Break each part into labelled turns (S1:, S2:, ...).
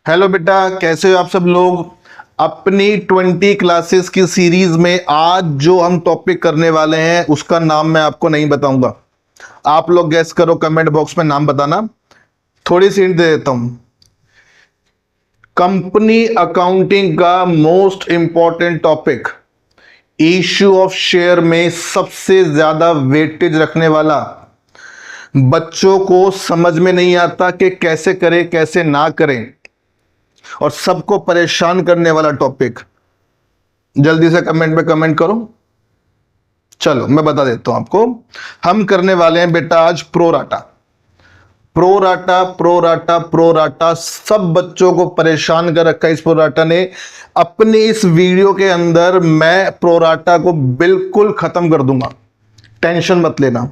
S1: Hello बेटा, कैसे हो आप सब लोग। अपनी 20 क्लासेस की सीरीज में आज जो हम टॉपिक करने वाले हैं उसका नाम मैं आपको नहीं बताऊंगा। आप लोग गैस करो, कमेंट बॉक्स में नाम बताना। थोड़ी सी हिंट दे देता हूं। कंपनी अकाउंटिंग का most important topic, issue of share में सबसे ज्यादा वेटेज रखने वाला, बच्चों को समझ में नहीं आता कि कैसे करें कैसे ना करें और सबको परेशान करने वाला टॉपिक। जल्दी से कमेंट में कमेंट करो। चलो मैं बता देता हूं आपको। हम करने वाले हैं बेटा आज प्रोराटा। प्रोराटा प्रोराटा प्रोराटा सब बच्चों को परेशान कर रखा है इस प्रोराटा ने। अपनी इस वीडियो के अंदर मैं प्रोराटा को बिल्कुल खत्म कर दूंगा, टेंशन मत लेना।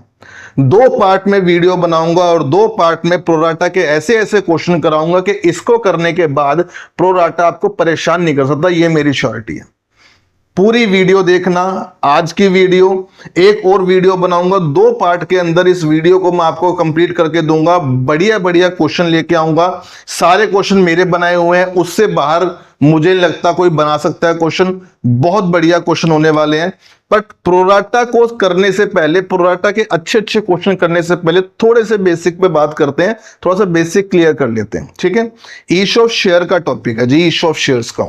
S1: 2 पार्ट में वीडियो बनाऊंगा और 2 पार्ट में प्रोराटा के ऐसे ऐसे क्वेश्चन कराऊंगा कि इसको करने के बाद प्रोराटा आपको परेशान नहीं कर सकता, ये मेरी श्योरिटी है। पूरी वीडियो देखना। आज की वीडियो, एक और वीडियो बनाऊंगा 2 पार्ट के अंदर। इस वीडियो को मैं आपको कंप्लीट करके दूंगा। बढ़िया बढ़िया क्वेश्चन लेके आऊंगा। सारे क्वेश्चन मेरे बनाए हुए हैं, उससे बाहर मुझे लगता कोई बना सकता है क्वेश्चन। बहुत बढ़िया क्वेश्चन होने वाले हैं। बट प्रोराटा को करने से पहले, प्रोराटा के अच्छे अच्छे क्वेश्चन करने से पहले थोड़े से बेसिक पे बात करते हैं। थोड़ा सा बेसिक क्लियर कर लेते हैं, ठीक है। इश्यू ऑफ शेयर का टॉपिक है जी, इश्यू ऑफ शेयर्स का।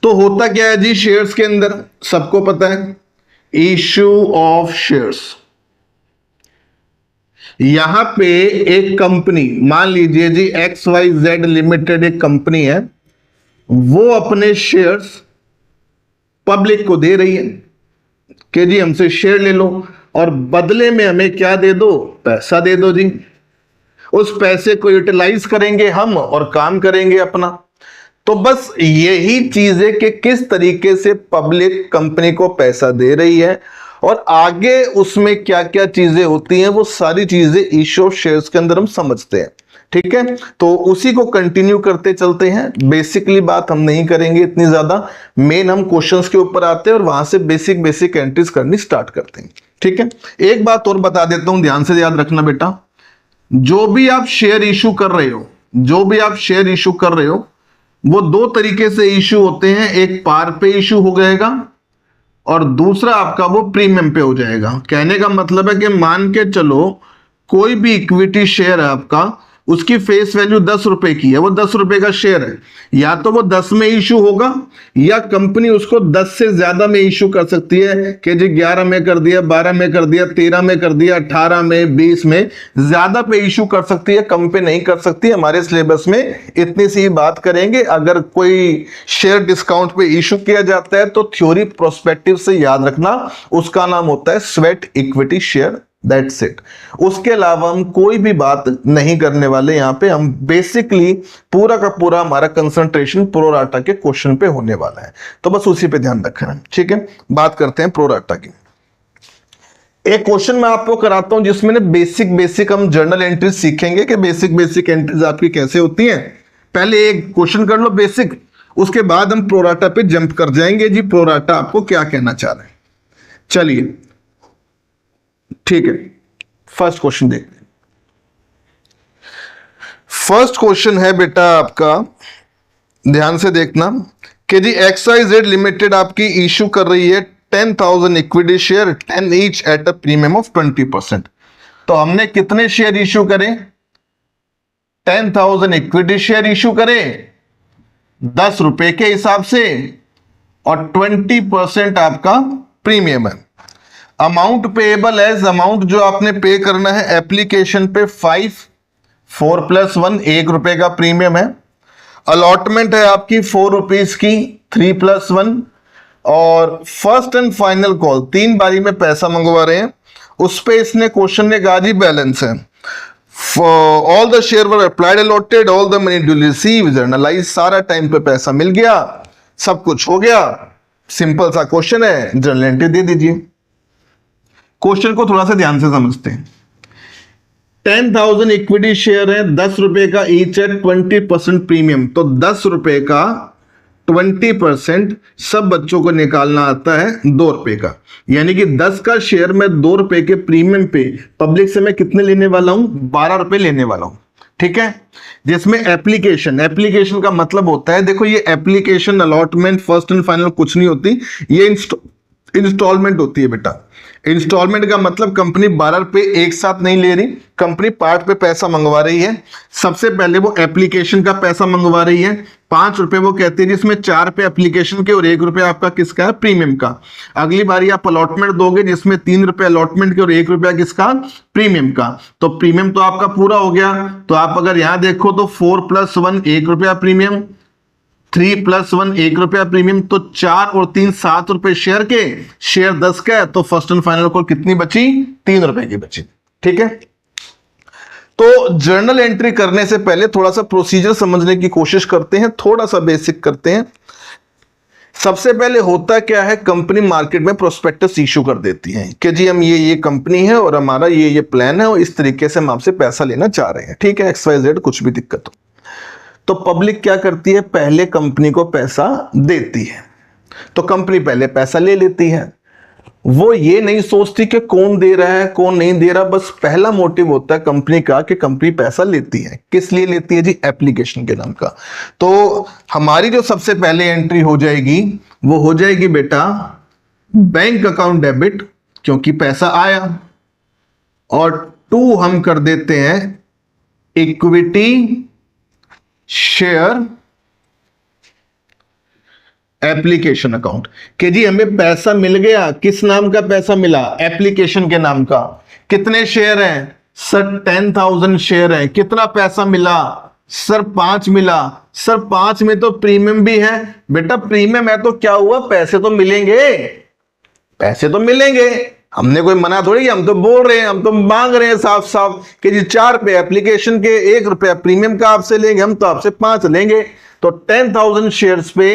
S1: तो होता क्या है जी शेयर्स के अंदर, सबको पता है, इश्यू ऑफ शेयर्स। यहां पे एक कंपनी, मान लीजिए जी XYZ लिमिटेड एक कंपनी है, वो अपने शेयर्स पब्लिक को दे रही है कि जी हमसे शेयर ले लो और बदले में हमें क्या दे दो, पैसा दे दो जी। उस पैसे को यूटिलाइज करेंगे हम और काम करेंगे अपना। तो बस यही चीज है कि किस तरीके से पब्लिक कंपनी को पैसा दे रही है और आगे उसमें क्या क्या चीजें होती हैं, वो सारी चीजें इश्यू ऑफ शेयर्स के अंदर हम समझते हैं, ठीक है। तो उसी को कंटिन्यू करते चलते हैं। बेसिकली बात हम नहीं करेंगे इतनी ज्यादा, मेन हम क्वेश्चंस के ऊपर आते हैं और वहां से बेसिक बेसिक एंट्रीज करनी स्टार्ट करते हैं, ठीक है। एक बात और बता देता हूं, ध्यान से याद रखना बेटा। जो भी आप शेयर इशू कर रहे हो, जो भी आप शेयर इशू कर रहे हो, वो 2 तरीके से इशू होते हैं। एक पार पे इशू हो जाएगा और दूसरा आपका वो प्रीमियम पे हो जाएगा। कहने का मतलब है कि मान के चलो कोई भी इक्विटी शेयर है आपका, उसकी फेस वैल्यू 10 रुपए की है, वो 10 रुपए का शेयर है। या तो वो 10 में इशू होगा या कंपनी उसको 10 से ज्यादा में इशू कर सकती है कि जी 11 में कर दिया, 12 में कर दिया, 13 में कर दिया, 18 में, 20 में, ज्यादा पे इशू कर सकती है, कम पे नहीं कर सकती। हमारे सिलेबस में इतनी सी बात करेंगे। अगर कोई शेयर डिस्काउंट पे इशू किया जाता है तो थ्योरी प्रोस्पेक्टिव से याद रखना, उसका नाम होता है sweat equity share, that's it. उसके अलावा हम कोई भी बात नहीं करने वाले। यहां पे हम बेसिकली पूरा का पूरा हमारा कंसंट्रेशन प्रोराटा के क्वेश्चन पे होने वाला है, तो बस उसी पे ध्यान रखना, ठीक है। बात करते हैं प्रोराटा की। एक क्वेश्चन मैं आपको कराता हूं जिसमें बेसिक हम जर्नल एंट्रीज सीखेंगे कि बेसिक एंट्रीज आपकी कैसे होती हैं। पहले एक क्वेश्चन कर लो बेसिक, उसके बाद हम प्रोराटा पे जंप कर जाएंगे जी, प्रोराटा आपको क्या कहना चाह रहे हैं। चलिए ठीक है, फर्स्ट क्वेश्चन देखते हैं। फर्स्ट क्वेश्चन है बेटा आपका, ध्यान से देखना कि जी XYZ लिमिटेड आपकी इशू कर रही है 10,000 equity share, 10 each at a premium of 20%। तो हमने कितने शेयर इशू करें? 10,000 इक्विटी शेयर इशू करें 10 रुपए के हिसाब से और 20% आपका प्रीमियम है। अमाउंट पेएबल एज, अमाउंट जो आपने पे करना है एप्लीकेशन पे 4 + 1 1 रुपए का प्रीमियम है। अलॉटमेंट है आपकी 4 रुपीज की, 3 + 1। और फर्स्ट एंड फाइनल कॉल, 3 बारी में पैसा मंगवा रहे हैं। उस पे इसने क्वेश्चन ने कहा जी बैलेंस है। All the share were applied allotted, all the money duly received, generalized, सारा टाइम पे पैसा मिल गया, सब कुछ हो गया। सिंपल सा क्वेश्चन है, जर्नल एंट्री दे दीजिए। क्वेश्चन को थोड़ा सा ध्यान से समझते हैं। 10,000 इक्विटी शेयर है, 10 रुपए का ईच है, 20% प्रीमियम। तो 10 रुपए का 20% सब बच्चों को निकालना आता है 2 रुपए का। यानी कि 10 का शेयर में 2 रुपए के प्रीमियम पे पब्लिक से मैं कितने लेने वाला हूं? 12 रुपए लेने वाला हूं, ठीक है, जिसमें एप्लीकेशन का मतलब होता है, देखो ये application allotment first and final कुछ नहीं होती, ये इंस्टॉलमेंट होती है बेटा। इंस्टॉलमेंट का मतलब कंपनी 12 रुपए एक साथ नहीं ले रही, कंपनी पार्ट पे पैसा मंगवा रही है। सबसे पहले वो एप्लीकेशन का पैसा मंगवा रही है, 5 रुपए वो कहती है, जिसमें 4 रुपए एप्लीकेशन के और 1 रुपए आपका किसका है, प्रीमियम का। अगली बारी आप अलॉटमेंट दोगे जिसमें 3 रुपए अलॉटमेंट के और 1 रुपया किसका, प्रीमियम का। तो प्रीमियम तो आपका पूरा हो गया। तो आप अगर यहां देखो तो 4 + 1 1 रुपया प्रीमियम, 3 + 1 1 रुपया प्रीमियम, तो 4 और 3 7 रुपए शेयर के, शेयर 10 का है, तो फर्स्ट एंड फाइनल को कितनी बची, 3 रुपए की बची। ठीक है, तो जर्नल एंट्री करने से पहले थोड़ा सा प्रोसीजर समझने की कोशिश करते हैं, थोड़ा सा बेसिक करते हैं। सबसे पहले होता क्या है, कंपनी मार्केट में प्रोस्पेक्टस इशू कर देती है कि जी हम ये कंपनी है और हमारा ये प्लान है और इस तरीके से हम आपसे पैसा लेना चाह रहे हैं। ठीक है, XYZ कुछ भी दिक्कत हो तो पब्लिक क्या करती है, पहले कंपनी को पैसा देती है। तो कंपनी पहले पैसा ले लेती है, वो ये नहीं सोचती कि कौन दे रहा है कौन नहीं दे रहा, बस पहला मोटिव होता है कंपनी का कि कंपनी पैसा लेती है। किस लिए लेती है जी, एप्लीकेशन के नाम का। तो हमारी जो सबसे पहले एंट्री हो जाएगी वो हो जाएगी बेटा बैंक अकाउंट डेबिट, क्योंकि पैसा आया, और 2 हम कर देते हैं इक्विटी शेयर एप्लीकेशन अकाउंट, कि जी हमें पैसा मिल गया। किस नाम का पैसा मिला, एप्लीकेशन के नाम का। कितने शेयर हैं सर, 10,000 शेयर हैं। कितना पैसा मिला सर, 5 मिला। सर 5 में तो प्रीमियम भी है। बेटा प्रीमियम है तो क्या हुआ, पैसे तो मिलेंगे, पैसे तो मिलेंगे। हमने कोई मना थोड़ी, हम तो बोल रहे हैं, हम तो मांग रहे हैं साफ साफ कि जी 4 रुपए एप्लीकेशन के, 1 रुपया प्रीमियम का आपसे लेंगे, हम तो आपसे 5 लेंगे। तो 10,000 शेयर्स पे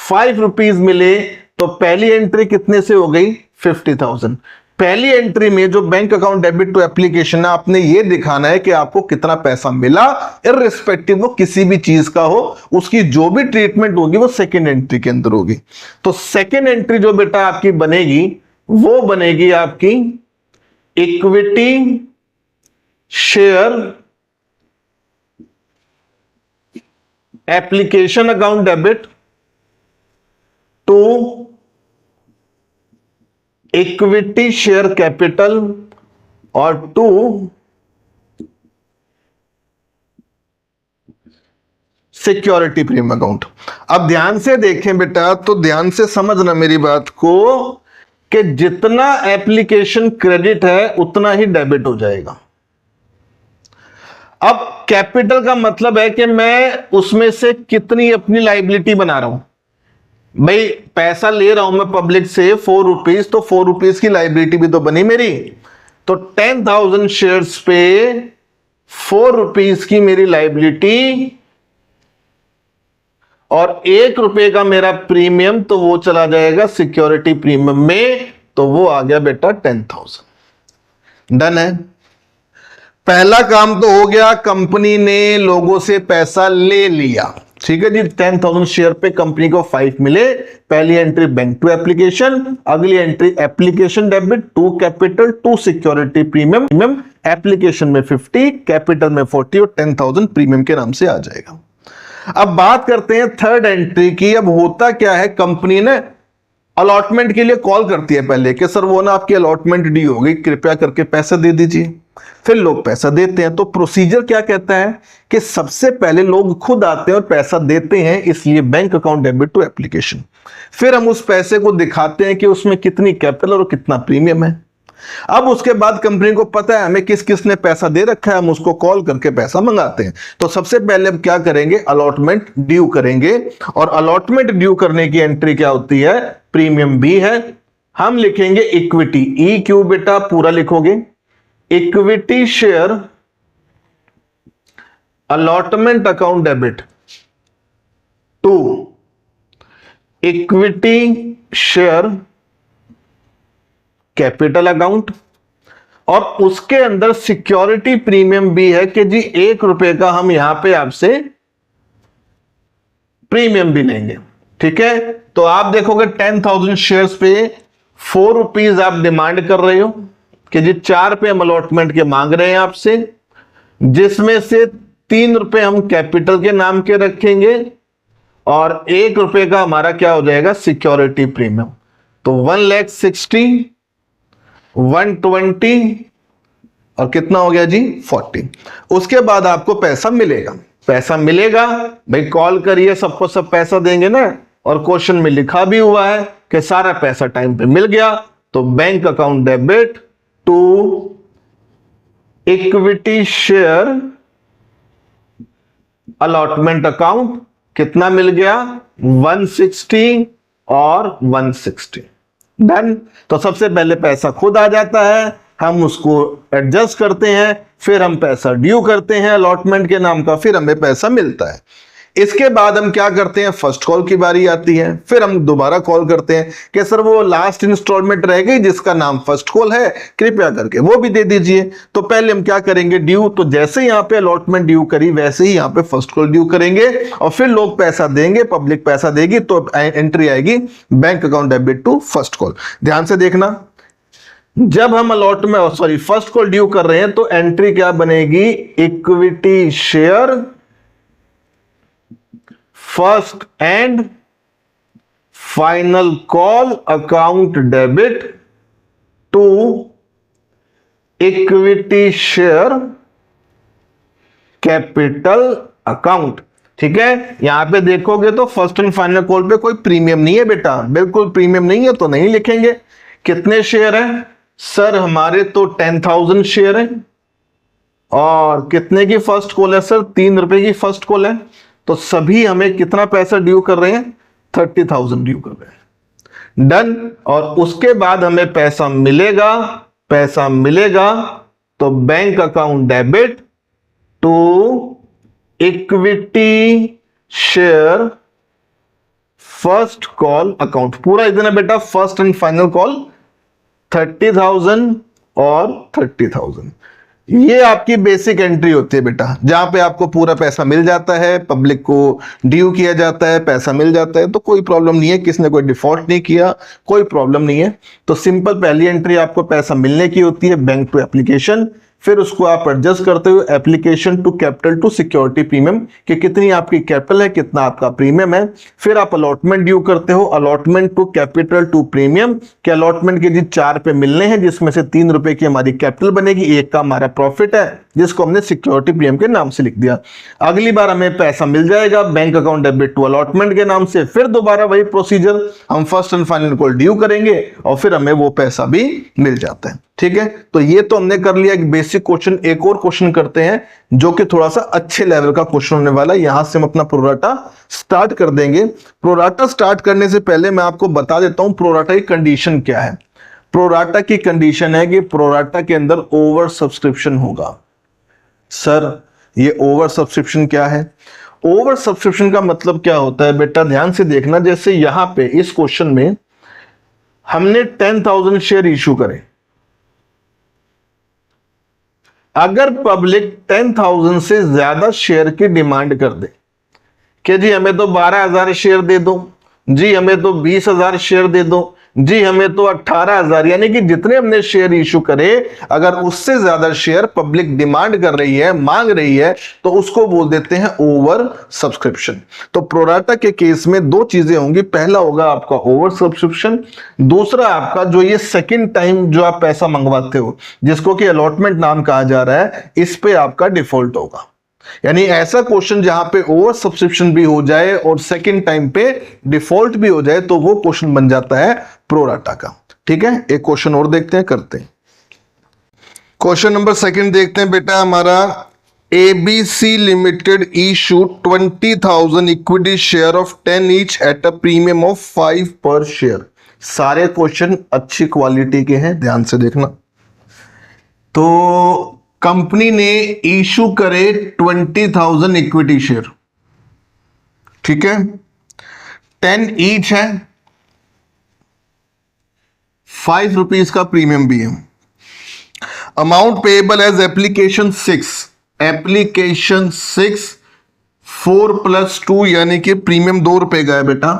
S1: 5 रुपीज मिले, तो पहली एंट्री कितने से हो गई, 50,000। पहली एंट्री में जो bank account debit to application है, आपने ये दिखाना है कि आपको कितना पैसा मिला, इररिस्पेक्टिव वो किसी भी चीज का हो, उसकी जो भी ट्रीटमेंट होगी वो सेकेंड एंट्री के अंदर होगी। तो सेकेंड एंट्री जो बेटा आपकी बनेगी वो बनेगी आपकी equity share application account debit to equity share capital और टू सिक्योरिटी प्रीमियम अकाउंट। अब ध्यान से देखें बेटा, तो ध्यान से समझना मेरी बात को, कि जितना एप्लीकेशन क्रेडिट है उतना ही डेबिट हो जाएगा। अब कैपिटल का मतलब है कि मैं उसमें से कितनी अपनी लाइबिलिटी बना रहा हूं। भाई पैसा ले रहा हूं मैं पब्लिक से 4 रुपीज, तो 4 रुपीज की लाइबिलिटी भी तो बनी मेरी। तो 10,000 शेयर्स पे 4 रुपीज की मेरी लाइबिलिटी और 1 रुपए का मेरा प्रीमियम, तो वो चला जाएगा सिक्योरिटी प्रीमियम में, तो वो आ गया बेटा 10,000। डन है, पहला काम तो हो गया, कंपनी ने लोगों से पैसा ले लिया। ठीक है जी, 10,000 शेयर पे कंपनी को 5 मिले। पहली एंट्री बैंक टू एप्लीकेशन, अगली entry application debit to capital to security premium. Application में 50, कैपिटल में 40 और 10,000 प्रीमियम के नाम से आ जाएगा। अब बात करते हैं थर्ड एंट्री की। अब होता क्या है, कंपनी ने अलॉटमेंट के लिए कॉल करती है पहले कि सर वो ना आपकी अलॉटमेंट ड्यू हो गई, कृपया करके पैसा दे दीजिए। फिर लोग पैसा देते हैं। तो प्रोसीजर क्या कहता है कि सबसे पहले लोग खुद आते हैं और पैसा देते हैं, इसलिए bank account debit to application. फिर हम उस पैसे को दिखाते हैं कि उसमें कितनी कैपिटल और कितना प्रीमियम है। अब उसके बाद कंपनी को पता है हमें किस किस ने पैसा दे रखा है, हम उसको कॉल करके पैसा मंगाते हैं। तो सबसे पहले हम क्या करेंगे, अलॉटमेंट ड्यू करेंगे। और अलॉटमेंट ड्यू करने की एंट्री क्या होती है, प्रीमियम भी है। हम लिखेंगे इक्विटी, ई क्यू बेटा पूरा लिखोगे, equity share allotment account debit to equity share capital account, और उसके अंदर सिक्योरिटी प्रीमियम भी है कि जी 1 रुपए का हम यहां पे आपसे प्रीमियम भी लेंगे। ठीक है, तो आप देखोगे 10,000 शेयर्स पे 4 रुपीज आप डिमांड कर रहे हो कि जी 4 रुपए हम अलॉटमेंट के मांग रहे हैं आपसे, जिसमें से ₹3 हम कैपिटल के नाम के रखेंगे और ₹1 का हमारा क्या हो जाएगा, सिक्योरिटी प्रीमियम। तो 1,60,000, 120 और कितना हो गया जी, 40। उसके बाद आपको पैसा मिलेगा। पैसा मिलेगा भाई, कॉल करिए, सबको सब पैसा देंगे ना। और क्वेश्चन में लिखा भी हुआ है कि सारा पैसा टाइम पे मिल गया। तो bank account debit to equity share allotment account, कितना मिल गया, 160 और 160। डन। तो सबसे पहले पैसा खुद आ जाता है, हम उसको एडजस्ट करते हैं, फिर हम पैसा ड्यू करते हैं अलॉटमेंट के नाम का, फिर हमें पैसा मिलता है। इसके बाद हम क्या करते हैं, फर्स्ट कॉल की बारी आती है। फिर हम दोबारा कॉल करते हैं कि सर वो लास्ट इंस्टॉलमेंट रह गई जिसका नाम फर्स्ट कॉल है, कृपया करके वो भी दे दीजिए। तो पहले हम क्या करेंगे, ड्यू। तो जैसे यहां पे अलॉटमेंट ड्यू करी वैसे ही यहां पे फर्स्ट कॉल ड्यू करेंगे और फिर लोग पैसा देंगे, पब्लिक पैसा देगी, तो एंट्री आएगी bank account debit to first call. ध्यान से देखना, जब हम अलॉटमेंट फर्स्ट कॉल ड्यू कर रहे हैं तो एंट्री क्या बनेगी, equity share first and final call account debit to equity share capital account. ठीक है, यहां पे देखोगे तो फर्स्ट एंड फाइनल कॉल पे कोई प्रीमियम नहीं है बेटा, बिल्कुल प्रीमियम नहीं है, तो नहीं लिखेंगे। कितने शेयर है सर, हमारे तो 10,000 शेयर है। और कितने की फर्स्ट कॉल है सर, ₹3 की फर्स्ट कॉल है। तो सभी हमें कितना पैसा ड्यू कर रहे हैं, 30,000 ड्यू कर रहे हैं। डन। और उसके बाद हमें पैसा मिलेगा, पैसा मिलेगा तो bank account debit to equity share first call account. पूरा इतना बेटा, फर्स्ट एंड फाइनल कॉल 30,000 और 30,000। ये आपकी बेसिक एंट्री होती है बेटा, जहां पे आपको पूरा पैसा मिल जाता है, पब्लिक को ड्यू किया जाता है, पैसा मिल जाता है, तो कोई प्रॉब्लम नहीं है, किसने कोई डिफॉल्ट नहीं किया, कोई प्रॉब्लम नहीं है। तो सिंपल पहली एंट्री आपको पैसा मिलने की होती है, बैंक टू एप्लीकेशन। फिर उसको आप एडजस्ट करते हो application to capital to security premium, कि कितनी आपकी कैपिटल है, कितना आपका प्रीमियम है। फिर आप अलॉटमेंट ड्यू करते हो, allotment to capital to premium, कि अलॉटमेंट के जी 4 पे मिलने हैं, जिसमें से ₹3 की हमारी कैपिटल बनेगी, 1 का हमारा प्रॉफिट है जिसको हमने सिक्योरिटी प्रीमियम के नाम से लिख दिया। अगली बार हमें पैसा मिल जाएगा bank account debit to allotment के नाम से, फिर दोबारा वही प्रोसीजर, हम फर्स्ट एंड फाइनल को ड्यू करेंगे और फिर हमें वो पैसा भी मिल जाता है। ठीक है, तो ये तो हमने कर लिया एक बेसिक क्वेश्चन। एक और क्वेश्चन करते हैं जो कि थोड़ा सा अच्छे लेवल का क्वेश्चन होने वाला है। यहां से हम अपना प्रोराटा स्टार्ट कर देंगे। प्रोराटा स्टार्ट करने से पहले मैं आपको बता देता हूं प्रोराटा की कंडीशन क्या है। प्रोराटा की कंडीशन है कि प्रोराटा के अंदर ओवर सब्सक्रिप्शन होगा। सर ये ओवर सब्सक्रिप्शन क्या है? ओवर सब्सक्रिप्शन का मतलब क्या होता है बेटा, ध्यान से देखना। जैसे यहां पे इस क्वेश्चन में हमने 10,000 शेयर इशू करे, अगर पब्लिक 10,000 से ज्यादा शेयर की डिमांड कर दे कि जी हमें तो 12,000 शेयर दे दो, जी हमें तो 20,000 शेयर दे दो, जी हमें तो 18,000, यानी कि जितने हमने शेयर इशू करे, अगर उससे ज्यादा शेयर पब्लिक डिमांड कर रही है, मांग रही है, तो उसको बोल देते हैं ओवर सब्सक्रिप्शन। तो प्रोराटा के केस में दो चीजें होंगी, पहला होगा आपका ओवर सब्सक्रिप्शन, दूसरा आपका जो ये सेकंड टाइम जो आप पैसा मंगवाते हो, जिसको कि अलॉटमेंट नाम कहा जा रहा है, इस पे आपका डिफॉल्ट होगा। यानी ऐसा क्वेश्चन जहां पे ओवर सब्सक्रिप्शन भी हो जाए और सेकंड टाइम पे डिफॉल्ट भी हो जाए, तो वो क्वेश्चन बन जाता है प्रोराटा का। ठीक है, एक क्वेश्चन और देखते हैं, करते हैं। क्वेश्चन नंबर सेकंड देखते हैं बेटा हमारा। ABC limited issue 20,000 equity share of 10 each at a premium of 5 पर शेयर। सारे क्वेश्चन अच्छी क्वालिटी के हैं, ध्यान से देखना। तो कंपनी ने इशू करे 20,000 इक्विटी शेयर, ठीक है, 10 ईच है, ₹5 का प्रीमियम भी है। Amount payable as application 6, application 6 4 + 2, यानी कि प्रीमियम ₹2 का है बेटा।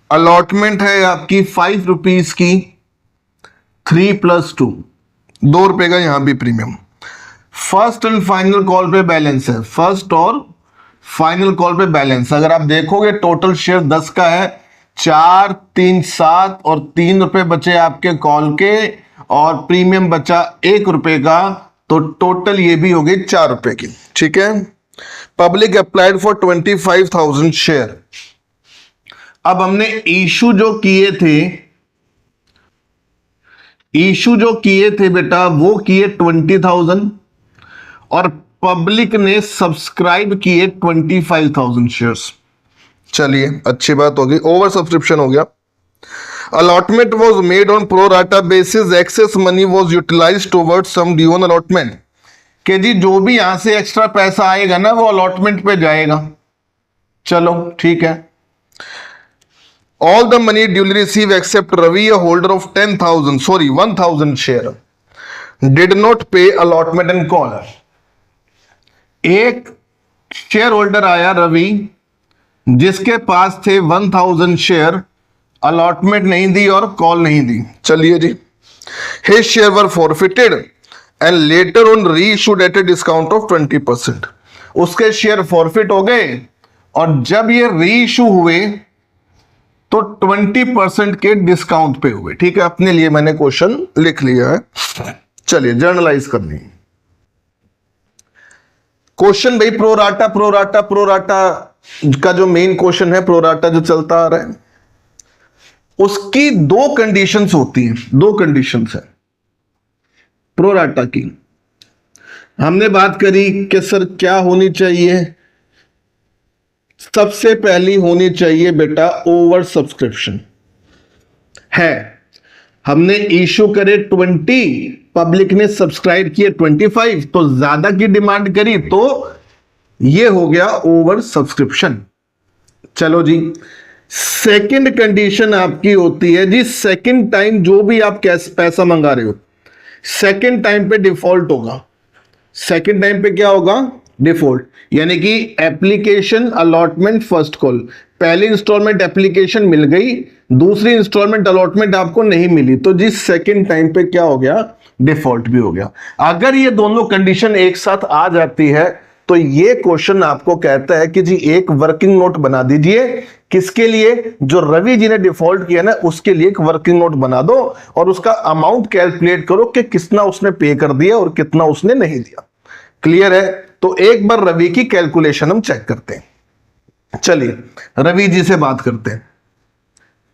S1: अलॉटमेंट है आपकी ₹5 की, 3 + 2, ₹2 का यहां भी premium. First and final call पे बैलेंस है, फर्स्ट और फाइनल कॉल पे बैलेंस। अगर आप देखोगे टोटल शेयर 10 का है, 4, 3, 7 और 3 रुपए बचे आपके कॉल के और प्रीमियम बचा 1 रुपए का, तो टोटल ये भी हो गई 4 रुपए की। ठीक है, पब्लिक अप्लाइड फॉर 25,000 शेयर। अब हमने इशू जो किए थे बेटा वो किए 20,000 और पब्लिक ने सब्सक्राइब किए 25,000 शेयर्स। चलिए अच्छी बात होगी, ओवर सब्सक्रिप्शन हो गया। Allotment was made on pro rata basis, excess money was utilise towards sum due on allotment. कि जी जो भी यहां से एक्स्ट्रा पैसा आएगा ना वो अलॉटमेंट पे जाएगा। चलो ठीक है। All the money duly receive except Ravi, a holder of 1,000 share, did not pay allotment and call. एक शेयर होल्डर आया रवि जिसके पास थे 1,000 शेयर, अलॉटमेंट नहीं दी और कॉल नहीं दी। चलिए जी, his share were forfeited and later on reissued at a discount of 20%। उसके शेयर फॉरफिट हो गए और जब ये री इशू हुए तो 20% के डिस्काउंट पे हुए। ठीक है, अपने लिए मैंने क्वेश्चन लिख लिया है। चलिए जर्नलाइज करनी क्वेश्चन भाई। प्रोराटा का जो मेन क्वेश्चन है, प्रोराटा जो चलता आ रहा है, उसकी 2 कंडीशंस होती हैं, 2 कंडीशंस है प्रोराटा की। हमने बात करी कि सर क्या होनी चाहिए, सबसे पहली होनी चाहिए बेटा ओवर सब्सक्रिप्शन है। हमने इशू करे 20, पब्लिक ने सब्सक्राइब किए 25, तो ज्यादा की डिमांड करी तो ये हो गया ओवर सब्सक्रिप्शन। चलो जी, सेकंड कंडीशन आपकी होती है जी, सेकंड टाइम जो भी आप कैश पैसा मंगा रहे हो, सेकंड टाइम पे डिफॉल्ट होगा। सेकंड टाइम पे क्या होगा? डिफॉल्ट। यानी कि एप्लीकेशन अलॉटमेंट फर्स्ट कॉल, पहली इंस्टॉलमेंट एप्लीकेशन मिल गई, दूसरी इंस्टॉलमेंट अलॉटमेंट आपको नहीं मिली, तो जी सेकंड टाइम पे क्या हो गया? डिफॉल्ट भी हो गया। अगर ये दोनों कंडीशन एक साथ आ जाती है तो ये क्वेश्चन आपको कहता है कि जी एक वर्किंग नोट बना दीजिए। किसके लिए? जो रवि जी ने डिफॉल्ट किया ना उसके लिए एक वर्किंग नोट बना दो और उसका अमाउंट कैलकुलेट करो कि कितना उसने पे कर दिया और कितना उसने नहीं दिया। क्लियर है? तो एक बार रवि की कैलकुलेशन हम चेक करते हैं। चलिए रवि जी से बात करते हैं।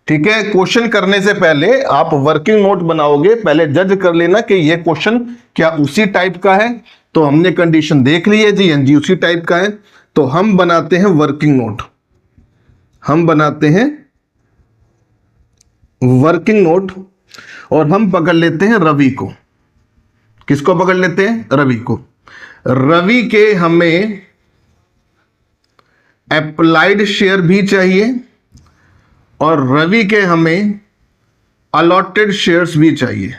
S1: ठीक है, क्वेश्चन करने से पहले आप वर्किंग नोट बनाओगे, पहले जज कर लेना कि ये क्वेश्चन क्या उसी टाइप का है। तो हमने कंडीशन देख ली है जी, एनजी उसी टाइप का है, तो हम बनाते हैं वर्किंग नोट। हम बनाते हैं वर्किंग नोट और हम पकड़ लेते हैं रवि को। किसको पकड़ लेते हैं? रवि को। रवि के हमें अप्लाइड शेयर भी चाहिए और रवि के हमें अलॉटेड शेयर्स भी चाहिए।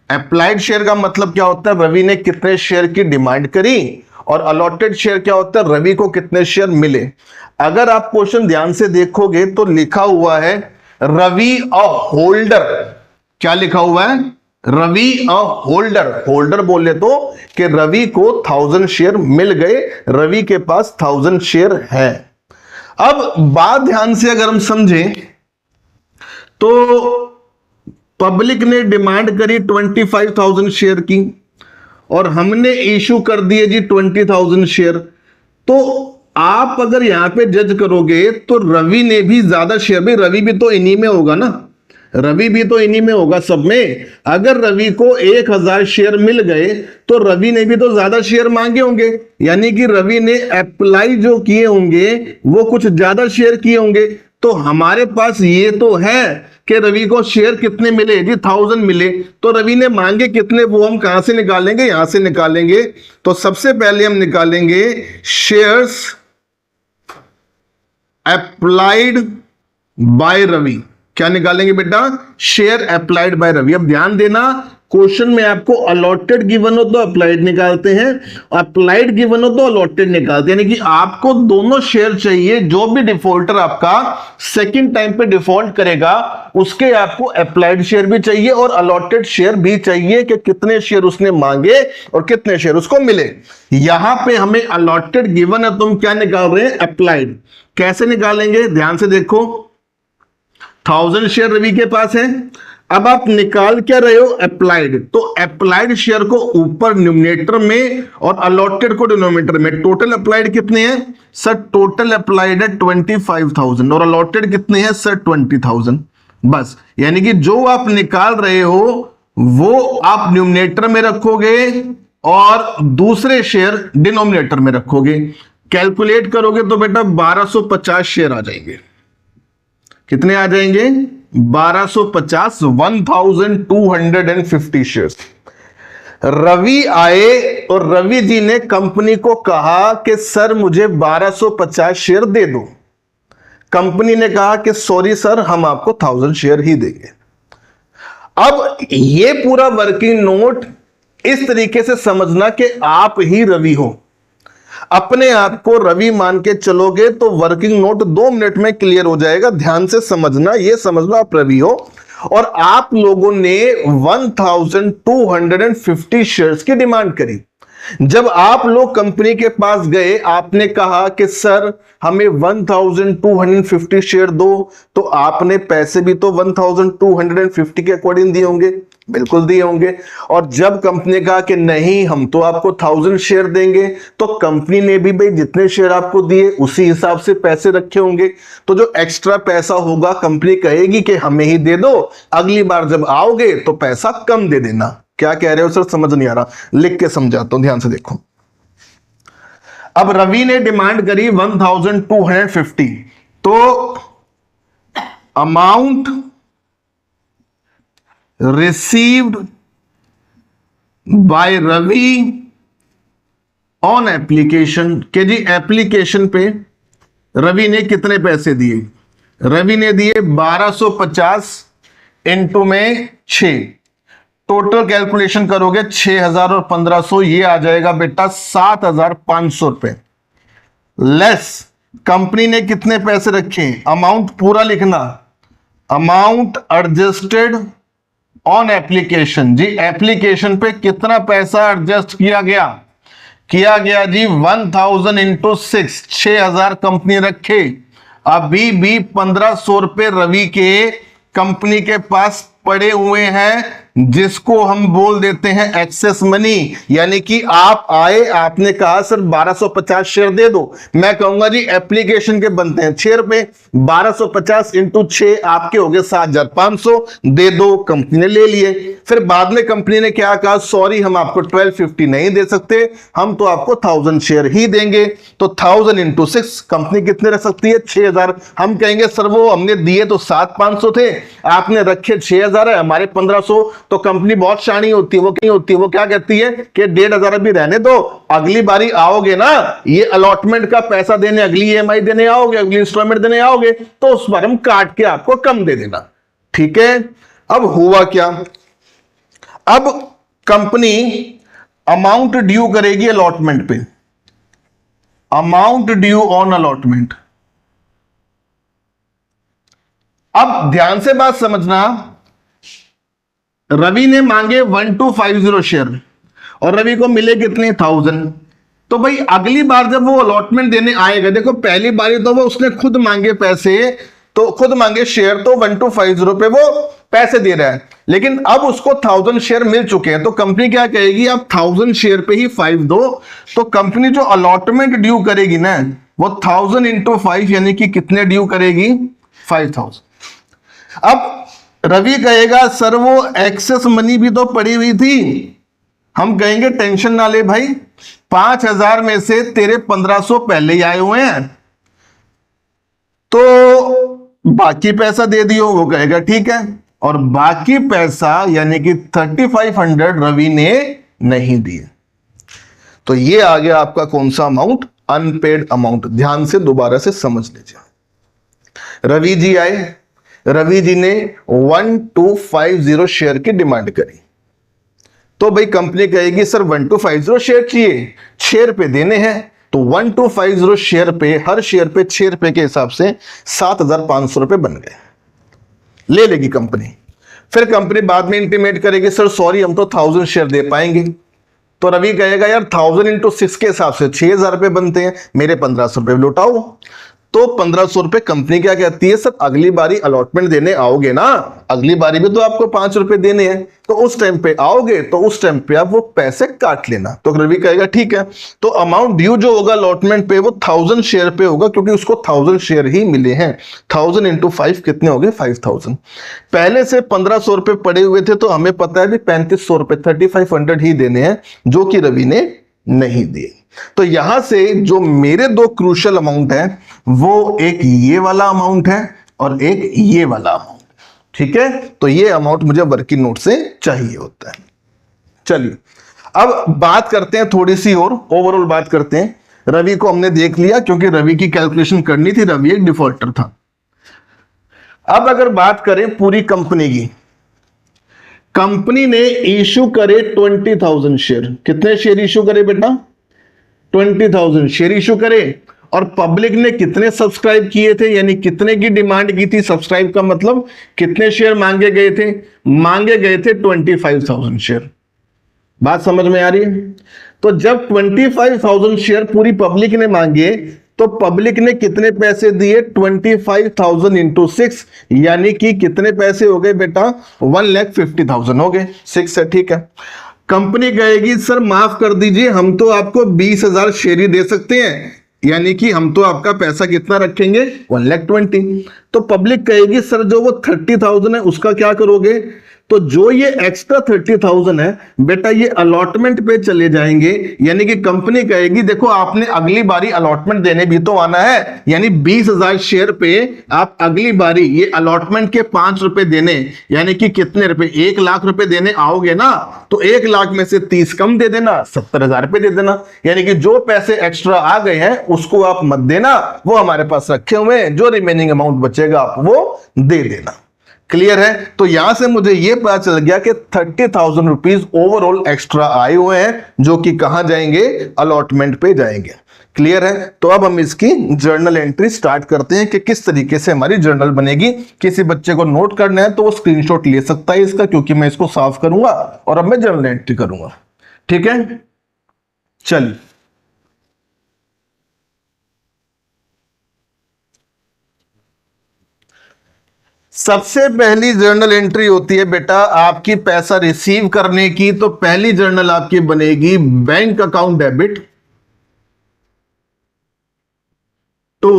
S1: अप्लाइड शेयर का मतलब क्या होता है? रवि ने कितने शेयर की डिमांड करी, और अलॉटेड शेयर क्या होता है? रवि को कितने शेयर मिले। अगर आप क्वेश्चन ध्यान से देखोगे तो लिखा हुआ है रवि अ होल्डर। क्या लिखा हुआ है? Ravi a holder. होल्डर बोले तो कि रवि को 1000 शेयर मिल गए, रवि के पास 1000 शेयर है। अब बात ध्यान से अगर हम समझें तो पब्लिक ने डिमांड करी 25,000 शेयर की और हमने इशू कर दिए जी 20,000 शेयर। तो आप अगर यहां पे जज करोगे तो रवि ने भी ज्यादा शेयर, भाई रवि भी तो इन्हीं में होगा ना, रवि भी तो इन्हीं में होगा सब में। अगर रवि को 1000 शेयर मिल गए तो रवि ने भी तो ज्यादा शेयर मांगे होंगे, यानी कि रवि ने अप्लाई जो किए होंगे वो कुछ ज्यादा शेयर किए होंगे। तो हमारे पास ये तो है कि रवि को शेयर कितने मिले जी? 1000 मिले। तो रवि ने मांगे कितने, वो हम कहां से निकालेंगे? यहां से निकालेंगे। तो सबसे पहले हम निकालेंगे शेयर्स अप्लाइड बाय रवि। क्या निकालेंगे बेटा? Share applied by Ravi. अब ध्यान देना, क्वेश्चन में आपको अलॉटेड गिवन हो तो अप्लाइड निकालते हैं, अप्लाइड गिवन हो तो अलॉटेड निकालते हैं, यानी कि आपको दोनों शेयर चाहिए। जो भी डिफॉल्टर आपका सेकंड टाइम पे डिफॉल्ट करेगा उसके आपको अप्लाइड शेयर भी चाहिए और अलॉटेड शेयर भी चाहिए कि कितने शेयर उसने मांगे और कितने शेयर उसको मिले। यहां पे हमें अलॉटेड गिवन है, तुम क्या निकाल रहे हैं? अप्लाइड। कैसे निकालेंगे? ध्यान से देखो, 1000 शेयर रवि के पास है। अब आप निकाल क्या रहे हो? अप्लाइड। तो अप्लाइड शेयर को ऊपर न्यूमरेटर में और अलॉटेड को डिनोमिनेटर में। टोटल अप्लाइड कितने हैं सर? टोटल अप्लाइड है 25,000 और अलॉटेड कितने हैं सर? 20,000। बस, यानी कि जो आप निकाल रहे हो वो आप न्यूमरेटर में रखोगे और दूसरे शेयर डिनोमिनेटर में रखोगे। कैलकुलेट करोगे तो बेटा 1250 शेयर आ जाएंगे। कितने आ जाएंगे? 1250, 1250 शेयर्स। रवि आए और रवि जी ने कंपनी को कहा कि सर मुझे 1250 शेयर दे दो। कंपनी ने कहा कि सॉरी सर, हम आपको 1000 शेयर ही देंगे। अब ये पूरा वर्किंग नोट इस तरीके से समझना कि आप ही रवि हो, अपने आप को रवि मान के चलोगे तो वर्किंग नोट 2 मिनट में क्लियर हो जाएगा। ध्यान से समझना, ये समझना आप रवि हो और आप लोगों ने 1250 शेयर्स की डिमांड करी। जब आप लोग कंपनी के पास गए, आपने कहा कि सर हमें 1250 शेयर दो, तो आपने पैसे भी तो 1250 के अकॉर्डिंग दिए होंगे, बिल्कुल दिए होंगे। और जब कंपनी कहा कि नहीं हम तो आपको 1000 शेयर देंगे, तो कंपनी ने भी भाई जितने शेयर आपको दिए उसी हिसाब से पैसे रखे होंगे। तो जो एक्स्ट्रा पैसा होगा कंपनी कहेगी कि हमें ही दे दो, अगली बार जब आओगे तो पैसा कम दे देना। क्या कह रहे हो सर? समझ नहीं आ रहा, लिख के समझाता हूं, ध्यान से देखो। अब रवि ने डिमांड करी 1250, तो amount received by Ravi on application, के जी एप्लीकेशन पे रवि ने कितने पैसे दिए? रवि ने दिए 1250 इंटू में 6। टोटल कैलकुलेशन करोगे 6000 और 1500, ये आ जाएगा बेटा 7500 रुपए। लेस कंपनी ने कितने पैसे रखे? अमाउंट पूरा लिखना, अमाउंट एडजस्टेड ऑन एप्लीकेशन। जी एप्लीकेशन पे कितना पैसा एडजस्ट किया गया? किया गया जी 1000 इंटू 6, 6000 कंपनी रखे। अभी भी 1500 रुपए रवि के कंपनी के पास पड़े हुए हैं, जिसको हम बोल देते हैं एक्सेस मनी। यानी कि आप आए, आपने कहा सर 1250 शेयर दे दो, मैं कहूंगा जी एप्लीकेशन के बनते हैं 6 रुपए, 1250 इंटू 6 आपके हो गए 7500, दे दो। कंपनी ने ले लिए। फिर बाद में कंपनी ने क्या कहा? सॉरी हम आपको 1250 नहीं दे सकते, हम तो आपको 1000 शेयर ही देंगे। तो 1000 इंटू 6 कंपनी कितने रख सकती है? 6000। हम कहेंगे सर वो हमने दिए तो 7500 थे, आपने रखे 6000 है, हमारे 1500। तो कंपनी बहुत शानी होती है, वो क्या होती है? वो क्या कहती है कि 1500 अभी रहने दो, अगली बारी आओगे ना ये अलॉटमेंट का पैसा देने, अगली ईएमआई देने आओगे, अगली इंस्टॉलमेंट देने आओगे, तो उस बार हम काट के आपको कम दे देना। ठीक है। अब हुआ क्या? अब कंपनी अमाउंट ड्यू करेगी अलॉटमेंट पे, अमाउंट ड्यू ऑन अलॉटमेंट। अब ध्यान से बात समझना, रवि ने मांगे 1250 शेयर और रवि को मिले कितने? 1000। तो भाई अगली बार जब वो अलॉटमेंट देने आएगा, देखो पहली बारी तो वो उसने खुद मांगे पैसे, तो खुद मांगे शेयर, तो 1250 पे वो पैसे दे रहा है। लेकिन अब उसको 1000 शेयर मिल चुके हैं, तो कंपनी क्या कहेगी? आप 1000 शेयर पे ही 5 दो। तो कंपनी जो अलॉटमेंट ड्यू करेगी ना, वो 1000 इंटू 5 यानी कि कितने ड्यू करेगी? 5000। अब रवि कहेगा सर वो एक्सेस मनी भी तो पड़ी हुई थी। हम कहेंगे टेंशन ना ले भाई, 5000 में से तेरे 1500 पहले ही आए हुए हैं, तो बाकी पैसा दे दियो। वो कहेगा ठीक है, और बाकी पैसा यानी कि 3500 रवि ने नहीं दिए। तो ये आ गया आपका कौन सा अमाउंट? Unpaid amount. ध्यान से दोबारा से समझ लीजिए। रवि जी आए, रवि जी ने 1250 शेयर की डिमांड करी। तो भाई कंपनी कहेगी सर 1250 शेयर चाहिए, 6 रुपए देने हैं, तो 1250 शेयर पे, हर शेयर पे 6 रुपए के हिसाब से 7500 रुपए बन गए, ले लेगी कंपनी। फिर कंपनी बाद में इंटीमेट करेगी सर सॉरी हम तो 1000 शेयर दे पाएंगे, तो रवि कहेगा यार 1000 इंटू 6 के हिसाब से 6000 रुपए बनते हैं, मेरे 1500 रुपए लौटाओ। तो 1500 रुपए कंपनी क्या कहती है, सर अगली बारी अलॉटमेंट देने आओगे ना, अगली बारी में तो आपको 5 रुपए देने हैं, तो उस टाइम पे आओगे तो उस टाइम पे आप वो पैसे काट लेना। तो रवि कहेगा ठीक है। तो अमाउंट ड्यू जो होगा अलॉटमेंट पे वो 1000 शेयर पे होगा, क्योंकि उसको 1000 शेयर ही मिले हैं। 1000 इंटू 5 कितने हो गए, 5000। पहले से 1500 रुपए पड़े हुए थे, तो हमें पता है भी 3500 रुपए 3500 ही देने हैं, जो कि रवि ने नहीं दिए। तो यहां से जो मेरे दो क्रूशियल अमाउंट है, वो एक ये वाला अमाउंट है और एक ये वाला अमाउंट, ठीक है। तो ये अमाउंट मुझे वर्किंग नोट से चाहिए होता है। चलिए अब बात करते हैं थोड़ी सी और ओवरऑल बात करते हैं। रवि को हमने देख लिया, क्योंकि रवि की कैलकुलेशन करनी थी, रवि एक डिफॉल्टर था। अब अगर बात करें पूरी कंपनी की, कंपनी ने इशू करे 20,000 शेयर। कितने शेयर इशू करे बेटा, 20,000 शेयर इशू करे। और पब्लिक ने कितने सब्सक्राइब किए थे, यानी कितने की डिमांड की थी, सब्सक्राइब का मतलब कितने शेयर मांगे गए थे, मांगे गए थे 25,000 शेयर। बात समझ में आ रही है। तो जब 25,000 शेयर पूरी पब्लिक ने मांगे, तो पब्लिक ने कितने पैसे दिए, 25,000 इंटू 6, यानी कि कितने पैसे हो गए बेटा, 1,50,000 हो गए। 6 है, ठीक है। कंपनी कहेगी सर माफ कर दीजिए, हम तो आपको 20,000 शेयर ही दे सकते हैं, यानी कि हम तो आपका पैसा कितना रखेंगे, 1,20,000। तो पब्लिक कहेगी सर जो वो 30,000 है उसका क्या करोगे। तो जो ये एक्स्ट्रा 30,000 है बेटा, ये अलॉटमेंट पे चले जाएंगे, यानी कि कंपनी कहेगी देखो आपने अगली बारी अलॉटमेंट देने भी तो आना है, यानी 20,000 शेयर पे आप अगली बारी ये अलॉटमेंट के 5 रुपए देने, यानी कि कितने रुपए, 1 लाख रुपए देने आओगे ना, तो 1 लाख में से 30 कम दे देना, 70,000 रुपए दे देना। यानी कि जो पैसे एक्स्ट्रा आ गए हैं उसको आप मत देना, वो हमारे पास रखे हुए हैं, जो रिमेनिंग अमाउंट बचेगा आप वो दे देना। क्लियर है। तो यहां से मुझे यह पता चल गया कि 30,000 रुपीज ओवरऑल एक्स्ट्रा आए हुए हैं, जो कि कहां जाएंगे, अलॉटमेंट पे जाएंगे। क्लियर है। तो अब हम इसकी जर्नल एंट्री स्टार्ट करते हैं कि किस तरीके से हमारी जर्नल बनेगी। किसी बच्चे को नोट करना है तो वो स्क्रीनशॉट ले सकता है इसका, क्योंकि मैं इसको साफ करूंगा और अब मैं जर्नल एंट्री करूंगा। ठीक है, चलिए सबसे पहली जर्नल एंट्री होती है बेटा आपकी पैसा रिसीव करने की। तो पहली जर्नल आपकी बनेगी bank account debit to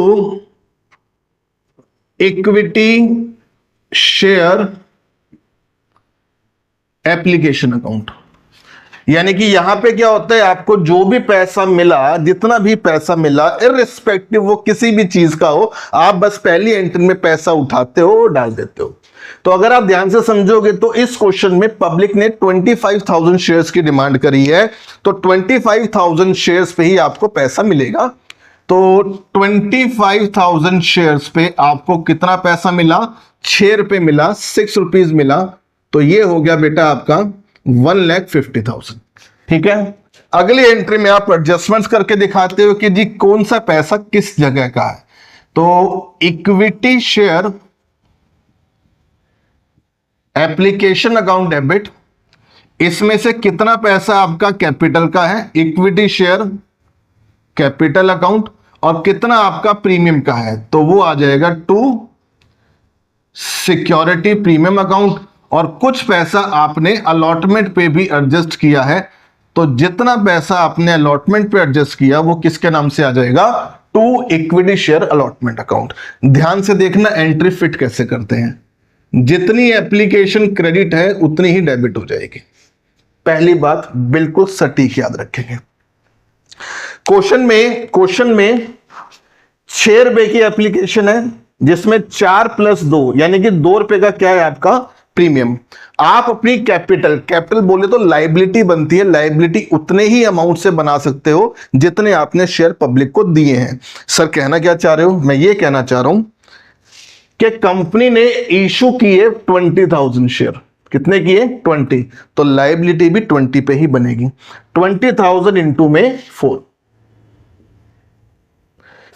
S1: equity share application account. यानी कि यहां पे क्या होता है, आपको जो भी पैसा मिला, जितना भी पैसा मिला, इररिस्पेक्टिव वो किसी भी चीज का हो, आप बस पहली एंट्री में पैसा उठाते हो और डाल देते हो। तो अगर आप ध्यान से समझोगे तो इस क्वेश्चन में पब्लिक ने 25,000 शेयर्स की डिमांड करी है, तो 25,000 शेयर्स पे ही आपको पैसा मिलेगा। तो 25,000 शेयर्स पे आपको कितना पैसा मिला, 6 रुपए मिला, 6 रुपीज मिला। तो ये हो गया बेटा आपका 1,50,000। ठीक है। अगली एंट्री में आप एडजस्टमेंट्स करके दिखाते हो कि जी कौन सा पैसा किस जगह का है। तो equity share application account debit, इसमें से कितना पैसा आपका कैपिटल का है, इक्विटी शेयर कैपिटल अकाउंट, और कितना आपका प्रीमियम का है, तो वो आ जाएगा टू सिक्योरिटी प्रीमियम अकाउंट। और कुछ पैसा आपने अलॉटमेंट पे भी एडजस्ट किया है, तो जितना पैसा आपने अलॉटमेंट पे एडजस्ट किया वो किसके नाम से आ जाएगा, to equity share allotment account. ध्यान से देखना एंट्री फिट कैसे करते हैं, जितनी एप्लीकेशन क्रेडिट है उतनी ही डेबिट हो जाएगी। पहली बात बिल्कुल सटीक याद रखेंगे। क्वेश्चन में 6 रुपए की एप्लीकेशन है, जिसमें 4 + 2 यानी कि 2 रुपए का क्या है आपका प्रीमियम। आप अपनी कैपिटल बोले तो लाइबिलिटी बनती है, लाइबिलिटी उतने ही अमाउंट से बना सकते हो जितने आपने शेयर पब्लिक को दिए हैं। सर कहना क्या चाह रहे हो, मैं ये कहना चाह रहा हूं कि कंपनी ने इशू किए 20,000 शेयर, कितने की है 20, तो लायबिलिटी भी 20 पे ही बनेगी। 20,000 इंटू में 4।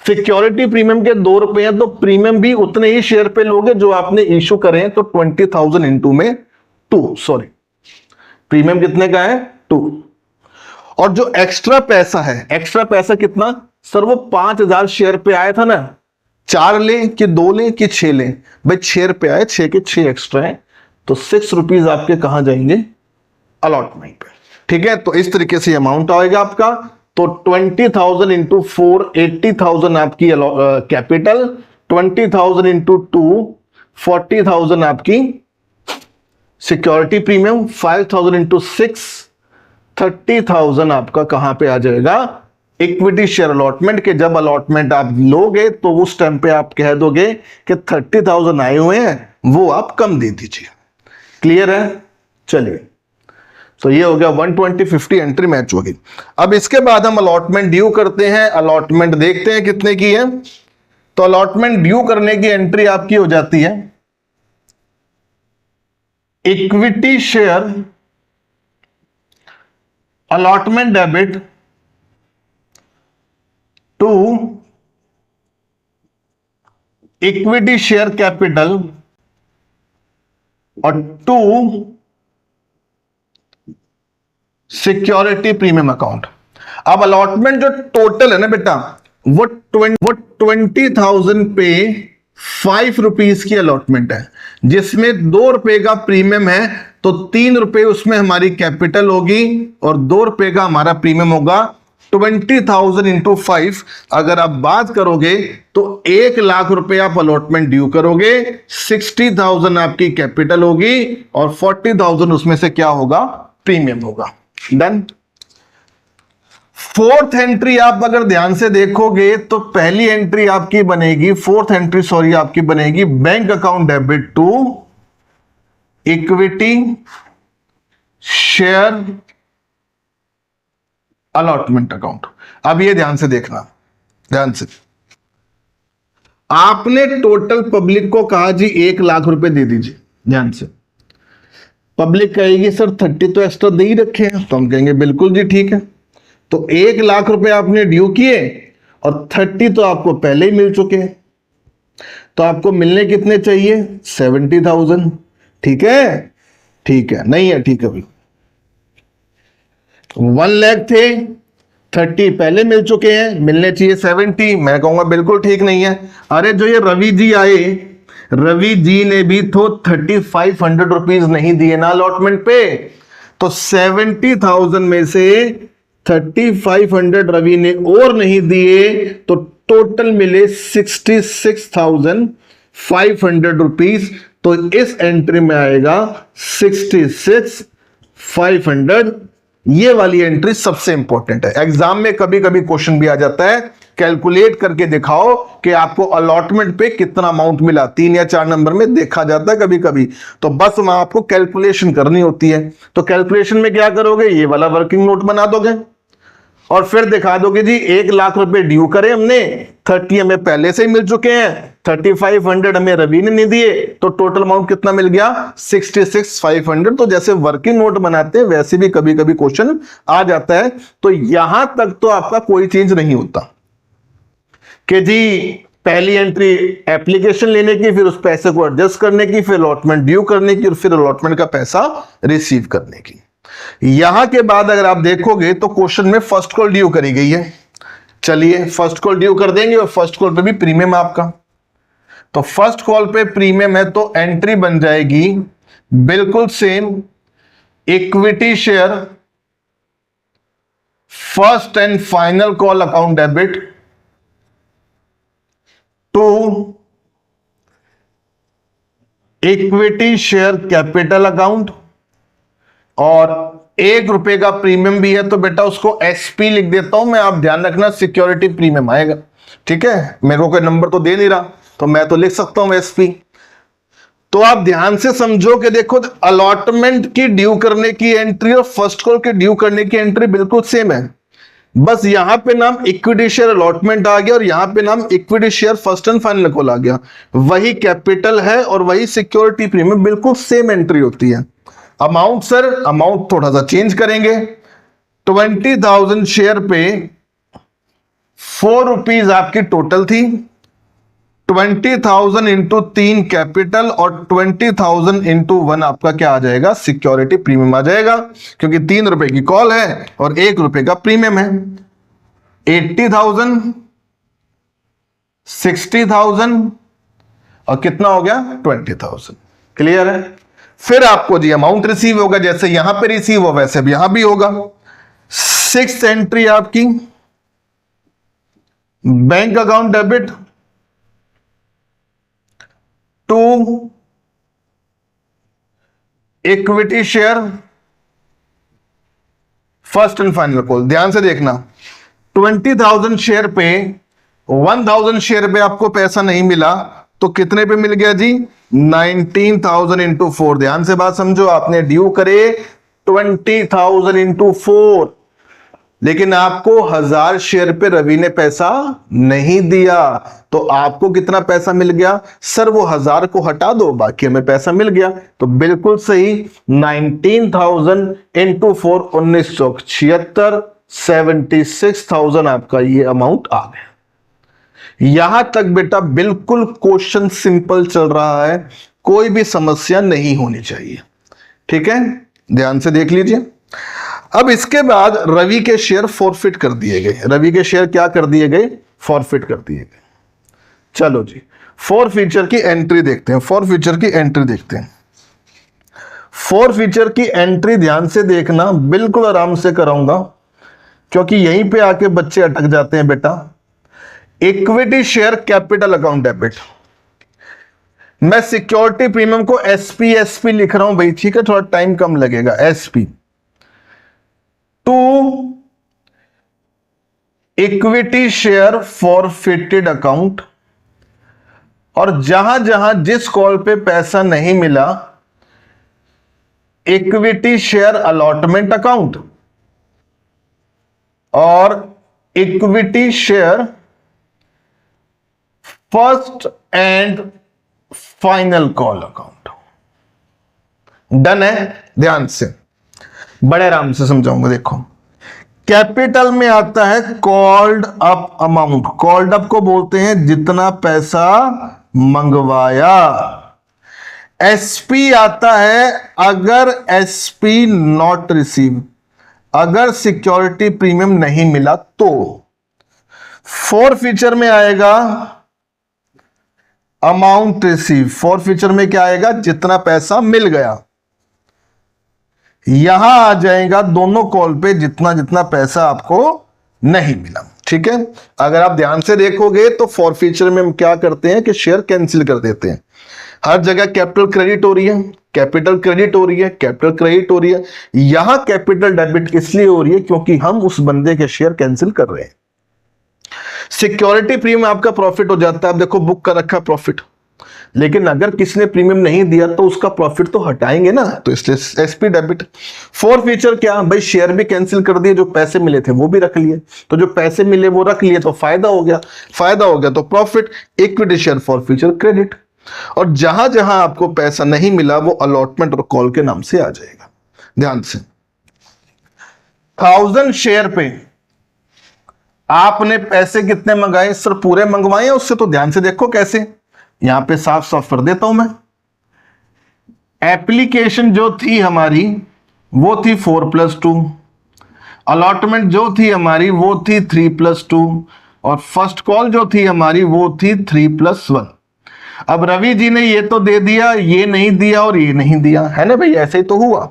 S1: सिक्योरिटी प्रीमियम के 2 रुपए हैं, तो प्रीमियम भी उतने ही शेयर पे लोगे जो आपने इश्यू करे हैं, तो 20,000 इंटू में 2, सॉरी प्रीमियम कितने का है 2। और जो एक्स्ट्रा पैसा है, एक्स्ट्रा पैसा कितना सर, वो 5,000 शेयर पे आया था ना, 4 लें कि 2 लें कि 6 लें, भाई 6 रुपए आए, 6 के 6 एक्स्ट्रा है, तो 6 रुपीज आपके कहां जाएंगे अलॉटमेंट पे। ठीक है, तो इस तरीके से अमाउंट आएगा आपका। तो 20,000 इंटू 4 80,000 आपकी कैपिटल, 20,000 इंटू 2 40,000 आपकी सिक्योरिटी प्रीमियम, 5,000 इंटू 6 30,000 आपका कहां पे आ जाएगा इक्विटी शेयर अलॉटमेंट के। जब अलॉटमेंट आप लोगे तो उस टाइम पे आप कह दोगे कि 30,000 आए हुए हैं, वो आप कम दे दीजिए। क्लियर है? चलिए, तो ये हो गया 120-50 एंट्री मैच होगी। अब इसके बाद हम अलॉटमेंट ड्यू करते हैं। अलॉटमेंट देखते हैं कितने की है। तो अलॉटमेंट ड्यू करने की एंट्री आपकी हो जाती है equity share allotment debit to equity share capital और टू सिक्योरिटी प्रीमियम अकाउंट। अब अलॉटमेंट जो टोटल है ना बेटा, वो 20,000 पे 5 रुपीज की अलॉटमेंट है, जिसमें 2 रुपए का प्रीमियम है, तो 3 रुपए उसमें हमारी कैपिटल होगी और 2 रुपए का हमारा प्रीमियम होगा। 20,000 इंटू 5 अगर आप बात करोगे तो 1 लाख रुपए आप अलॉटमेंट ड्यू करोगे, 60,000 आपकी कैपिटल होगी और 40,000 उसमें से क्या होगा प्रीमियम होगा। डन। फोर्थ एंट्री आप अगर ध्यान से देखोगे तो पहली एंट्री आपकी बनेगी, फोर्थ एंट्री सॉरी आपकी बनेगी bank account debit to equity share allotment account. अब ये ध्यान से देखना, ध्यान से। आपने टोटल पब्लिक को कहा जी 1 लाख रुपए दे दीजिए। ध्यान से, पब्लिक कहेगी सर 30 तो एक्स्ट्रा दे ही रखे हैं, तो हम कहेंगे बिल्कुल जी ठीक है। तो 1 लाख रुपए आपने ड्यू किए और 30 तो आपको पहले ही मिल चुके हैं, तो आपको मिलने कितने चाहिए 70,000। ठीक है, ठीक है, नहीं है ठीक है भाई। 1 लाख थे, 30 पहले मिल चुके हैं, मिलने चाहिए 70। मैं कहूंगा बिल्कुल ठीक नहीं है। अरे जो ये रवि जी आए, रवि जी ने भी तो 3,500 रुपीज नहीं दिए ना अलॉटमेंट पे, तो 70,000 में से 3,500 रवि ने और नहीं दिए, तो टोटल मिले 66,500 रुपीज। तो इस एंट्री में आएगा 66,500। ये वाली एंट्री सबसे इंपॉर्टेंट है। एग्जाम में कभी कभी क्वेश्चन भी आ जाता है, कैलकुलेट करके दिखाओ कि आपको अलॉटमेंट पे कितना अमाउंट मिला, 3 या 4 नंबर में देखा जाता है कभी कभी। तो बस वहां आपको कैलकुलेशन करनी होती है। तो कैलकुलेशन में क्या करोगे, ये वाला वर्किंग नोट बना दोगे और फिर दिखा दोगे जी 1 लाख रुपए ड्यू करे हमने, 30 हमें पहले से ही मिल चुके हैं, 3,500 हमें रवि ने नहीं दिए, तो टोटल अमाउंट कितना मिल गया 66,500। तो जैसे वर्किंग नोट बनाते हैं वैसे भी कभी कभी क्वेश्चन आ जाता है। तो यहां तक तो आपका कोई चेंज नहीं होता कि जी पहली एंट्री एप्लीकेशन लेने की, फिर उस पैसे को एडजस्ट करने की, फिर अलॉटमेंट ड्यू करने की और फिर अलॉटमेंट का पैसा रिसीव करने की। यहां के बाद अगर आप देखोगे तो क्वेश्चन में फर्स्ट कॉल ड्यू करी गई है। चलिए फर्स्ट कॉल ड्यू कर देंगे और फर्स्ट कॉल पे भी प्रीमियम आपका, तो फर्स्ट कॉल पे प्रीमियम है, तो एंट्री बन जाएगी बिल्कुल same, equity share first and final call account debit to equity share capital account. और 1 रुपए का प्रीमियम भी है, तो बेटा उसको एसपी लिख देता हूं मैं, आप ध्यान रखना सिक्योरिटी प्रीमियम आएगा। ठीक है, मेरे को कोई नंबर तो दे नहीं रहा, तो मैं तो लिख सकता हूं एसपी। तो आप ध्यान से समझो कि देखो अलॉटमेंट की ड्यू करने की एंट्री और फर्स्ट कॉल के ड्यू करने की एंट्री बिल्कुल सेम है, बस यहां पे नाम इक्विटी शेयर अलॉटमेंट आ गया और यहां पे नाम equity share first and final call आ गया। वही कैपिटल है और वही सिक्योरिटी प्रीमियम, बिल्कुल सेम एंट्री होती है। अमाउंट सर, अमाउंट थोड़ा सा चेंज करेंगे। 20,000 शेयर पे 4 रुपीज आपकी टोटल थी। 20,000 इंटू 3 कैपिटल और 20,000 इंटू 1 आपका क्या आ जाएगा, सिक्योरिटी प्रीमियम आ जाएगा, क्योंकि 3 रुपए की कॉल है और 1 रुपए का प्रीमियम है। 80,000, 60,000 और कितना हो गया 20,000। क्लियर है। फिर आपको जी अमाउंट रिसीव होगा, जैसे यहां पे रिसीव हो वैसे भी यहां भी होगा। 6th एंट्री आपकी bank account debit to equity share first and final call. ध्यान से देखना, 20,000 शेयर पे 1,000 शेयर पे आपको पैसा नहीं मिला तो कितने पे मिल गया जी, 19,000 इंटू 4। ध्यान से बात समझो, आपने ड्यू करे 20,000 इंटू 4, लेकिन आपको 1000 शेयर पे रवि ने पैसा नहीं दिया, तो आपको कितना पैसा मिल गया, सर वो 1000 को हटा दो बाकी हमें पैसा मिल गया। तो बिल्कुल सही, 19,000 इंटू 4 1976, 76,000 आपका ये अमाउंट आ गया। यहां तक बेटा बिल्कुल क्वेश्चन सिंपल चल रहा है, कोई भी समस्या नहीं होनी चाहिए। ठीक है, ध्यान से देख लीजिए। अब इसके बाद रवि के शेयर फॉरफिट कर दिए गए। रवि के शेयर क्या कर दिए गए, फॉरफिट कर दिए गए। चलो जी, फॉरफीचर की एंट्री देखते हैं। फॉरफीचर की एंट्री देखते हैं। फॉरफीचर की एंट्री ध्यान से देखना, बिल्कुल आराम से कराऊंगा, क्योंकि यहीं पे आके बच्चे अटक जाते हैं बेटा। Equity share capital account debit, मैं सिक्योरिटी प्रीमियम को एसपी लिख रहा हूं भाई, ठीक है, थोड़ा टाइम कम लगेगा। SP to equity share forfeited account, और जहां जहां जिस कॉल पे पैसा नहीं मिला, इक्विटी शेयर अलॉटमेंट अकाउंट और equity share first and final call account. Done है। ध्यान से, बड़े आराम से समझाऊंगा। देखो, कैपिटल में आता है called up amount. Called up को बोलते हैं जितना पैसा मंगवाया। एसपी आता है अगर एसपी नॉट रिसीव, अगर सिक्योरिटी प्रीमियम नहीं मिला तो। फॉरफीचर में आएगा अमाउंट रिसीव। फॉरफीचर में क्या आएगा, जितना पैसा मिल गया। यहां आ जाएगा दोनों कॉल पे जितना जितना पैसा आपको नहीं मिला। ठीक है, अगर आप ध्यान से देखोगे तो फॉरफीचर में हम क्या करते हैं कि शेयर कैंसिल कर देते हैं। हर जगह कैपिटल क्रेडिट हो रही है, कैपिटल क्रेडिट हो रही है, कैपिटल क्रेडिट हो रही है। यहां कैपिटल डेबिट इसलिए हो रही है क्योंकि हम उस बंदे के शेयर कैंसिल कर रहे हैं। सिक्योरिटी प्रीमियम आपका प्रॉफिट हो जाता है। आप देखो बुक कर रखा प्रॉफिट, लेकिन अगर किसी ने प्रीमियम नहीं दिया तो उसका प्रॉफिट तो हटाएंगे ना, तो इसलिए एसपी डेबिट। फॉरफीचर क्या भाई, शेयर भी कैंसिल कर दिए, जो पैसे मिले थे वो भी रख लिए, तो जो पैसे मिले वो रख लिए तो फायदा हो गया, फायदा हो गया तो profit. Equity share forfeiture credit, और जहां जहां आपको पैसा नहीं मिला वो अलॉटमेंट और कॉल के नाम से आ जाएगा। ध्यान से, 1000 शेयर पे आपने पैसे कितने मंगाए, सर पूरे मंगवाए हैं उससे, तो ध्यान से देखो कैसे, यहां पे साफ साफ कर देता हूं मैं। एप्लीकेशन जो थी हमारी वो थी 4+2, अलॉटमेंट जो थी हमारी वो थी 3+2, और फर्स्ट कॉल जो थी हमारी वो थी 3+1। अब रवि जी ने ये तो दे दिया, ये नहीं दिया और ये नहीं दिया, है ना भाई, ऐसे ही तो हुआ।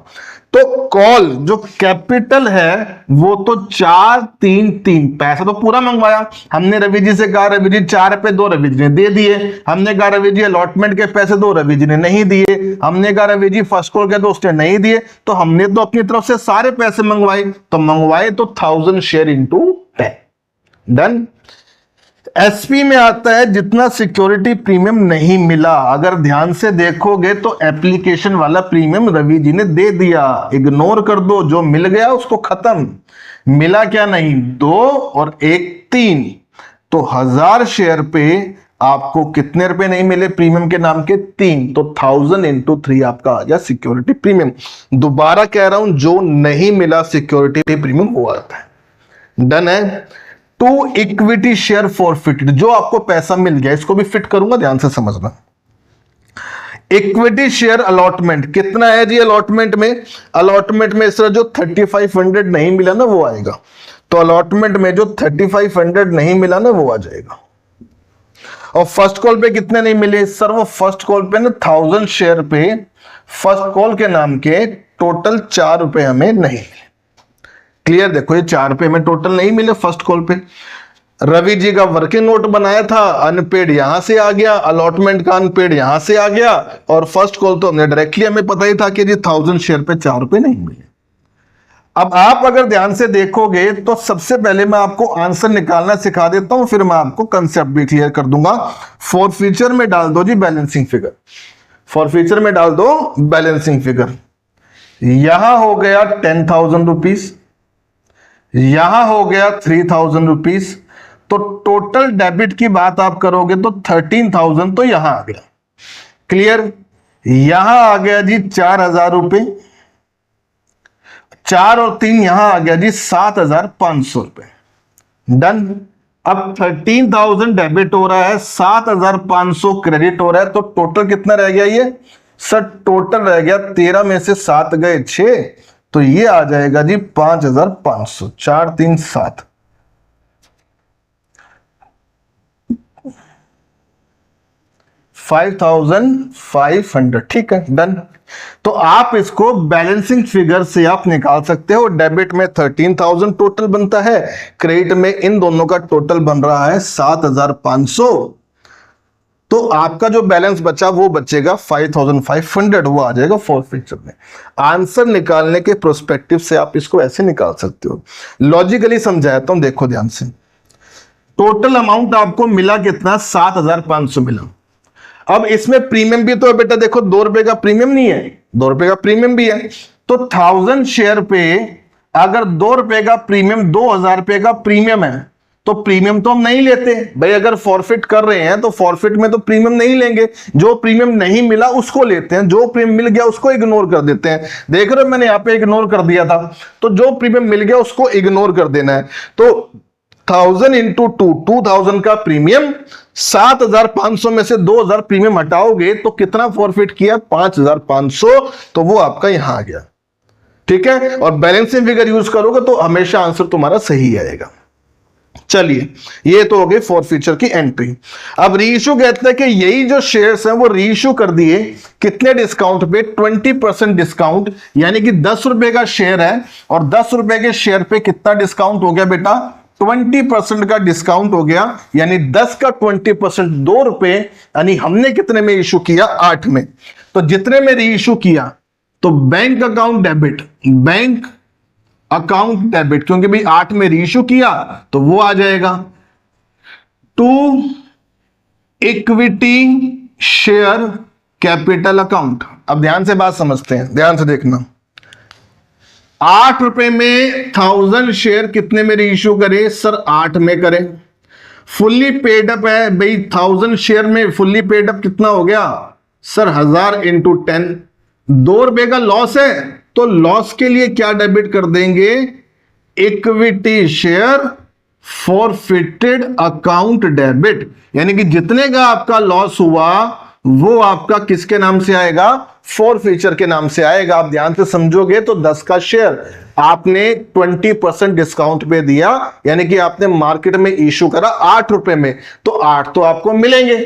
S1: तो कॉल जो कैपिटल है वो तो 4-3-3, पैसा तो पूरा मंगवाया हमने। रवि जी से कहा रवि जी 4 पे 2, रवि जी ने दे दिए। हमने कहा रवि जी अलॉटमेंट के पैसे दो, रवि जी ने नहीं दिए। हमने कहा रवि जी फर्स्ट कॉल के दो, उसने नहीं दिए। तो हमने तो अपनी तरफ से सारे पैसे मंगवाए, तो मंगवाए तो 1000 शेयर इंटू 10। डन। एसपी में आता है जितना सिक्योरिटी प्रीमियम नहीं मिला। अगर ध्यान से देखोगे तो एप्लीकेशन वाला प्रीमियम रवि जी ने दे दिया, इग्नोर कर दो, जो मिल गया उसको खत्म। मिला क्या नहीं, 2 और 1 3, तो 1000 शेयर पे आपको कितने रुपए नहीं मिले प्रीमियम के नाम के? 3। तो 1000 इंटू 3 आपका आ गया सिक्योरिटी प्रीमियम। दोबारा कह रहा हूं, जो नहीं मिला सिक्योरिटी प्रीमियम वो आता है। डन है। 2 इक्विटी शेयर फॉरफिटेड, जो आपको पैसा मिल गया, इसको भी फिट करूंगा, ध्यान से समझना। इक्विटी शेयर अलॉटमेंट कितना है जी? अलॉटमेंट में इस तरह जो 3500 नहीं मिला ना वो आएगा। तो अलॉटमेंट में जो 3500 नहीं मिला ना वो आ जाएगा। और फर्स्ट कॉल पे कितने नहीं मिले सर? वो फर्स्ट कॉल पे ना 1000 शेयर पे फर्स्ट कॉल के नाम के टोटल 4 रुपए हमें नहीं मिले। क्लियर? देखो ये 4 रुपए में टोटल नहीं मिले फर्स्ट कॉल पे। रवि जी का वर्किंग नोट बनाया था, अनपेड यहां से आ गया, अलॉटमेंट का अनपेड यहां से आ गया, और फर्स्ट कॉल तो हमने डायरेक्टली, हमें पता ही था कि जी 1000 शेयर पे 4 रुपए नहीं मिले। अब आप अगर ध्यान से देखोगे तो सबसे पहले मैं आपको आंसर निकालना सिखा देता हूं, फिर मैं आपको कंसेप्ट भी क्लियर कर दूंगा। फॉर फ्यूचर में डाल दो जी बैलेंसिंग फिगर, फॉर फ्यूचर में डाल दो बैलेंसिंग फिगर। यहां हो गया 10,000 रुपीज, यहां हो गया 3,000 रुपीज, तो टोटल डेबिट की बात आप करोगे तो 13,000 तो यहां आ गया। क्लियर? यहां आ गया जी 4,000 रुपए, 4 और 3 यहां आ गया जी 7,500 रुपए। डन। अब 13,000 डेबिट हो रहा है, 7,500 क्रेडिट हो रहा है, तो टोटल कितना रह गया ये सर? टोटल रह गया 13 में से 7 गए 6, तो ये आ जाएगा जी 5,500। 4 3 7, 5,500। ठीक है, डन। तो आप इसको बैलेंसिंग फिगर से आप निकाल सकते हो। डेबिट में 13,000 टोटल बनता है, क्रेडिट में इन दोनों का टोटल बन रहा है 7,500। तो आपका जो बैलेंस बचा वो बचेगा 5,500, वो आ जाएगा फॉरफिचर में। आंसर निकालने के प्रोस्पेक्टिव से आप इसको ऐसे निकाल सकते हो। लॉजिकली समझाता हूं, देखो ध्यान से। टोटल अमाउंट आपको मिला कितना? 7,500 मिला। अब इसमें प्रीमियम भी तो है बेटा, देखो 2 रुपए का प्रीमियम नहीं है, 2 रुपए का प्रीमियम भी है। तो 1000 शेयर पे अगर 2 रुपए का प्रीमियम, 2,000 रुपए का प्रीमियम है, तो प्रीमियम तो हम नहीं लेते भाई। अगर फॉरफिट कर रहे हैं तो फॉरफिट में तो प्रीमियम नहीं लेंगे, जो प्रीमियम नहीं मिला उसको लेते हैं, जो प्रीमियम मिल गया उसको इग्नोर कर देते हैं। देख रहे हो, मैंने यहां पे इग्नोर कर दिया था, तो जो प्रीमियम मिल गया उसको इग्नोर कर देना है। तो 1000 इंटू 2, 2000 का प्रीमियम, 7,500 में से 2,000 प्रीमियम हटाओगे तो कितना फॉरफिट किया? 5,500। तो वो आपका यहां आ गया। ठीक है, और बैलेंसिंग फिगर यूज करोगे तो हमेशा आंसर तुम्हारा सही आएगा। चलिए, ये तो हो गई फॉरफिचर की एंट्री। अब रीइश्यू कहते हैं कि यही जो शेयर्स हैं वो रीइश्यू कर दिए कितने डिस्काउंट पे? 20% डिस्काउंट, यानी कि 10 रुपए का शेयर है और 10 रुपए के शेयर पे कितना डिस्काउंट हो गया बेटा? 20% का डिस्काउंट हो गया, यानी 10 का 20% 2 रुपए, यानी हमने कितने में इशू किया? 8 में। तो जितने में रीइश्यू किया, तो bank account debit, bank account debit, क्योंकि भाई 8 में रीइश्यू किया तो वो आ जाएगा। 2 इक्विटी शेयर कैपिटल अकाउंट। अब ध्यान से बात समझते हैं, ध्यान से देखना। 8 रुपए में 1000 शेयर कितने में रीइश्यू करे सर? 8 में करें। फुल्ली पेड अप है भाई, 1000 शेयर में फुल्ली पेड अप कितना हो गया सर? 1000 इंटू 10। 2 रुपए का लॉस है, तो लॉस के लिए क्या डेबिट कर देंगे? Equity share forfeited account debit, यानी कि जितने का आपका लॉस हुआ वो आपका किसके नाम से आएगा? फॉरफिचर के नाम से आएगा। आप ध्यान से समझोगे तो 10 का शेयर आपने 20% डिस्काउंट पे दिया, यानी कि आपने मार्केट में इशू करा 8 रुपए में, तो 8 तो आपको मिलेंगे।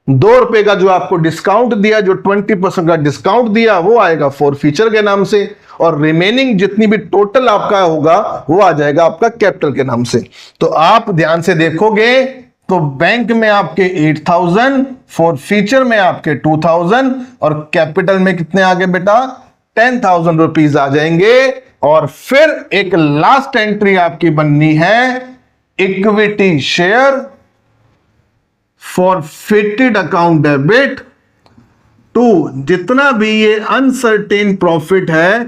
S1: 2 रुपए का जो आपको डिस्काउंट दिया, जो 20% का डिस्काउंट दिया, वो आएगा फॉरफिचर के नाम से, और रिमेनिंग जितनी भी टोटल आपका होगा वो आ जाएगा आपका कैपिटल के नाम से। तो आप ध्यान से देखोगे तो बैंक में आपके 8,000, फॉरफिचर में आपके 2,000, और कैपिटल में कितने आगे बेटा? 10,000 रुपीज आ जाएंगे। और फिर एक लास्ट एंट्री आपकी बननी है, equity share forfeited account debit to, जितना भी ये अनसर्टेन प्रॉफिट है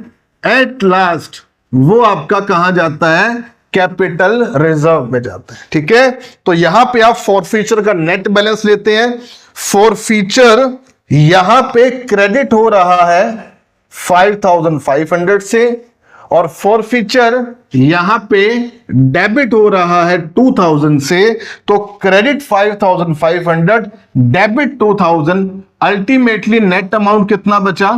S1: एट लास्ट वो आपका कहां जाता है? कैपिटल रिजर्व में जाता है। ठीक है, तो यहां पे आप फॉरफीचर का नेट बैलेंस लेते हैं। फॉरफीचर यहां पे क्रेडिट हो रहा है 5500 से, और फॉरफीचर यहां पे डेबिट हो रहा है 2000 से। तो credit 5500, debit 2000, ultimately net amount कितना बचा?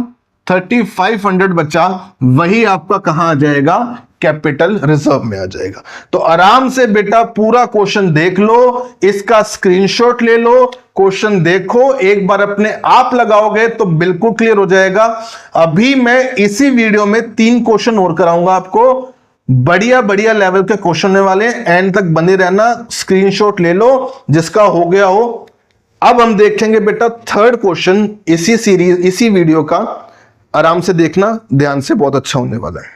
S1: 3500 बचा। वही आपका कहां आ जाएगा? कैपिटल रिजर्व में आ जाएगा। तो आराम से बेटा पूरा क्वेश्चन देख लो, इसका स्क्रीनशॉट ले लो, क्वेश्चन देखो, एक बार अपने आप लगाओगे तो बिल्कुल क्लियर हो जाएगा। अभी मैं इसी वीडियो में 3 क्वेश्चन और कराऊंगा आपको, बढ़िया बढ़िया लेवल के क्वेश्चन होने वाले हैं। एंड तक बने रहना, स्क्रीनशॉट ले लो जिसका हो गया हो। अब हम देखेंगे बेटा थर्ड क्वेश्चन इसी सीरीज, इसी वीडियो का। आराम से देखना, ध्यान से, बहुत अच्छा होने वाला है।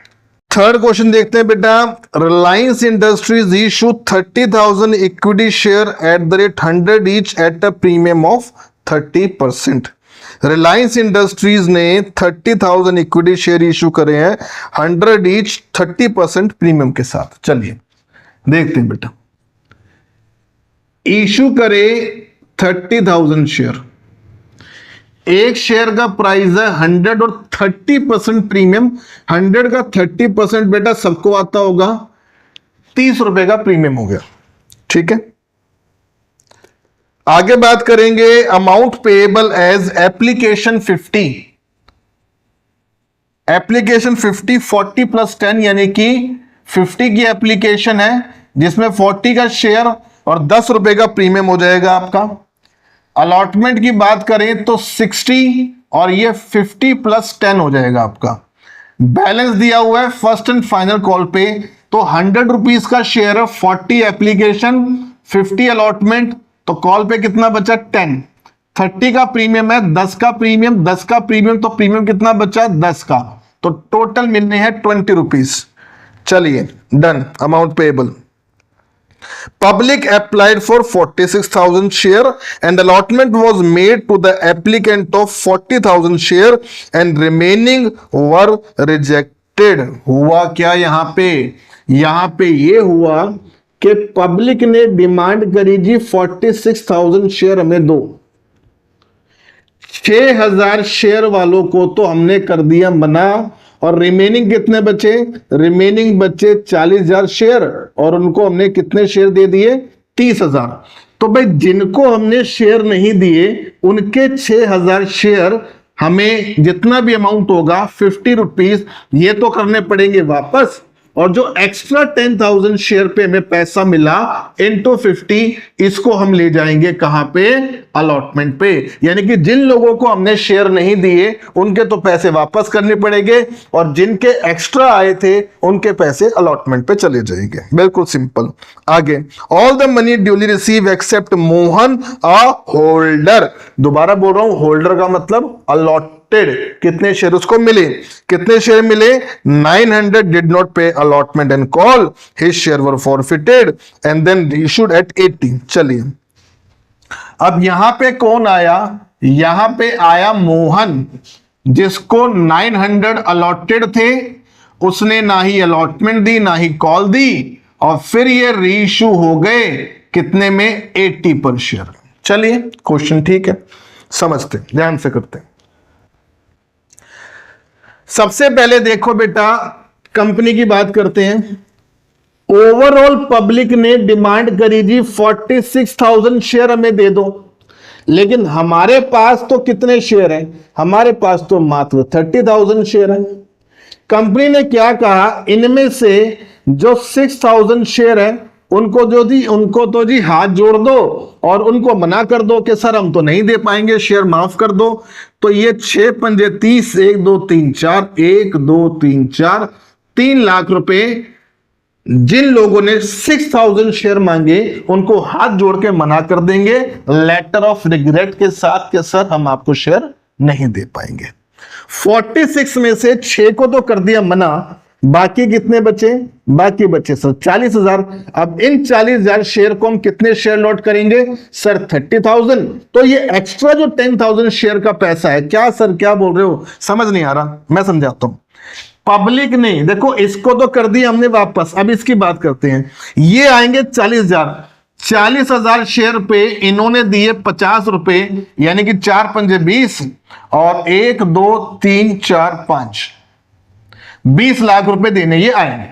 S1: थर्ड क्वेश्चन देखते हैं बेटा। Reliance industries issue 30,000 equity share at the rate 100 each at a premium of 30%। Reliance industries ने 30,000 इक्विटी शेयर इशू करे हैं 100 ईच 30% प्रीमियम के साथ। चलिए देखते हैं बेटा। इशू करे 30,000 शेयर, एक शेयर का प्राइस है 100 और 30% प्रीमियम। 100 का 30% बेटा सबको आता होगा, 30 रुपए का प्रीमियम हो गया। ठीक है, आगे बात करेंगे amount payable as application 50। Application 50 40 plus 10 यानी कि 50 की एप्लीकेशन है जिसमें 40 का शेयर और 10 रुपए का प्रीमियम हो जाएगा आपका। अलॉटमेंट की बात करें तो 60 और ये 50 प्लस 10 हो जाएगा आपका। बैलेंस दिया हुआ है फर्स्ट एंड फाइनल कॉल पे, तो 100 रुपीज का शेयर है, 40 एप्लीकेशन, 50 अलॉटमेंट, तो कॉल पे कितना बचा? 10। 30 का प्रीमियम है, 10 का प्रीमियम, 10 का प्रीमियम, तो प्रीमियम कितना बचा? 10 का, तो टोटल मिलने हैं 20 रुपीज। चलिए done. Amount payable, public applied for 46,000 share and allotment was made to the applicant of 40,000 share and remaining were rejected। हुआ क्या यहां पे? यहां पे ये हुआ कि पब्लिक ने डिमांड करी जी 46,000 शेयर हमें दो। 6,000 शेयर वालों को तो हमने कर दिया मना, और रिमेनिंग कितने बचे? रिमेनिंग बचे 40,000 शेयर, और उनको हमने कितने शेयर दे दिए? 30,000। तो भाई जिनको हमने शेयर नहीं दिए उनके 6,000 शेयर हमें जितना भी अमाउंट होगा 50 रुपीज ये तो करने पड़ेंगे वापस, और जो एक्स्ट्रा 10,000 शेयर पे हमें पैसा मिला इनटू 50, इसको हम ले जाएंगे कहां पे? अलॉटमेंट पे। यानी कि जिन लोगों को हमने शेयर नहीं दिए उनके तो पैसे वापस करने पड़ेंगे, और जिनके एक्स्ट्रा आए थे उनके पैसे अलॉटमेंट पे चले जाएंगे। बिल्कुल सिंपल। आगे, all the money duly receive except Mohan a holder. दोबारा बोल रहा हूं, होल्डर का मतलब अलॉट। कितने शेयर उसको मिले? कितने शेयर मिले? 900 did not pay allotment and call, his share were forfeited and then reissued at 80। चलिए अब यहां पे कौन आया? यहां पे आया मोहन, जिसको 900 अलॉटेड थे, उसने ना ही अलॉटमेंट दी ना ही कॉल दी, और फिर ये रीइश्यू हो गए कितने में? 80 पर शेयर। चलिए क्वेश्चन ठीक है, समझते ध्यान से करते हैं। सबसे पहले देखो बेटा, कंपनी की बात करते हैं। ओवरऑल पब्लिक ने डिमांड करी जी 46,000 शेयर हमें दे दो, लेकिन हमारे पास तो कितने शेयर हैं? हमारे पास तो मात्र 30,000 शेयर हैं। कंपनी ने क्या कहा, इनमें से जो 6,000 शेयर है उनको तो जी हाथ जोड़ दो और उनको मना कर दो कि सर हम तो नहीं दे पाएंगे, शेयर माफ कर दो। तो ये 6 पंजे 30, 1 2 3 4, 1 2 3 4, 3 लाख रुपए जिन लोगों ने 6,000 शेयर मांगे उनको हाथ जोड़ के मना कर देंगे लेटर ऑफ रिग्रेट के साथ कि सर हम आपको शेयर नहीं दे पाएंगे। 46 में से 6 को तो कर दिया मना, बाकी कितने बचे? बाकी बचे सर 40,000। अब इन 40,000 शेयर को हम कितने शेयर लॉट करेंगे सर? 30,000। तो ये एक्स्ट्रा जो 10,000 शेयर का पैसा है, क्या सर क्या बोल रहे हो, समझ नहीं आ रहा, मैं समझाता हूं। पब्लिक नहीं, देखो इसको तो कर दिया हमने वापस, अब इसकी बात करते हैं। ये आएंगे 40,000, 40,000 शेयर पे इन्होंने दिए 50 रुपए, यानी कि 4 पंजे 20 और 1 2 3 4 5, 20 लाख रुपए देने ये आएंगे।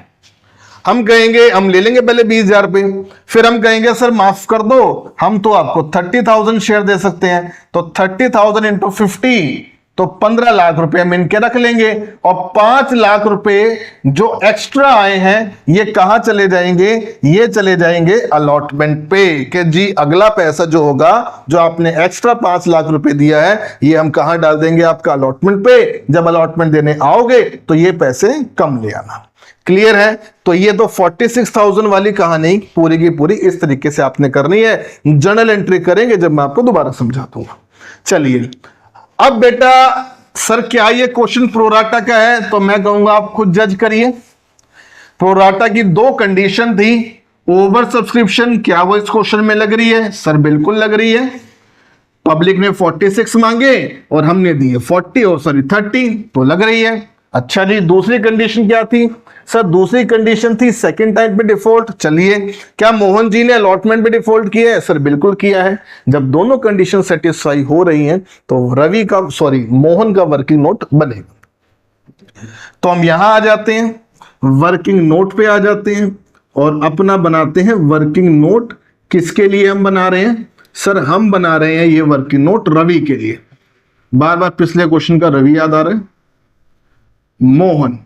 S1: हम कहेंगे हम ले लेंगे पहले 20,000 रुपए, फिर हम कहेंगे सर माफ कर दो, हम तो आपको 30,000 शेयर दे सकते हैं, तो 30,000 इंटू 50 तो 15 लाख रुपए हम इनके रख लेंगे, और 5 लाख रुपए जो एक्स्ट्रा आए हैं ये कहां चले जाएंगे, ये चले जाएंगे अलॉटमेंट पे, कि जी अगला पैसा जो होगा, जो आपने एक्स्ट्रा 5 लाख रुपए दिया है, ये हम कहां डाल देंगे, आपका अलॉटमेंट पे। जब अलॉटमेंट देने आओगे तो ये पैसे कम ले आना। क्लियर है? तो ये तो 46,000 वाली कहानी पूरी की पूरी इस तरीके से आपने करनी है। जर्नल एंट्री करेंगे जब मैं आपको दोबारा समझा दूंगा। चलिए अब बेटा सर क्या ये क्वेश्चन प्रोराटा का है, तो मैं कहूंगा आप खुद जज करिए। प्रोराटा की 2 कंडीशन थी, ओवर सब्सक्रिप्शन, क्या वो इस क्वेश्चन में लग रही है? सर बिल्कुल लग रही है। पब्लिक ने 46 मांगे और हमने दिए 30, तो लग रही है। अच्छा जी, दूसरी कंडीशन क्या थी? सर दूसरी कंडीशन थी सेकंड टाइम पे डिफॉल्ट। चलिए क्या मोहन जी ने अलॉटमेंट पे डिफॉल्ट किया है? सर बिल्कुल किया है। जब दोनों कंडीशन सेटिस्फाई हो रही हैं तो मोहन का वर्किंग नोट बनेगा। तो हम यहां आ जाते हैं, वर्किंग नोट पे आ जाते हैं और अपना बनाते हैं वर्किंग नोट। किसके लिए हम बना रहे हैं? सर हम बना रहे हैं ये वर्किंग नोट रवि के लिए। बार बार पिछले क्वेश्चन का रवि याद आ रहा है। मोहन,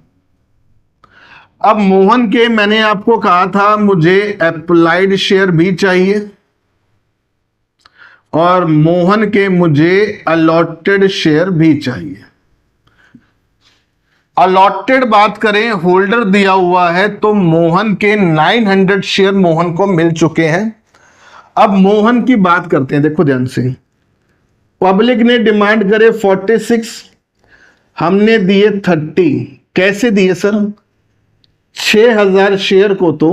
S1: अब मोहन के मैंने आपको कहा था मुझे अप्लाइड शेयर भी चाहिए और मोहन के मुझे अलॉटेड शेयर भी चाहिए। अलॉटेड बात करें, होल्डर दिया हुआ है, तो मोहन के 900 शेयर मोहन को मिल चुके हैं। अब मोहन की बात करते हैं, देखो ध्यान से। पब्लिक ने डिमांड करे 46, हमने दिए 30। कैसे दिए सर? 6,000 शेयर को तो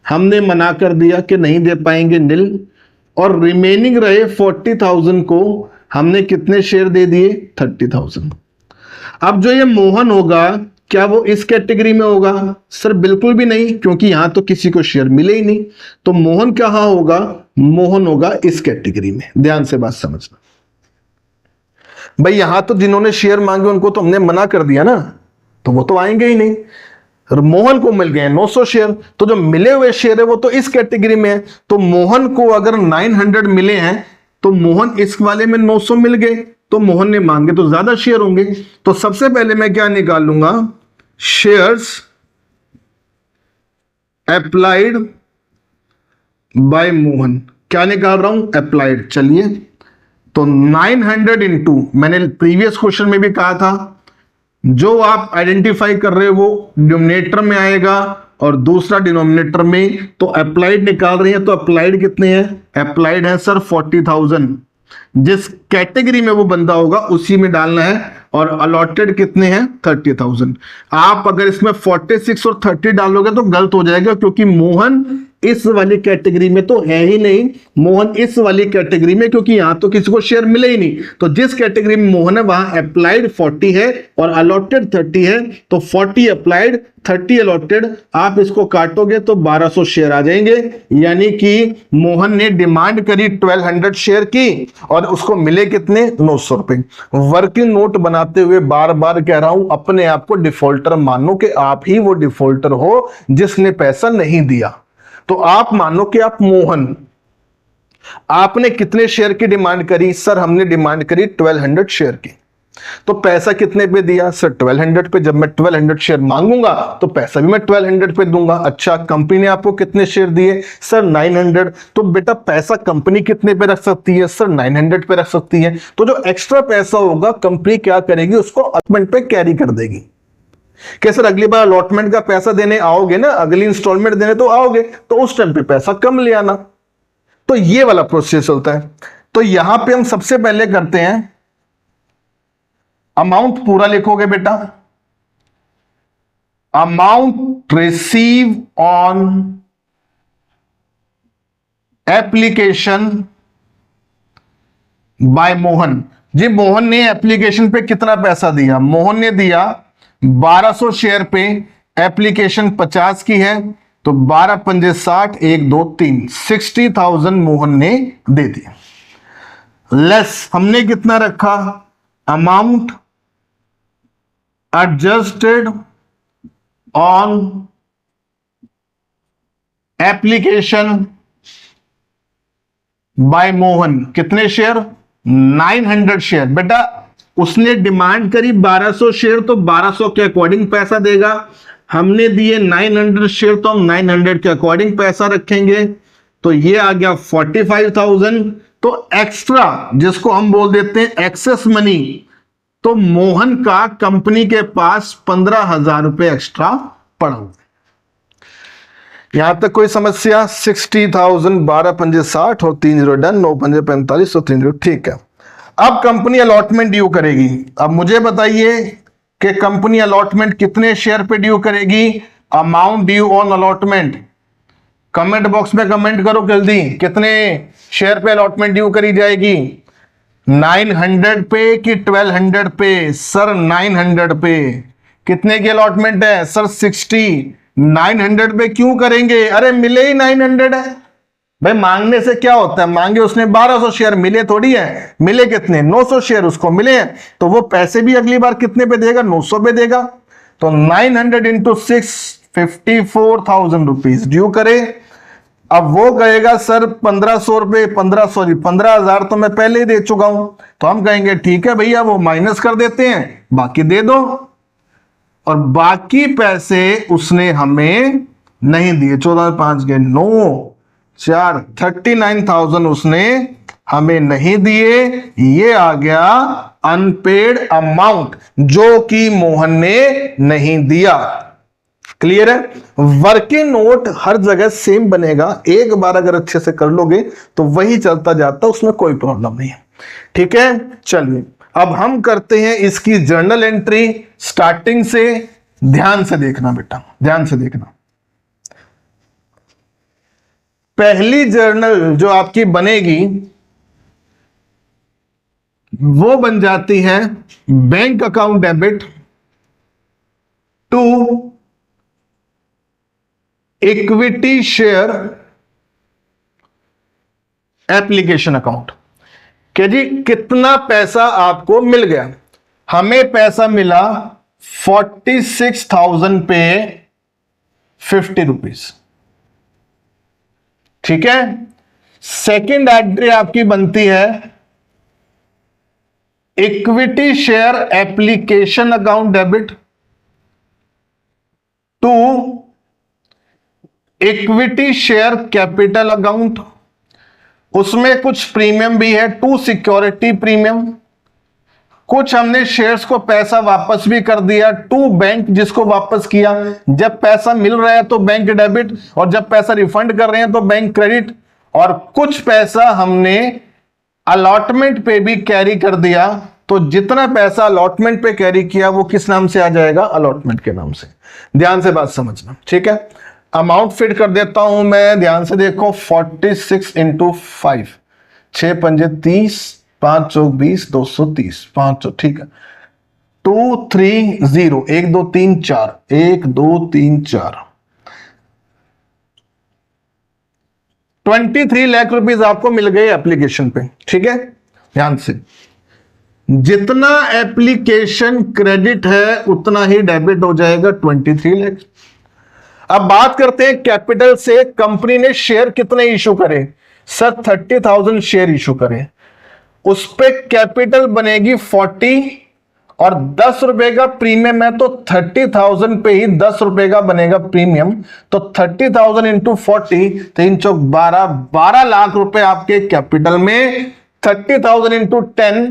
S1: हमने मना कर दिया कि नहीं दे पाएंगे, नील, और रिमेनिंग रहे 40,000 को हमने कितने शेयर दे दिए? 30,000। अब जो ये मोहन होगा क्या वो इस कैटेगरी में होगा? सर बिल्कुल भी नहीं, क्योंकि यहां तो किसी को शेयर मिले ही नहीं। तो मोहन कहां होगा? मोहन होगा इस कैटेगरी में। ध्यान से बात समझना भाई, यहां तो जिन्होंने शेयर मांगे उनको तो हमने मना कर दिया ना, तो वो तो आएंगे ही नहीं। मोहन को मिल गए 900 शेयर, तो जो मिले हुए शेयर है वो तो इस कैटेगरी में है। तो मोहन को अगर 900 मिले हैं तो मोहन इस वाले में 900 मिल गए, तो मोहन ने मांगे तो ज्यादा शेयर होंगे। तो सबसे पहले मैं क्या निकाल लूंगा? Shares applied by Mohan. क्या निकाल रहा हूं? अप्लाइड। चलिए तो 900 इंटू, मैंने प्रीवियस क्वेश्चन में भी कहा था, जो आप आइडेंटिफाई कर रहे हो वो डिनोमिनेटर में आएगा और दूसरा डिनोमिनेटर में। तो अप्लाइड निकाल रहे हैं, तो अप्लाइड कितने हैं? अप्लाइड है सर 40,000। जिस कैटेगरी में वो बंदा होगा उसी में डालना है। और अलॉटेड कितने हैं? 30,000। आप अगर इसमें 46 और 30 डालोगे तो गलत हो जाएगा, क्योंकि मोहन इस वाली कैटेगरी में तो है ही नहीं। मोहन इस वाली कैटेगरी में, क्योंकि यहां तो किसी को शेयर मिले ही नहीं। तो जिस कैटेगरी में मोहन है वहां अप्लाइड 40 है और अलॉटेड 30 है। तो 40 अप्लाइड 30 अलॉटेड, आप इसको काटोगे तो 1200 शेयर आ जाएंगे। यानी कि मोहन ने डिमांड करी 1200 शेयर की और उसको मिले कितने? 900 रुपए। वर्किंग नोट बनाते हुए बार बार कह रहा हूं, अपने आप को डिफॉल्टर मानो कि आप ही वो डिफॉल्टर हो जिसने पैसा नहीं दिया। तो आप मानो कि आप मोहन, आपने कितने शेयर की डिमांड करी? सर हमने डिमांड करी 1200 शेयर की। तो पैसा कितने पे दिया? सर 1200 पे। जब मैं 1200 शेयर मांगूंगा तो पैसा भी मैं 1200 पे दूंगा। अच्छा, कंपनी ने आपको कितने शेयर दिए? सर 900। तो बेटा पैसा कंपनी कितने पे रख सकती है? सर 900 पे रख सकती है। तो जो एक्स्ट्रा पैसा होगा कंपनी क्या करेगी? उसको अलॉटमेंट पे कैरी कर देगी। कि सर अगली बार अलॉटमेंट का पैसा देने आओगे ना, अगली इंस्टॉलमेंट देने तो आओगे, तो उस टाइम पे पैसा कम ले आना। तो ये वाला प्रोसेस चलता है। तो यहां पे हम सबसे पहले करते हैं, अमाउंट पूरा लिखोगे बेटा, amount received on application by Mohan. जी मोहन ने एप्लीकेशन पे कितना पैसा दिया? मोहन ने दिया 1200 शेयर पे एप्लीकेशन 50 की है, तो 12 पंजे 60, 1 2 3, 60,000 मोहन ने दे दिया। लेस हमने कितना रखा, amount adjusted on application by Mohan, कितने शेयर, 900 शेयर। बेटा उसने डिमांड करी 1200 शेयर, तो 1200 के अकॉर्डिंग पैसा देगा। हमने दिए 900 शेयर, तो हम 900 के अकॉर्डिंग पैसा रखेंगे। तो ये आ गया 45,000। तो एक्स्ट्रा, जिसको हम बोल देते हैं एक्सेस मनी, तो मोहन का कंपनी के पास 15,000 रुपए एक्स्ट्रा पड़ा हुआ। यहां तक कोई समस्या? 60,000, 12 पंजे 60 और 3 0 डन, 9 पंजे 45 और 3 0, ठीक है। अब कंपनी अलॉटमेंट ड्यू करेगी। अब मुझे बताइए कि कंपनी अलॉटमेंट कितने शेयर पे ड्यू करेगी? Amount due on allotment, comment box में कमेंट करो जल्दी, कितने शेयर पे अलॉटमेंट ड्यू करी जाएगी? 900 पे कि 1200 पे? सर 900 पे। कितने की अलॉटमेंट है? सर 60। 900 पे क्यों करेंगे? अरे मिले ही 900 है भाई। मांगने से क्या होता है? मांगे उसने 1200 शेयर, मिले थोड़ी है। मिले कितने? 900 शेयर उसको मिले हैं, तो वो पैसे भी अगली बार कितने पे देगा? 900 पे देगा। तो 900 इंटू 6, 54,000 रुपीज ड्यू करे। अब वो कहेगा सर 1500 रुपए, 15,000 तो मैं पहले ही दे चुका हूं। तो हम कहेंगे ठीक है भैया, वो माइनस कर देते हैं, बाकी दे दो। और बाकी पैसे उसने हमें नहीं दिए। 14 5 गए 9 4, 39,000 उसने हमें नहीं दिए। ये आ गया अनपेड अमाउंट, जो कि मोहन ने नहीं दिया। क्लियर है? वर्किंग नोट हर जगह सेम बनेगा, एक बार अगर अच्छे से कर लोगे तो वही चलता जाता, उसमें कोई प्रॉब्लम नहीं है। ठीक है, चलिए अब हम करते हैं इसकी जर्नल एंट्री स्टार्टिंग से। ध्यान से देखना बेटा, ध्यान से देखना। पहली जर्नल जो आपकी बनेगी वो बन जाती है bank account debit to equity share application account. कि जी कितना पैसा आपको मिल गया? हमें पैसा मिला 46,000 पे 50 रुपीज। ठीक है। सेकंड एंट्री आपकी बनती है equity share application account debit to equity share capital account. उसमें कुछ प्रीमियम भी है, टू सिक्योरिटी प्रीमियम। कुछ हमने शेयर्स को पैसा वापस भी कर दिया, टू बैंक जिसको वापस किया। जब पैसा मिल रहा है तो बैंक डेबिट, और जब पैसा रिफंड कर रहे हैं तो बैंक क्रेडिट। और कुछ पैसा हमने अलॉटमेंट पे भी कैरी कर दिया। तो जितना पैसा अलॉटमेंट पे कैरी किया वो किस नाम से आ जाएगा? अलॉटमेंट के नाम से। ध्यान से बात समझना, ठीक है। अमाउंट फिट कर देता हूं मैं, ध्यान से देखो। 46 इंटू 5, 6 पंजे 30, 5 चौक 20, 230, 500, ठीक है। 2 3 0, 1 2 3 4, 1 2 3 4, 23 लाख रुपीज आपको मिल गए एप्लीकेशन पे। ठीक है, ध्यान से। जितना एप्लीकेशन क्रेडिट है उतना ही डेबिट हो जाएगा, 23 लाख। अब बात करते हैं कैपिटल से। कंपनी ने शेयर कितने इशू करे? सर 30,000 शेयर इशू करे। उस पे कैपिटल बनेगी 40 और 10 रुपए का प्रीमियम है, तो 30,000 पे ही 10 रुपए का बनेगा प्रीमियम। तो 30,000 इंटू 40, 3 चौक 12, 12 लाख रुपए आपके कैपिटल में। 30,000 इंटू 10,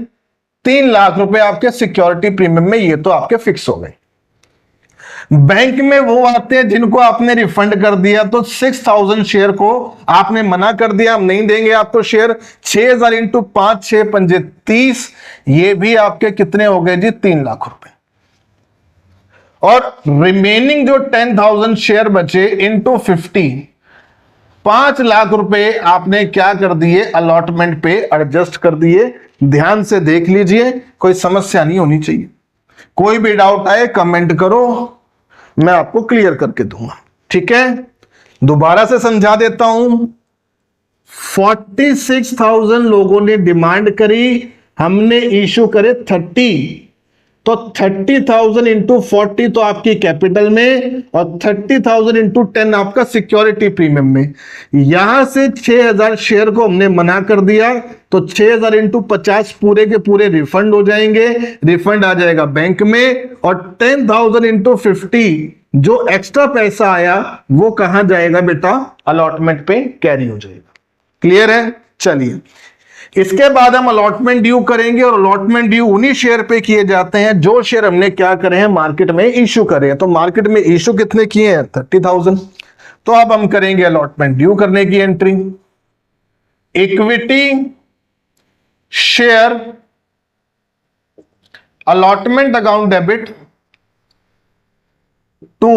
S1: 3 लाख रुपए आपके सिक्योरिटी प्रीमियम में। ये तो आपके फिक्स हो गए। बैंक में वो आते हैं जिनको आपने रिफंड कर दिया, तो 6,000 शेयर को आपने मना कर दिया, हम नहीं देंगे आपको शेयर। 6,000 इंटू 5, 6 पंजे 30, ये भी आपके कितने हो गए जी? 3 लाख रुपए। और रिमेनिंग जो 10,000 शेयर बचे इंटू 50, 5 लाख रुपए आपने क्या कर दिए? अलॉटमेंट पे एडजस्ट कर दिए। ध्यान से देख लीजिए, कोई समस्या नहीं होनी चाहिए। कोई भी डाउट आए कमेंट करो, मैं आपको क्लियर करके दूंगा। ठीक है, दोबारा से समझा देता हूं। 46,000 लोगों ने डिमांड करी, हमने इशू करे 30, तो 30,000 इंटू 40 तो आपकी कैपिटल में, और 30,000 इंटू 10 आपका सिक्योरिटी प्रीमियम में। यहां से 6,000 शेयर को हमने मना कर दिया, तो 6,000 इंटू 50 पूरे के पूरे रिफंड हो जाएंगे, रिफंड आ जाएगा बैंक में। और 10,000 इंटू 50 जो एक्स्ट्रा पैसा आया वो कहां जाएगा बेटा, अलॉटमेंट पे कैरी हो जाएगा। क्लियर है? चलिए, इसके बाद हम अलॉटमेंट ड्यू करेंगे, और अलॉटमेंट ड्यू उन्हीं शेयर पे किए जाते हैं जो शेयर हमने क्या करे हैं, मार्केट में इश्यू करे हैं। तो मार्केट में इश्यू कितने किए हैं, 30,000। तो अब हम करेंगे अलॉटमेंट ड्यू करने की entry. Equity share allotment account debit to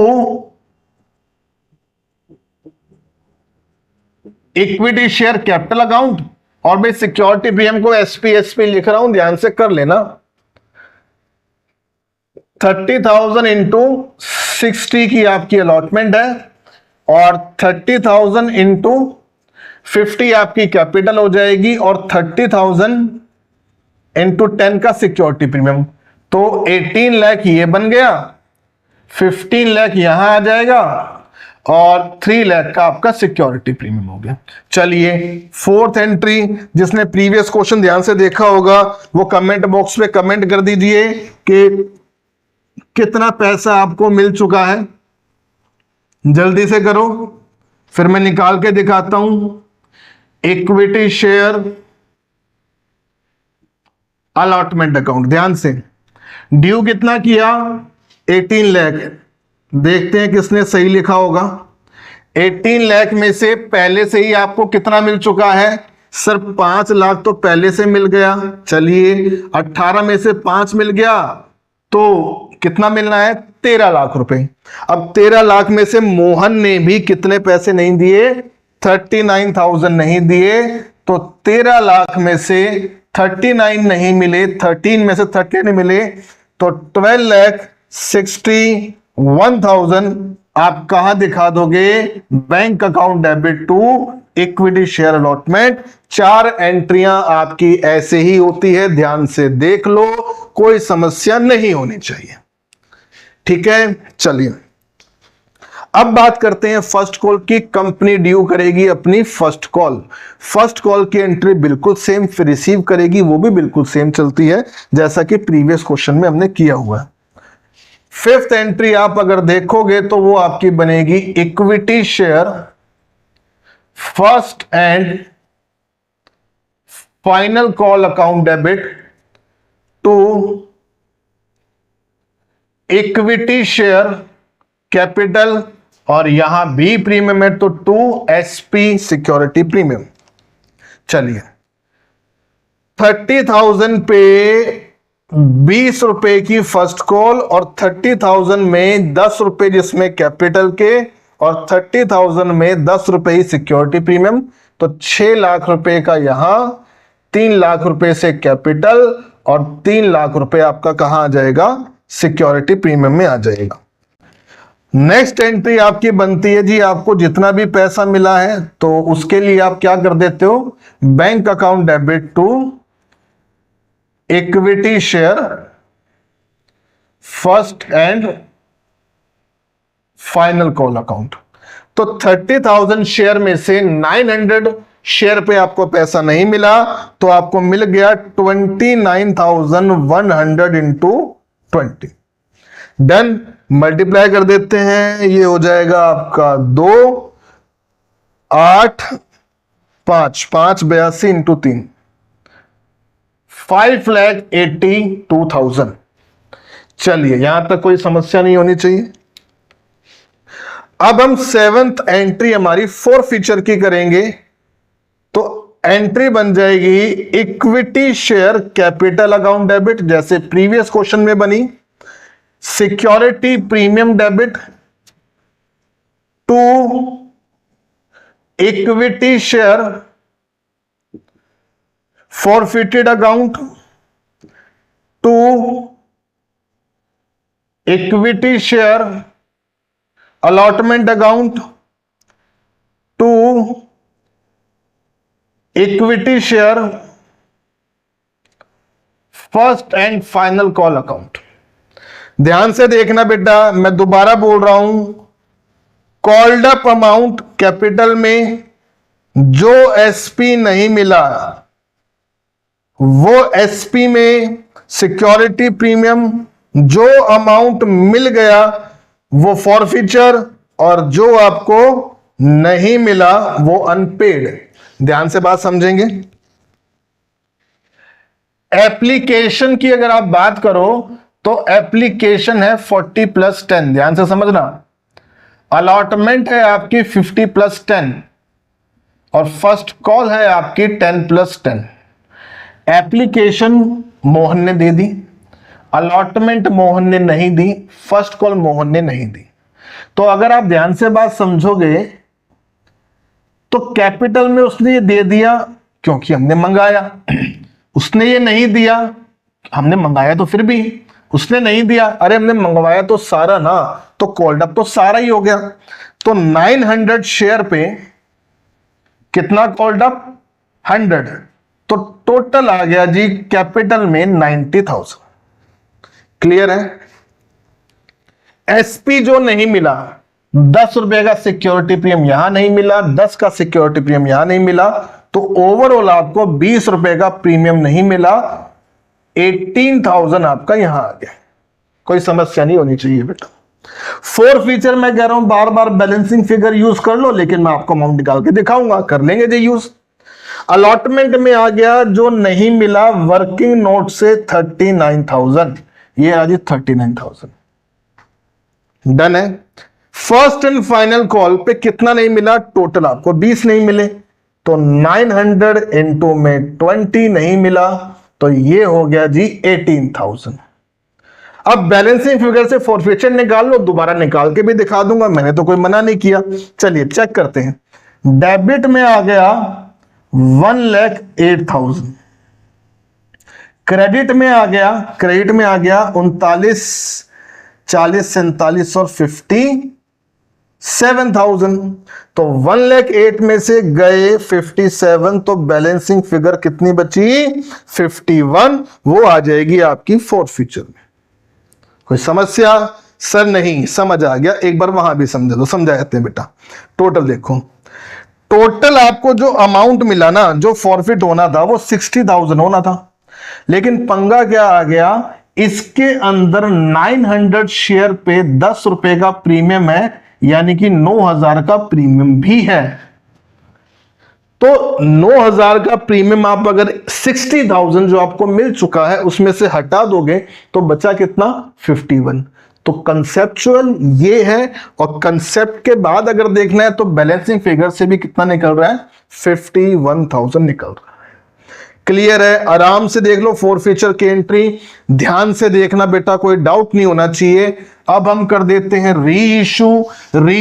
S1: equity share capital account, और मैं सिक्योरिटी प्रीमियम को एसपी लिख रहा हूं, ध्यान से कर लेना। 30,000 इंटू 60 की आपकी अलॉटमेंट है, और 30,000 इंटू 50 आपकी कैपिटल हो जाएगी, और 30,000 इंटू 10 का सिक्योरिटी प्रीमियम। तो 18 लाख ये बन गया, 15 लाख यहां आ जाएगा, और 3 लाख का आपका सिक्योरिटी प्रीमियम हो गया। चलिए, फोर्थ एंट्री, जिसने प्रीवियस क्वेश्चन ध्यान से देखा होगा वो कमेंट बॉक्स में कमेंट कर दीजिए कि कितना पैसा आपको मिल चुका है। जल्दी से करो, फिर मैं निकाल के दिखाता हूं। इक्विटी शेयर अलॉटमेंट अकाउंट, ध्यान से, ड्यू कितना किया, 18 लाख। देखते हैं किसने सही लिखा होगा। 18 लाख में से पहले से ही आपको कितना मिल चुका है, सर 5 लाख तो पहले से मिल गया। चलिए, 18 में से 5 मिल गया, तो कितना मिलना है, 13 लाख रुपए। अब 13 लाख में से मोहन ने भी कितने पैसे नहीं दिए, 39,000 नहीं दिए। तो 13 लाख में से 39 नहीं मिले, 13 में से 30 नहीं मिले, तो 12,61,000 आप कहां दिखा दोगे, bank account debit to equity share allotment. 4 एंट्रियां आपकी ऐसे ही होती है, ध्यान से देख लो, कोई समस्या नहीं होनी चाहिए। ठीक है, चलिए अब बात करते हैं फर्स्ट कॉल की। कंपनी ड्यू करेगी अपनी फर्स्ट कॉल, फर्स्ट कॉल की एंट्री बिल्कुल सेम, फिर रिसीव करेगी वो भी बिल्कुल सेम चलती है जैसा कि प्रीवियस क्वेश्चन में हमने किया हुआ है। फिफ्थ एंट्री आप अगर देखोगे तो वो आपकी बनेगी equity share first and final call account debit to equity share capital, और यहां भी प्रीमियम है तो 2 एसपी सिक्योरिटी प्रीमियम। चलिए, 30,000 पे 20 रुपए की फर्स्ट कॉल, और 30,000 में 10 रुपए जिसमें कैपिटल के, और 30,000 में 10 रुपए ही सिक्योरिटी प्रीमियम। तो 6 लाख रुपए का यहां, 3 लाख रुपए से कैपिटल, और 3 लाख रुपए आपका कहां आ जाएगा, सिक्योरिटी प्रीमियम में आ जाएगा। नेक्स्ट एंट्री आपकी बनती है जी, आपको जितना भी पैसा मिला है तो उसके लिए आप क्या कर देते हो, bank account debit to equity share first and final call account. तो 30,000 शेयर में से 900 शेयर पे आपको पैसा नहीं मिला, तो आपको मिल गया 29,100 इंटू 20। डन, मल्टीप्लाई कर देते हैं, ये हो जाएगा आपका 2 8 5 5 82 इंटू 3, 5,82,000। चलिए, यहां तक कोई समस्या नहीं होनी चाहिए। अब हम 7th एंट्री हमारी 4 फीचर की करेंगे, तो एंट्री बन जाएगी equity share capital account debit, जैसे प्रीवियस क्वेश्चन में बनी, security premium debit to equity share forfeited account to equity share allotment account to equity share first and final call account. ध्यान से देखना बेटा, मैं दोबारा बोल रहा हूं, कॉल्ड अप अमाउंट कैपिटल में जो एसपी नहीं मिला वो एसपी में सिक्योरिटी प्रीमियम, जो अमाउंट मिल गया वो फॉरफीचर, और जो आपको नहीं मिला वो अनपेड। ध्यान से बात समझेंगे। एप्लीकेशन की अगर आप बात करो तो एप्लीकेशन है 40+10, ध्यान से समझना। अलॉटमेंट है आपकी 50+10 और फर्स्ट कॉल है आपकी 10+10। एप्लीकेशन मोहन ने दे दी, अलॉटमेंट मोहन ने नहीं दी, फर्स्ट कॉल मोहन ने नहीं दी। तो अगर आप ध्यान से बात समझोगे तो कैपिटल में उसने ये दे दिया क्योंकि हमने मंगाया, उसने ये नहीं दिया, हमने मंगाया तो फिर भी उसने नहीं दिया, अरे हमने मंगवाया तो सारा ना, तो कॉल्ड अप तो सारा ही हो गया। तो 900 शेयर पे कितना कॉल्ड अप? 100, तो टोटल आ गया जी कैपिटल में 90,000। क्लियर है? एसपी जो नहीं मिला, 10 रुपए का सिक्योरिटी प्रीमियम यहां नहीं मिला, 10 का सिक्योरिटी प्रीमियम यहां नहीं मिला, तो ओवरऑल आपको 20 रुपए का प्रीमियम नहीं मिला, 18,000 आपका यहां आ गया। कोई समस्या नहीं होनी चाहिए बेटा। फोर फीचर मैं कह रहा हूं बार बार बैलेंसिंग फिगर यूज कर लो, लेकिन मैं आपको अमाउंट निकाल के दिखाऊंगा, कर लेंगे जी यूज। अलॉटमेंट में आ गया जो नहीं मिला वर्किंग नोट से 39,000, ये आ जी 39,000। डन है। फर्स्ट एंड फाइनल कॉल पे कितना नहीं मिला? टोटल आपको 20 नहीं मिले, तो 900 इंटू में 20 नहीं मिला, तो ये हो गया जी 18,000। अब बैलेंसिंग फिगर से फॉरफीचर निकाल लो, दोबारा निकाल के भी दिखा दूंगा, मैंने तो कोई मना नहीं किया। चलिए चेक करते हैं। डेबिट में आ गया 1,08,000, क्रेडिट में आ गया 39, 40, 47 और 57,000। तो 1,08,000 में से गए 57, तो बैलेंसिंग फिगर कितनी बची? 51। वो आ जाएगी आपकी फॉरफीचर में। कोई समस्या? सर नहीं, समझ आ गया। एक बार वहां भी समझ लो, समझा जाते हैं बेटा। टोटल देखो, टोटल आपको जो अमाउंट मिला ना, जो फॉरफिट होना था वो 60,000 होना था, लेकिन पंगा क्या आ गया, इसके अंदर 900 शेयर पे 10 रुपए का प्रीमियम है, यानी कि 9,000 का प्रीमियम भी है। तो 9,000 का प्रीमियम आप अगर 60,000 जो आपको मिल चुका है उसमें से हटा दोगे तो बचा कितना? 51। तो कंसेप्चुअल ये है, और कंसेप्ट के बाद अगर देखना है तो बैलेंसिंग फिगर से भी कितना निकल रहा है? 51,000 निकल रहा है। क्लियर है? आराम से देख लो फॉरफीचर की एंट्री, ध्यान से देखना बेटा, कोई डाउट नहीं होना चाहिए। अब हम कर देते हैं री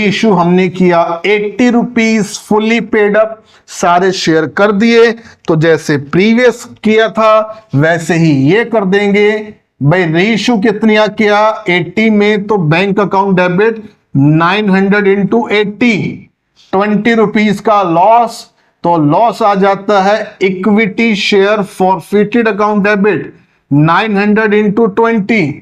S1: इशू हमने किया 80 रुपीज, फुली पेड अप, सारे शेयर कर दिए। तो जैसे प्रीवियस किया था वैसे ही ये कर देंगे भाई। री इशू कितनी किया? 80 में, तो bank account debit 900 into 80, 20 rupees का लॉस, तो लॉस आ जाता है equity share forfeited account debit 900 into 20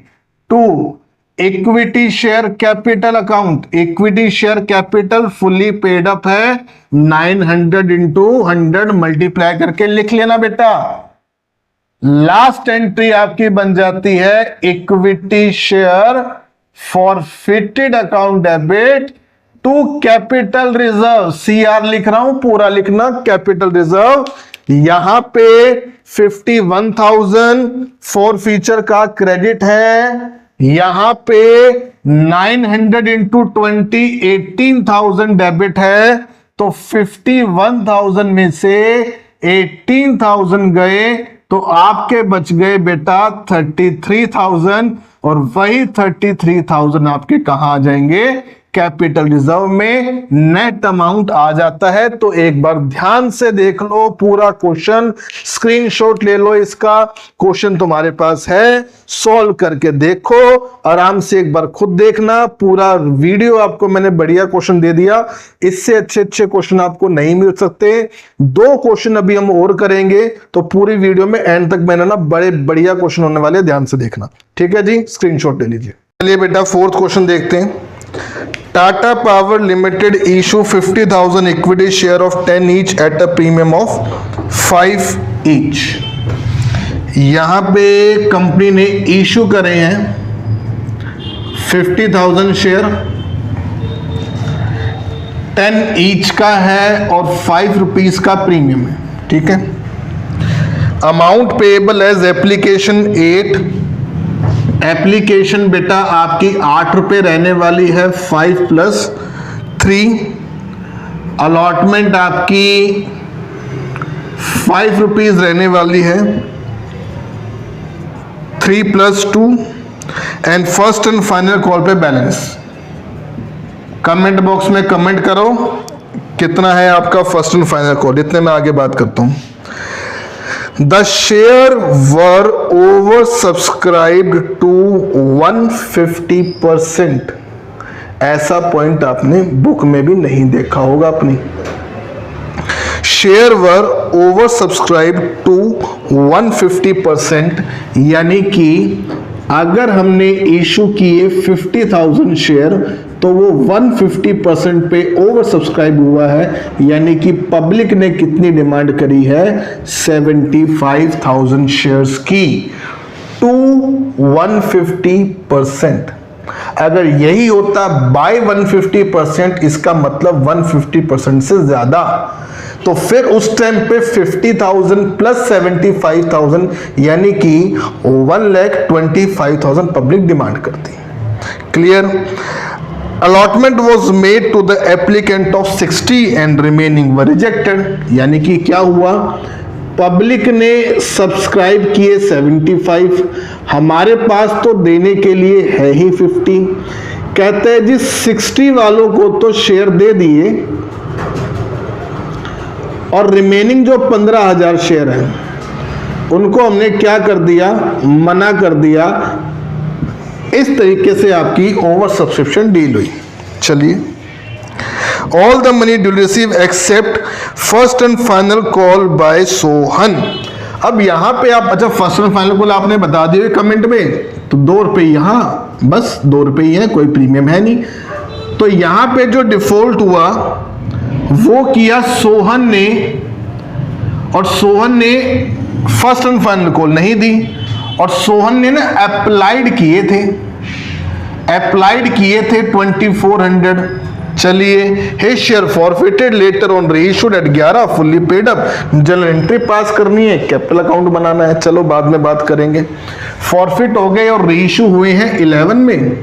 S1: to equity share capital account, equity share capital fully paid up है 900 इंटू 100 मल्टीप्लाई करके लिख लेना बेटा। लास्ट एंट्री आपकी बन जाती है equity share forfeited account debit to capital reserve. CR लिख रहा हूं, पूरा लिखना, कैपिटल रिजर्व। यहां पे 51,000 फॉरफीचर का क्रेडिट है, यहां पे 900 इंटू 20 18,000 डेबिट है। तो 51,000 में से 18,000 गए तो आपके बच गए बेटा 33,000, और वही 33,000 आपके कहां आ जाएंगे? कैपिटल रिजर्व में नेट अमाउंट आ जाता है। तो एक बार ध्यान से देख लो पूरा क्वेश्चन, स्क्रीनशॉट ले लो, इसका क्वेश्चन तुम्हारे पास है, सॉल्व करके देखो, आराम से एक बार खुद देखना। पूरा वीडियो आपको मैंने बढ़िया क्वेश्चन दे दिया, इससे अच्छे अच्छे क्वेश्चन आपको नहीं मिल सकते। 2 क्वेश्चन अभी हम और करेंगे, तो पूरी वीडियो में एंड तक मैंने ना बड़े बढ़िया क्वेश्चन होने वाले, ध्यान से देखना, ठीक है जी। स्क्रीनशॉट ले लीजिए। चलिए बेटा 4th क्वेश्चन देखते हैं। Tata power limited issue 50,000 equity share of 10 each at a premium of 5 each. यहां पे कंपनी ने इशू करे हैं 50,000 शेयर, 10 ईच का है और 5 रुपीज का प्रीमियम है, ठीक है। Amount payable as application 8, application बेटा आपकी 8 रुपए रहने वाली है, 5 + 3। अलॉटमेंट आपकी 5 रुपीज रहने वाली है, 3 + 2। And first and final call पे बैलेंस। कमेंट बॉक्स में कमेंट करो कितना है आपका फर्स्ट एंड फाइनल कॉल, इतने में आगे बात करता हूं। The share were oversubscribed to 150%। ऐसा पॉइंट आपने बुक में भी नहीं देखा होगा अपनी। शेयर वर oversubscribed to 150%, यानी कि अगर हमने इशू किए 50,000 शेयर तो वो 150% पे ओवर सब्सक्राइब हुआ है, यानी कि पब्लिक ने कितनी डिमांड करी है, 75,000 शेयर्स की, टू 150%। अगर यही होता बाय 150%, इसका मतलब 150% से ज्यादा, तो फिर उस टाइम पे 50,000 + 75,000 यानी कि 1,25,000 पब्लिक डिमांड करती। Clear. Allotment was made to the applicant of 60 and remaining were rejected, यानी कि क्या हुआ, पब्लिक ने सब्सक्राइब किए 75, हमारे पास तो देने के लिए है ही 50। कहते हैं जी 60 वालों को तो शेयर दे दिए और रिमेनिंग जो 15,000 शेयर हैं उनको हमने क्या कर दिया, मना कर दिया। इस तरीके से आपकी ओवर सब्सक्रिप्शन डील हुई। चलिए, all the money due receive except first and final call by Sohan. अब यहां पे आप, अच्छा फर्स्ट एंड फाइनल कॉल आपने बता दिए कमेंट में, तो 2 रुपए यहां, बस 2 रुपए ही है, कोई प्रीमियम है नहीं। तो यहां पे जो डिफॉल्ट हुआ वो किया सोहन ने, और सोहन ने फर्स्ट एंड फाइनल कॉल नहीं दी, और सोहन ने ना अप्लाइड किए थे 2400। चलिए, he shares forfeited later on reissued at 11 fully paid up. General entry pass करनी है, कैपिटल अकाउंट बनाना है, चलो बाद में बात करेंगे। फॉरफिट हो गए और रीइश्यू हुए हैं 11 में,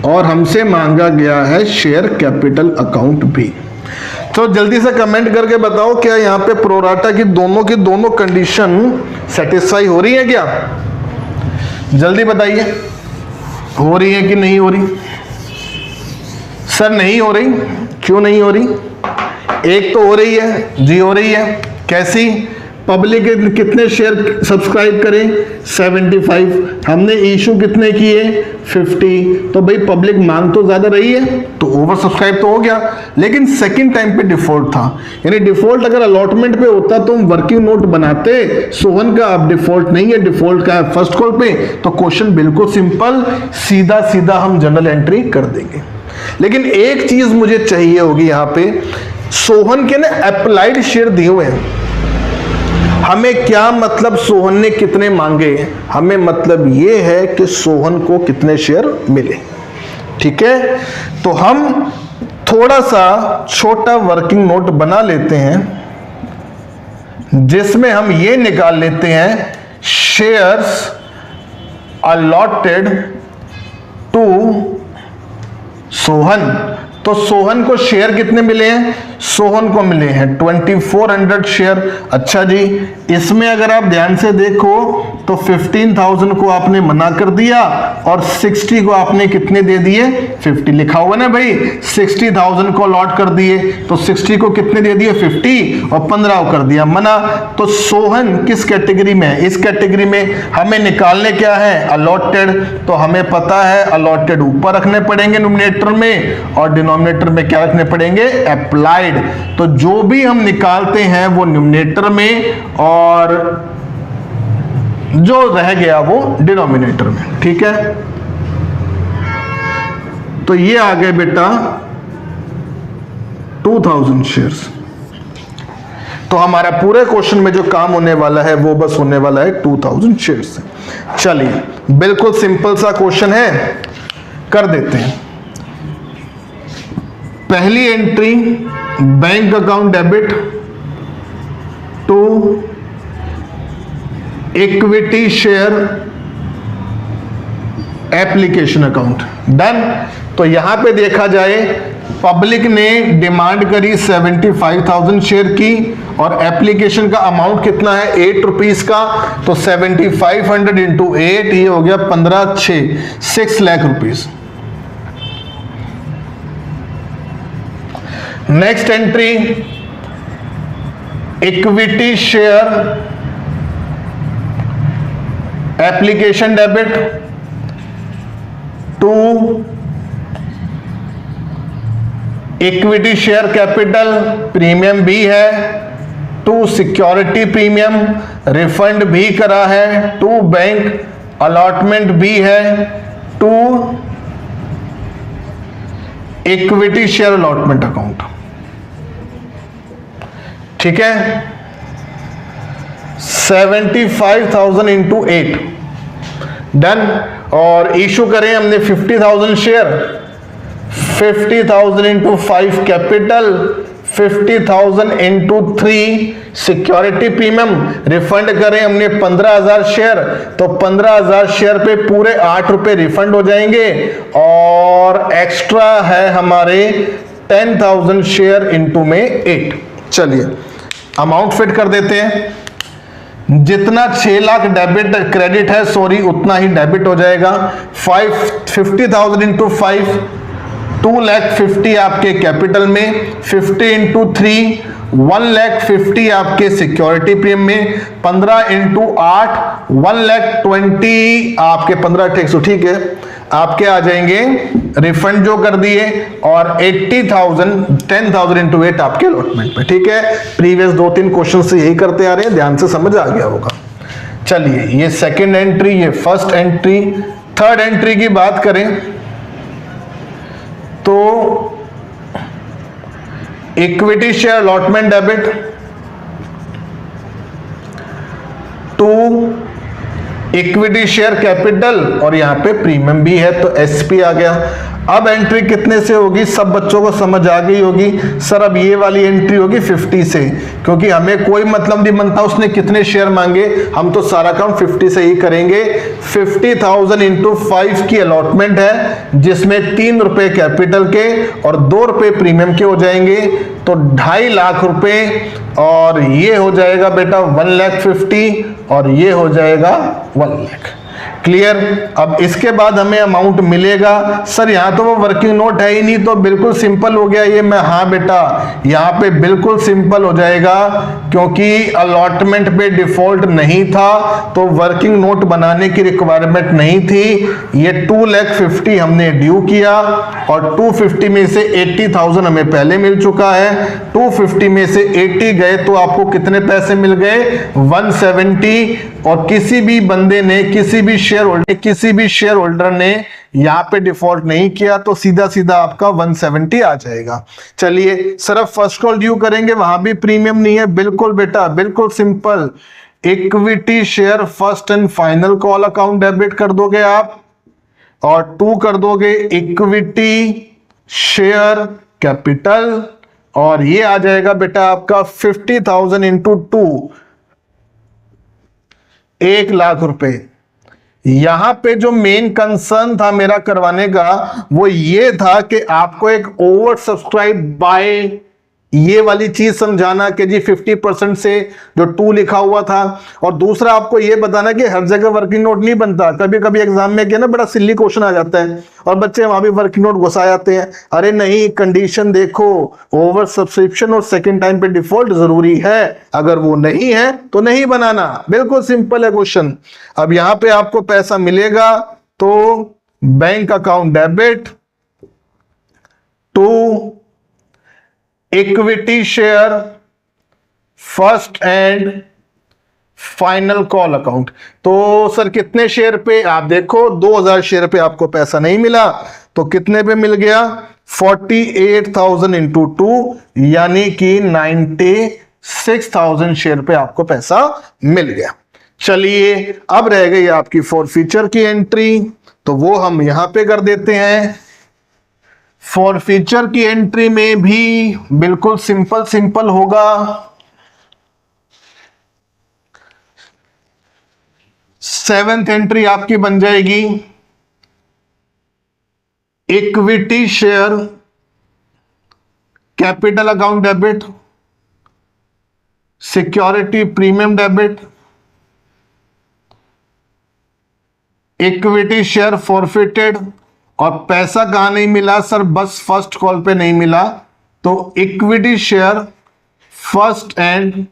S1: और हमसे मांगा गया है शेयर कैपिटल अकाउंट भी। तो जल्दी से कमेंट करके बताओ क्या यहाँ पे प्रोराटा की दोनों कंडीशन सेटिस्फाई हो रही है क्या? जल्दी बताइए, हो रही है कि नहीं हो रही? सर नहीं हो रही, क्यों नहीं हो रही? एक तो हो रही है जी, हो रही है। कैसी? पब्लिक कितने शेयर सब्सक्राइब करें? 75। हमने इशू कितने किए? 50। तो भाई पब्लिक मांग तो ज्यादा रही है, तो ओवर सब्सक्राइब तो हो गया। लेकिन सेकंड टाइम पे डिफॉल्ट था, यानी डिफॉल्ट अगर अलॉटमेंट पे होता तो हम वर्किंग नोट बनाते। सोहन का अब डिफॉल्ट नहीं है, डिफॉल्ट का है फर्स्ट कॉल पे, तो क्वेश्चन बिल्कुल सिंपल, सीधा सीधा हम जनरल एंट्री कर देंगे। लेकिन एक चीज मुझे चाहिए होगी यहाँ पे, सोहन के ना अप्लाइड शेयर दिए हुए हैं, हमें क्या मतलब सोहन ने कितने मांगे? हमें मतलब ये है कि सोहन को कितने शेयर मिले। ठीक है, तो हम थोड़ा सा छोटा वर्किंग नोट बना लेते हैं जिसमें हम ये निकाल लेते हैं, शेयर्स अलॉटेड टू सोहन तो सोहन को शेयर कितने मिले हैं? सोहन को मिले हैं 2400 शेयर। अच्छा जी, इसमें अगर आप ध्यान से देखो तो 15,000 को आपने मना कर दिया और 60 को आपने कितने दे दिए? 50 लिखा हुआ ना भाई, 60,000 को अलॉट कर दिए तो 60 को कितने दे दिए? 50 और 15 को कर दिया मना। तो सोहन किस कैटेगरी में है? इस कैटेगरी में। हमें निकालने क्या है? अलॉटेड। तो हमें पता है अलॉटेड ऊपर रखने पड़ेंगे न्यूमरेटर में और डिनोमिनेटर में क्या रखने पड़ेंगे? अप्लाइड। तो जो भी हम निकालते हैं वो न्यूमरेटर में और जो रह गया वो डिनोमिनेटर में। ठीक है, तो ये आ गए बेटा 2000 शेयर्स। तो हमारा पूरे क्वेश्चन में जो काम होने वाला है वो बस होने वाला है 2000 शेयर्स। चलिए, बिल्कुल सिंपल सा क्वेश्चन है, कर देते हैं। पहली entry bank account debit to equity share application account. Done. तो यहां पे देखा जाए पब्लिक ने डिमांड करी 75,000 शेयर की और एप्लीकेशन का अमाउंट कितना है? 8 रुपीज का। तो 7500 इंटू 8 ये हो गया 6 lakh rupees. Next entry equity share application debit to equity share capital premium भी है, टू सिक्योरिटी प्रीमियम रिफंड भी करा है, टू बैंक अलॉटमेंट भी है, to equity share allotment account. ठीक है, 75,000 इंटू 8 डन। और इशू करें हमने 50,000 share, 50,000 into 5 capital, 50,000 into 3 security premium, refund करें हमने 15,000 शेयर, तो 15,000 शेयर पे पूरे 8 रुपए रिफंड हो जाएंगे और एक्स्ट्रा है हमारे 10,000 शेयर इंटू में 8। चलिए अमाउंट फिट कर देते हैं। जितना 6 लाख डेबिट क्रेडिट है सॉरी उतना ही डेबिट हो जाएगा। 50,000 इंटू 5 2,50,000 आपके कैपिटल में, 50 इंटू 3 1,50,000 आपके सिक्योरिटी प्रीमियम में, 15 इंटू 8 1,20,000 आपके 15 ठीक है आपके आ जाएंगे रिफंड जो कर दिए और 80,000 10,000 इंटू 8 आपके अलॉटमेंट में। ठीक है, प्रीवियस 2-3 क्वेश्चन से यही करते आ रहे हैं, ध्यान से समझ आ गया होगा। चलिए ये सेकेंड एंट्री, ये फर्स्ट एंट्री। थर्ड एंट्री की बात करें तो equity share allotment debit to equity share capital और यहां पे प्रीमियम भी है तो एसपी आ गया। अब एंट्री कितने से होगी? सब बच्चों को समझ आ गई होगी। सर अब ये वाली एंट्री होगी 50 से, क्योंकि हमें कोई मतलब नहीं बनता उसने कितने शेयर मांगे, हम तो सारा काम 50 से ही करेंगे। 50,000 इंटू 5 की अलॉटमेंट है जिसमें 3 रुपए कैपिटल के और 2 रुपए प्रीमियम के हो जाएंगे, तो 2.5 लाख रुपए और ये हो जाएगा बेटा 1,50,000 और ये हो जाएगा 1 लाख। क्लियर? अब इसके बाद हमें अमाउंट मिलेगा। सर यहाँ तो वो वर्किंग नोट है ही नहीं, तो बिल्कुल सिंपल हो गया ये। मैं हाँ बेटा यहाँ पे बिल्कुल सिंपल हो जाएगा, क्योंकि अलॉटमेंट पे डिफॉल्ट नहीं था तो वर्किंग नोट बनाने की रिक्वायरमेंट नहीं थी। ये 2,50,000 हमने ड्यू किया और 250 में से 80,000 हमें पहले मिल चुका है। 250 में से 80 गए तो आपको कितने पैसे मिल गए? 170। और किसी भी बंदे ने किसी भी शेयर होल्डर ने यहां पे डिफॉल्ट नहीं किया तो सीधा सीधा आपका 170 आ जाएगा। चलिए सिर्फ फर्स्ट कॉल ड्यू करेंगे, वहां भी प्रीमियम नहीं है। बिल्कुल बेटा बिल्कुल simple, equity share first and final call account debit कर दोगे आप और 2 कर दोगे इक्विटी शेयर कैपिटल और ये आ जाएगा बेटा आपका 50,000 इंटू 2 1 लाख रुपए। यहां पे जो मेन कंसर्न था मेरा करवाने का वो ये था कि आपको एक ओवर सब्सक्राइब बाय ये वाली चीज समझाना कि जी 50% से जो 2 लिखा हुआ था, और दूसरा आपको ये बताना कि हर जगह वर्किंग नोट नहीं बनता। कभी कभी एग्जाम में क्या ना बड़ा सिल्ली क्वेश्चन आ जाता है और बच्चे वहां भी वर्किंग नोट घुसा जाते हैं। अरे नहीं, कंडीशन देखो, ओवर सब्सक्रिप्शन और सेकंड टाइम पे डिफॉल्ट जरूरी है, अगर वो नहीं है तो नहीं बनाना। बिल्कुल सिंपल है क्वेश्चन। अब यहां पे आपको पैसा मिलेगा तो bank account debit to equity share first and final call account. तो सर कितने शेयर पे? आप देखो 2000 शेयर पे आपको पैसा नहीं मिला तो कितने पे मिल गया? 48,000 इंटू 2 यानी कि 96,000 शेयर पे आपको पैसा मिल गया। चलिए अब रह गई आपकी फॉरफीचर की एंट्री, तो वो हम यहां पे कर देते हैं। फॉरफीचर की एंट्री में भी बिल्कुल सिंपल सिंपल होगा। सेवेंथ एंट्री आपकी बन जाएगी equity share capital account debit, security premium debit, equity share forfeited. और पैसा कहां नहीं मिला सर? बस फर्स्ट कॉल पे नहीं मिला, तो equity share first and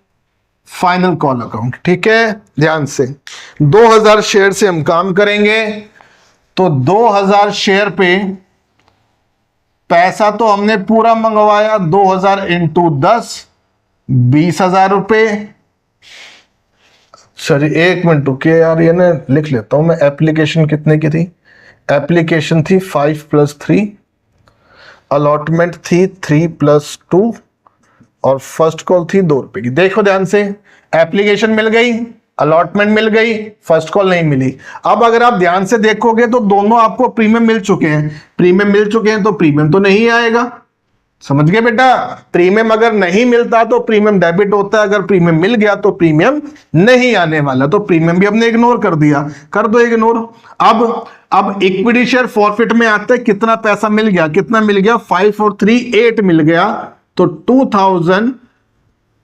S1: final call account. ठीक है, ध्यान से 2000 शेयर से हम काम करेंगे, तो 2000 शेयर पे पैसा तो हमने पूरा मंगवाया 2000 इंटू 10, 20,000 रुपए। सॉरी एक मिनट रुकिए यार, ये ना लिख लेता हूं मैं। एप्लीकेशन कितने की थी? एप्लीकेशन थी 5+3, अलॉटमेंट थी 3+2 और फर्स्ट कॉल थी 2 रुपए की। देखो ध्यान से, एप्लीकेशन मिल गई, अलॉटमेंट मिल गई, फर्स्ट कॉल नहीं मिली। अब अगर आप ध्यान से देखोगे तो दोनों आपको प्रीमियम मिल चुके हैं। प्रीमियम मिल चुके हैं तो प्रीमियम तो नहीं आएगा। समझ गए बेटा? प्रीमियम अगर नहीं मिलता तो प्रीमियम डेबिट होता है, अगर प्रीमियम मिल गया तो प्रीमियम नहीं आने वाला, तो प्रीमियम भी हमने इग्नोर कर दिया। कर दो इग्नोर। अब इक्विटी शेयर फॉरफिट में आते हैं, कितना पैसा मिल गया? कितना मिल गया? 5 और 3 8 मिल गया, तो 2000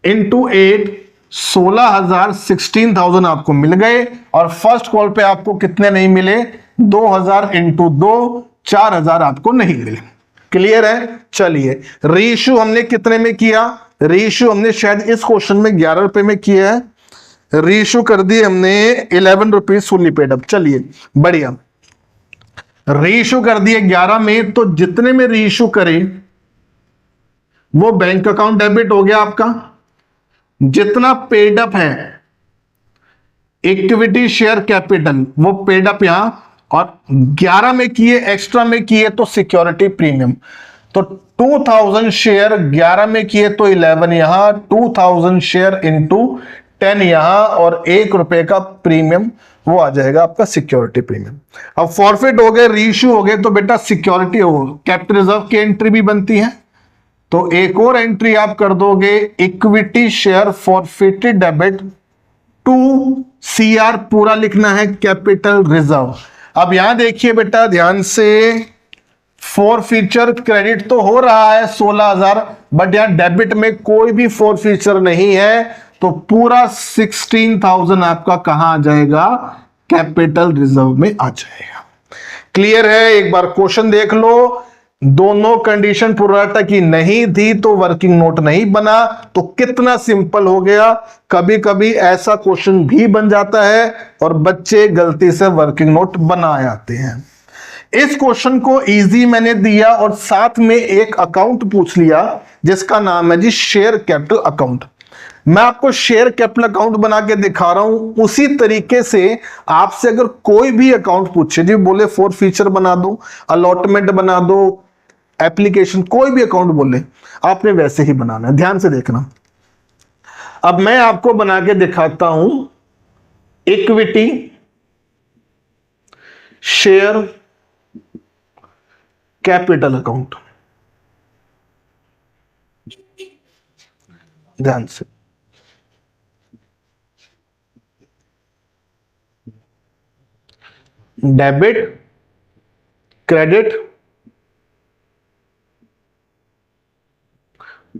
S1: इंटू 8 16,000 16,000 आपको मिल गए। और फर्स्ट कॉल पे आपको कितने नहीं मिले? 2000 इंटू 2 4,000 आपको नहीं मिले। क्लियर है? चलिए रीइश्यू हमने कितने में किया? रीइश्यू हमने शायद इस क्वेश्चन में 11 रुपए में किया है। रीइश्यू कर दिए हमने 11 रुपीज फुल्ली पेड अप। चलिए बढ़िया, रीइश्यू कर दिए 11 में, तो जितने में रीइश्यू करें वो बैंक अकाउंट डेबिट हो गया आपका। जितना पेड अप है इक्विटी शेयर कैपिटल वो पेड अप यहां, और 11 में किए, एक्स्ट्रा में किए तो सिक्योरिटी प्रीमियम। तो 2000 शेयर 11 में किए तो 11 यहां, 2000 शेयर इंटू 10 यहां, और 1 रुपए का प्रीमियम वो आ जाएगा आपका सिक्योरिटी प्रीमियम। अब फॉरफिट हो गए, रीइश्यू हो गए, तो बेटा सिक्योरिटी हो कैपिटल रिजर्व की एंट्री भी बनती है। तो एक और एंट्री आप कर दोगे, equity share forfeited debit to CR, पूरा लिखना है कैपिटल रिजर्व। अब यहां देखिए बेटा ध्यान से, फॉरफीचर क्रेडिट तो हो रहा है 16,000, बट यहां डेबिट में कोई भी फॉरफीचर नहीं है, तो पूरा 16,000 आपका कहां आ जाएगा? कैपिटल रिजर्व में आ जाएगा। क्लियर है? एक बार क्वेश्चन देख लो, दोनों कंडीशन प्रोराटा की नहीं थी तो वर्किंग नोट नहीं बना। तो कितना सिंपल हो गया। कभी कभी ऐसा क्वेश्चन भी बन जाता है और बच्चे गलती से वर्किंग नोट बना आते हैं। इस क्वेश्चन को इजी मैंने दिया और साथ में एक अकाउंट पूछ लिया जिसका नाम है जी शेयर कैपिटल अकाउंट। मैं आपको शेयर कैपिटल अकाउंट बना के दिखा रहा हूं। उसी तरीके से आपसे अगर कोई भी अकाउंट पूछे, जी बोले फॉरफीचर बना दो, अलॉटमेंट बना दो, एप्लीकेशन, कोई भी अकाउंट बोले, आपने वैसे ही बनाना है। ध्यान से देखना। अब मैं आपको बना के दिखाता हूं इक्विटी शेयर कैपिटल अकाउंट। ध्यान से, debit, credit,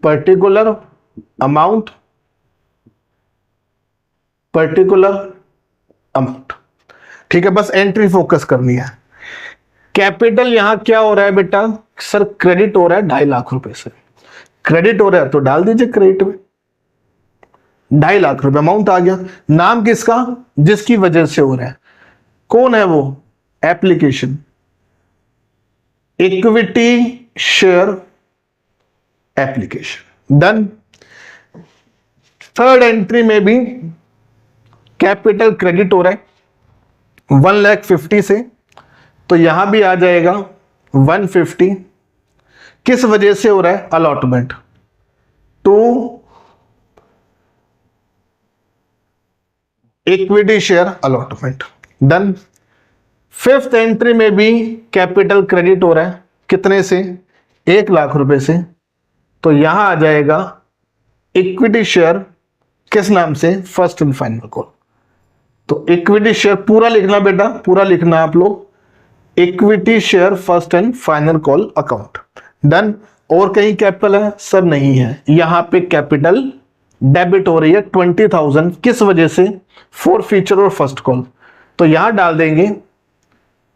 S1: particular amount, particular amount. ठीक है, बस एंट्री फोकस करनी है। कैपिटल यहां क्या हो रहा है बेटा, सर क्रेडिट हो रहा है 2.5 लाख रुपए से। क्रेडिट हो रहा है तो डाल दीजिए क्रेडिट में, 2.5 लाख रुपए अमाउंट आ गया। नाम किसका, जिसकी वजह से हो रहा है, कौन है वो, application, equity share application, done. Third entry में भी कैपिटल क्रेडिट हो रहा है 1,50,000 से, तो यहां भी आ जाएगा 150। किस वजह से हो रहा है, allotment to equity share allotment, done. Fifth entry में भी कैपिटल क्रेडिट हो रहा है, कितने से, 1 लाख रुपए से, तो यहां आ जाएगा इक्विटी शेयर, किस नाम से, फर्स्ट एंड फाइनल कॉल। तो इक्विटी शेयर पूरा लिखना बेटा, पूरा लिखना आप लोग, equity share first and final call account, done. और कहीं कैपिटल है, सर नहीं है, यहां पे कैपिटल डेबिट हो रही है 20,000, किस वजह से, फॉर फ्यूचर और फर्स्ट कॉल, तो यहां डाल देंगे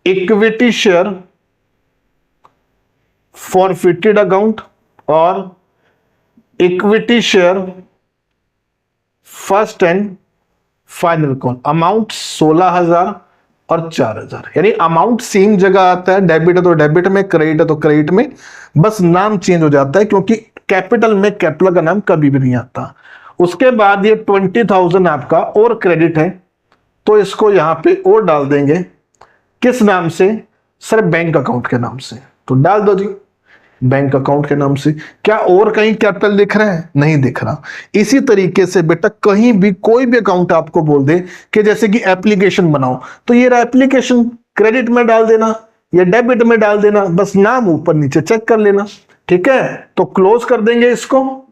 S1: इक्विटी शेयर फॉरफिटेड अकाउंट और equity share first and final call. Amount 16,000 और 4,000, यानी अमाउंट सेम जगह आता है, डेबिट है तो डेबिट में, क्रेडिट है तो क्रेडिट में, बस नाम चेंज हो जाता है, क्योंकि कैपिटल में कैपिटल का नाम कभी भी नहीं आता। उसके बाद ये 20,000 आपका और क्रेडिट है, तो इसको यहां पे और डाल देंगे, किस नाम से, सर बैंक अकाउंट के नाम से, तो डाल दो जी बैंक अकाउंट के नाम से। क्या और कहीं कैपिटल दिख रहा है, नहीं दिख रहा। इसी तरीके से बेटा कहीं भी कोई भी अकाउंट आपको बोल दे कि जैसे कि एप्लीकेशन बनाओ, तो ये एप्लीकेशन क्रेडिट में डाल देना या डेबिट में डाल देना, बस नाम ऊपर नीचे चेक कर लेना, ठीक है। तो क्लोज कर देंगे इसको,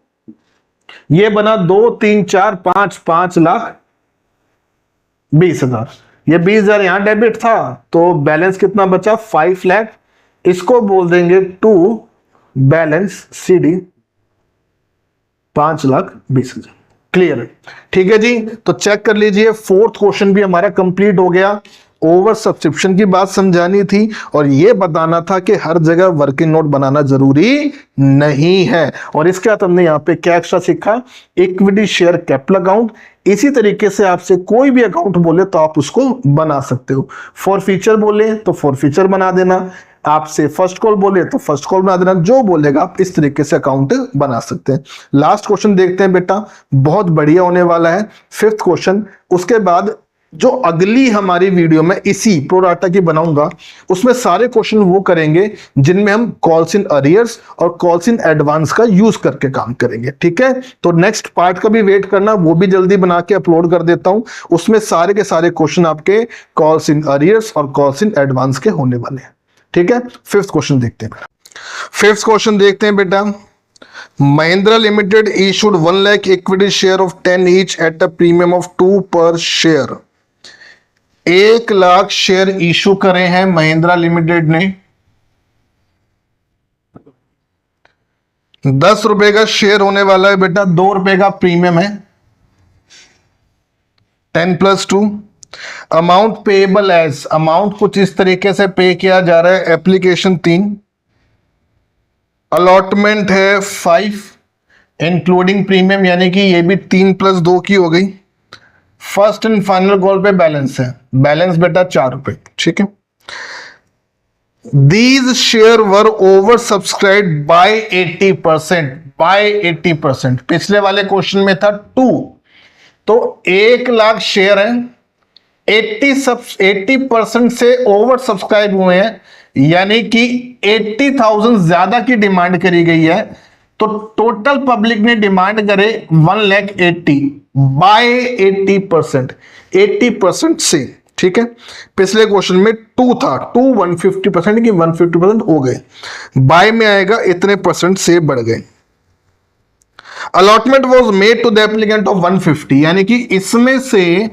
S1: ये बना 2, 3, 4, 5, 5,20,000। ये 20,000 यहां डेबिट था, तो बैलेंस कितना बचा, 5 लाख। इसको बोल देंगे टू बैलेंस सीडी 5,20,000। क्लियर है, ठीक है जी। तो चेक कर लीजिए, फोर्थ क्वेश्चन भी हमारा कंप्लीट हो गया। ओवर सब्सक्रिप्शन की बात समझानी थी और यह बताना था कि हर जगह वर्किंग नोट बनाना जरूरी नहीं है। और इसके बाद हमने यहां पे क्या एक्स्ट्रा सीखा, इक्विटी शेयर कैपिटल अकाउंट। इसी तरीके से आपसे कोई भी अकाउंट बोले तो आप उसको बना सकते हो। फॉर फ्यूचर बोले तो फॉर फ्यूचर बना देना, आपसे फर्स्ट कॉल बोले तो फर्स्ट कॉल बना देना, जो बोलेगा आप इस तरीके से अकाउंट बना सकते हैं। लास्ट क्वेश्चन देखते हैं बेटा, बहुत बढ़िया होने वाला है, फिफ्थ क्वेश्चन। उसके बाद जो अगली हमारी वीडियो में इसी प्रोराटा की बनाऊंगा, उसमें सारे क्वेश्चन वो करेंगे जिनमें हम कॉल्स इन अरियर्स और कॉल्स इन एडवांस का यूज करके काम करेंगे, ठीक है। तो नेक्स्ट पार्ट का भी वेट करना, वो भी जल्दी बना के अपलोड कर देता हूं। उसमें सारे के सारे क्वेश्चन आपके कॉल्स इन अरियर्स और कॉल्स इन एडवांस के होने वाले हैं, ठीक है। फिफ्थ क्वेश्चन देखते हैं, फिफ्थ क्वेश्चन देखते हैं बेटा। Mahindra limited issued 1 lakh equity share of 10 each at a premium of 2 पर शेयर। 1 लाख शेयर इशू करे हैं महिंद्रा लिमिटेड ने, 10 रुपए का शेयर होने वाला है बेटा, 2 रुपए का प्रीमियम है, 10 + 2। अमाउंट पेएबल एज, अमाउंट कुछ इस तरीके से पे किया जा रहा है, एप्लीकेशन 3, अलॉटमेंट है 5 इंक्लूडिंग प्रीमियम, यानी कि ये भी 3 + 2 की हो गई। फर्स्ट एंड फाइनल कॉल पे बैलेंस है, बैलेंस बेटा 4 रुपए, ठीक है। These share were over subscribe by 80%, by 80%। पिछले वाले क्वेश्चन में था 2, तो 1 लाख शेयर है, 80% से ओवर सब्सक्राइब हुए हैं, यानी कि 80,000 ज्यादा की डिमांड करी गई है। तो टोटल पब्लिक ने डिमांड करे 1,80,000 बाय 80%, 80% से, ठीक है। पिछले क्वेश्चन में 2 था, 2 150% की 150% हो गए, बाय में आएगा इतने परसेंट से बढ़ गए। Allotment was made to the applicant of 150, यानी कि इसमें से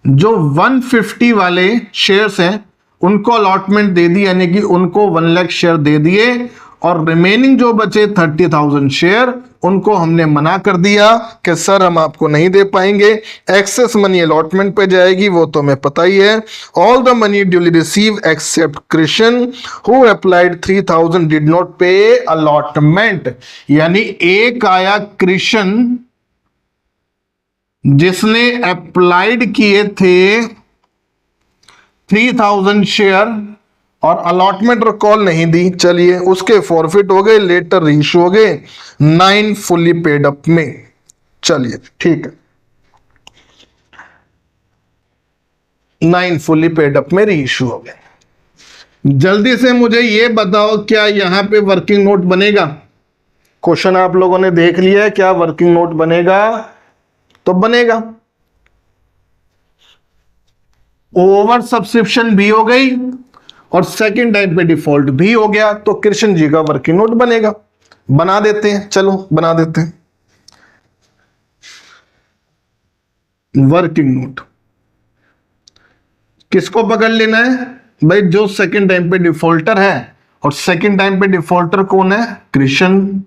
S1: जो 150 वाले शेयर्स हैं उनको अलॉटमेंट दे दी, यानी कि उनको 1 लाख शेयर दे दिए, और रिमेनिंग जो बचे 30,000 शेयर उनको हमने मना कर दिया कि सर हम आपको नहीं दे पाएंगे, एक्सेस मनी अलॉटमेंट पे जाएगी, वो तो हमें पता ही है। All the money duly receive except Krishna who applied 3,000 did not pay allotment. यानी एक आया कृष्ण जिसने अप्लाइड किए थे 3,000 शेयर और अलॉटमेंट रिकॉल नहीं दी, चलिए उसके फॉरफिट हो गए, लेटर रीइश्यू हो गए 9 फुली पेड अप में। चलिए ठीक है, 9 फुली पेड अप में रीइश्यू हो गए। जल्दी से मुझे ये बताओ, क्या यहां पे वर्किंग नोट बनेगा? क्वेश्चन आप लोगों ने देख लिया है, क्या वर्किंग नोट बनेगा? तो बनेगा। ओवर सब्सक्रिप्शन भी हो गई और सेकंड टाइम पे डिफॉल्ट भी हो गया, तो कृष्ण जी का वर्किंग नोट बनेगा। बना देते हैं, चलो बना देते हैं वर्किंग नोट। किसको पकड़ लेना है भाई? जो सेकंड टाइम पे डिफॉल्टर है, और सेकंड टाइम पे डिफॉल्टर कौन है? कृष्ण।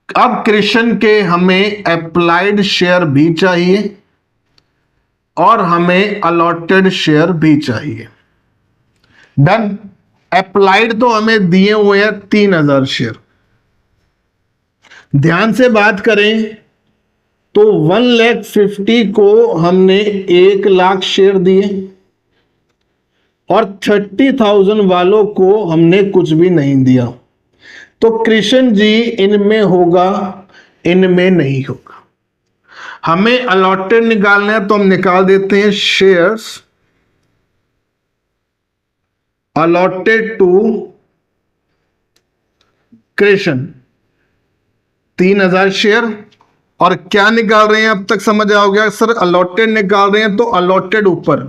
S1: अब कृष्ण के हमें अप्लाइड शेयर भी चाहिए और हमें अलॉटेड शेयर भी चाहिए। डन। अप्लाइड तो हमें दिए हुए हैं 3,000 शेयर। ध्यान से बात करें तो 1,50,000 को हमने 1 लाख शेयर दिए और 30,000 वालों को हमने कुछ भी नहीं दिया, तो कृष्ण जी इनमें होगा, इनमें नहीं होगा। हमें अलॉटेड निकालना है तो हम निकाल देते हैं shares allotted to Krishna 3,000 share. और क्या निकाल रहे हैं? अब तक समझ आ गया सर, अलॉटेड निकाल रहे हैं तो अलॉटेड ऊपर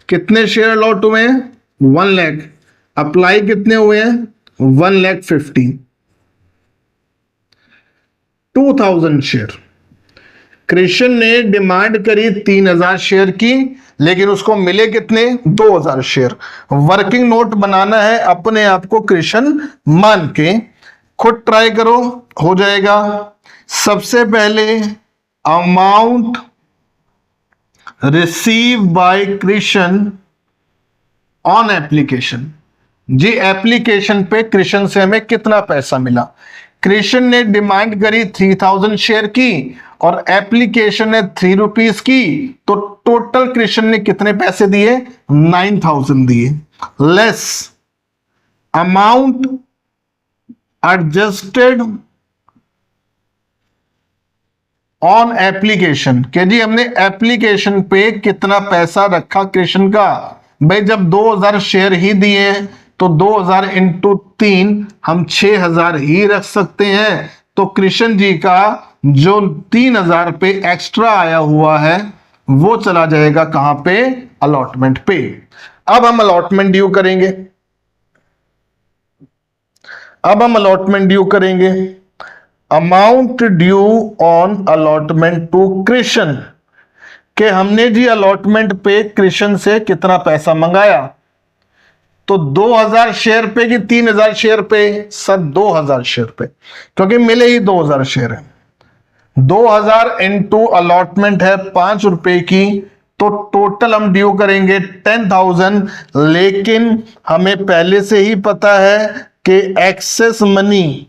S1: कितने शेयर अलॉट हुए हैं? 1 लाख। अप्लाई कितने हुए हैं? 1,50,000। 2,000 शेयर कृष्ण ने डिमांड करी 3,000 शेयर की, लेकिन उसको मिले कितने? 2,000 शेयर। वर्किंग नोट बनाना है अपने आप को कृष्ण मान के, खुद ट्राई करो, हो जाएगा। सबसे पहले amount receive by Krishna on application. जी एप्लीकेशन पे कृष्ण से हमें कितना पैसा मिला? कृष्ण ने डिमांड करी 3,000 शेयर की और एप्लीकेशन ने 3 रुपीज की, तो टोटल कृष्ण ने कितने पैसे दिए? 9,000 दिए। Less amount adjusted on application, के जी हमने एप्लीकेशन पे कितना पैसा रखा कृष्ण का? भाई जब 2,000 शेयर ही दिए तो 2,000 इंटू 3 हम 6,000 ही रख सकते हैं, तो कृष्ण जी का जो 3,000 पे एक्स्ट्रा आया हुआ है वो चला जाएगा कहां पे? अलॉटमेंट पे। अब हम अलॉटमेंट ड्यू करेंगे, अब हम अलॉटमेंट ड्यू करेंगे। Amount due on allotment to Krishna, के हमने जी अलॉटमेंट पे कृष्ण से कितना पैसा मंगाया? तो 2,000 शेयर पे कि 3,000 शेयर पे? सर 2,000 शेयर पे, क्योंकि मिले ही 2,000 शेयर है। 2,000 इंटू अलॉटमेंट है 5 रुपए की, तो टोटल हम ड्यू करेंगे 10,000। लेकिन हमें पहले से ही पता है कि एक्सेस मनी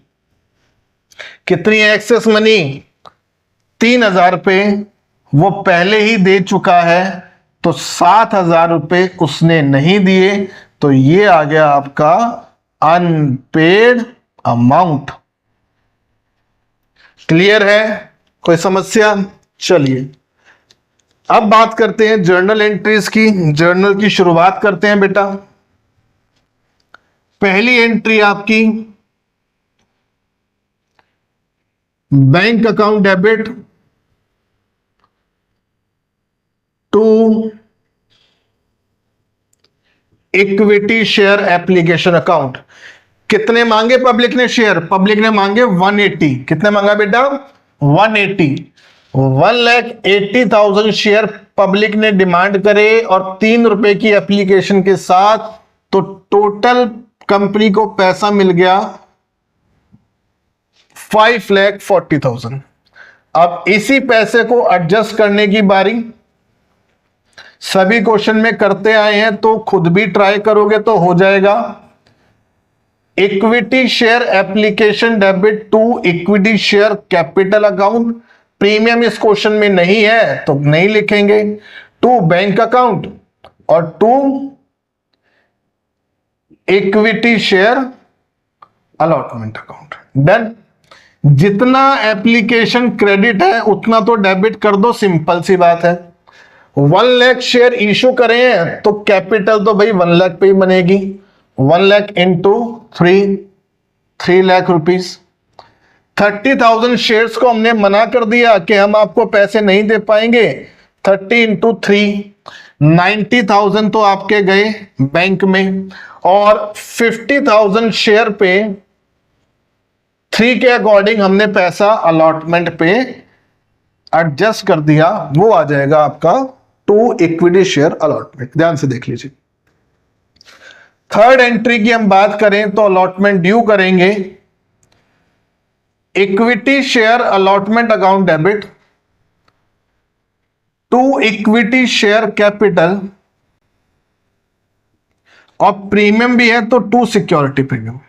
S1: कितनी है? एक्सेस मनी 3,000 पे वो पहले ही दे चुका है, तो 7,000 रुपए उसने नहीं दिए, तो ये आ गया आपका अनपेड अमाउंट। क्लियर है? कोई समस्या? चलिए अब बात करते हैं जर्नल एंट्रीज की। जर्नल की शुरुआत करते हैं बेटा। पहली एंट्री आपकी bank account debit to equity share application account. कितने मांगे पब्लिक ने शेयर? पब्लिक ने मांगे 180। कितने मांगा बेटा? 180। 1,80,000 शेयर पब्लिक ने डिमांड करे और 3 रुपए की एप्लीकेशन के साथ, तो टोटल कंपनी को पैसा मिल गया 5,40,000। अब इसी पैसे को एडजस्ट करने की बारी, सभी क्वेश्चन में करते आए हैं तो खुद भी ट्राई करोगे तो हो जाएगा। Equity share application debit to equity share capital account, premium इस क्वेश्चन में नहीं है तो नहीं लिखेंगे, टू बैंक अकाउंट और to equity share allotment account. Done. जितना एप्लीकेशन क्रेडिट है उतना तो डेबिट कर दो, सिंपल सी बात है। 1 लाख शेयर इशू करें तो कैपिटल तो भाई 1 लाख पे ही बनेगी। 1 lakh into 3 lakh rupees. 30,000 shares को हमने मना कर दिया कि हम आपको पैसे नहीं दे पाएंगे। 30 इंटू 3 90,000 तो आपके गए बैंक में, और 50,000 शेयर पे 3 के अकॉर्डिंग हमने पैसा अलॉटमेंट पे एडजस्ट कर दिया, वो आ जाएगा आपका टू इक्विटी शेयर अलॉटमेंट। ध्यान से देख लीजिए। थर्ड एंट्री की हम बात करें तो अलॉटमेंट ड्यू करेंगे, equity share allotment account debit to equity share capital, और प्रीमियम भी है तो टू सिक्योरिटी प्रीमियम।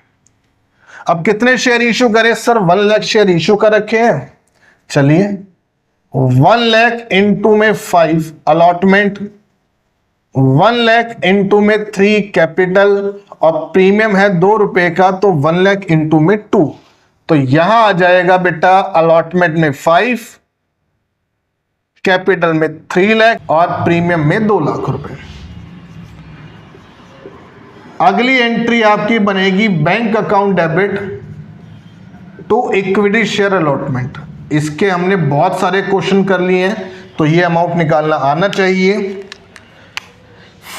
S1: अब कितने शेयर इशू करें सर? 1 लाख शेयर इशू कर रखे हैं। चलिए 1 लाख इंटू में 5 अलॉटमेंट, 1 लाख इंटू में 3 कैपिटल, और प्रीमियम है 2 रुपए का तो 1 लाख इंटू में 2। तो यहां आ जाएगा बेटा अलॉटमेंट में 5, कैपिटल में 3 लाख और प्रीमियम में 2 लाख रुपए। अगली एंट्री आपकी बनेगी bank account debit to equity share allotment. इसके हमने बहुत सारे क्वेश्चन कर लिए हैं तो ये अमाउंट निकालना आना चाहिए।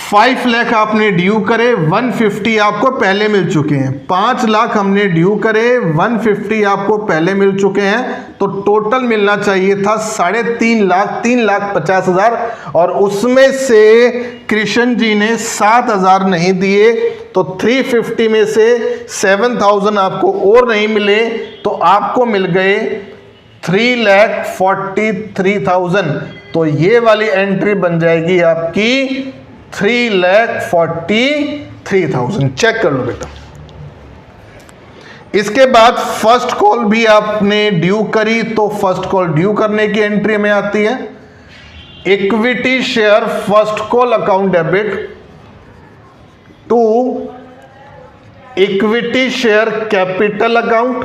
S1: 5 लाख आपने ड्यू करे, 150 आपको पहले मिल चुके हैं। 5 लाख हमने ड्यू करे, 150 आपको पहले मिल चुके हैं, तो टोटल मिलना चाहिए था 3.5 लाख, 3,50,000, और उसमें से कृष्ण जी ने 7,000 नहीं दिए, तो 350 में से 7,000 आपको और नहीं मिले, तो आपको मिल गए 3,43,000। तो ये वाली एंट्री बन जाएगी आपकी 3,43,000। चेक कर लो बेटा। इसके बाद फर्स्ट कॉल भी आपने ड्यू करी, तो फर्स्ट कॉल ड्यू करने की एंट्री में आती है equity share first call account debit to equity share capital account.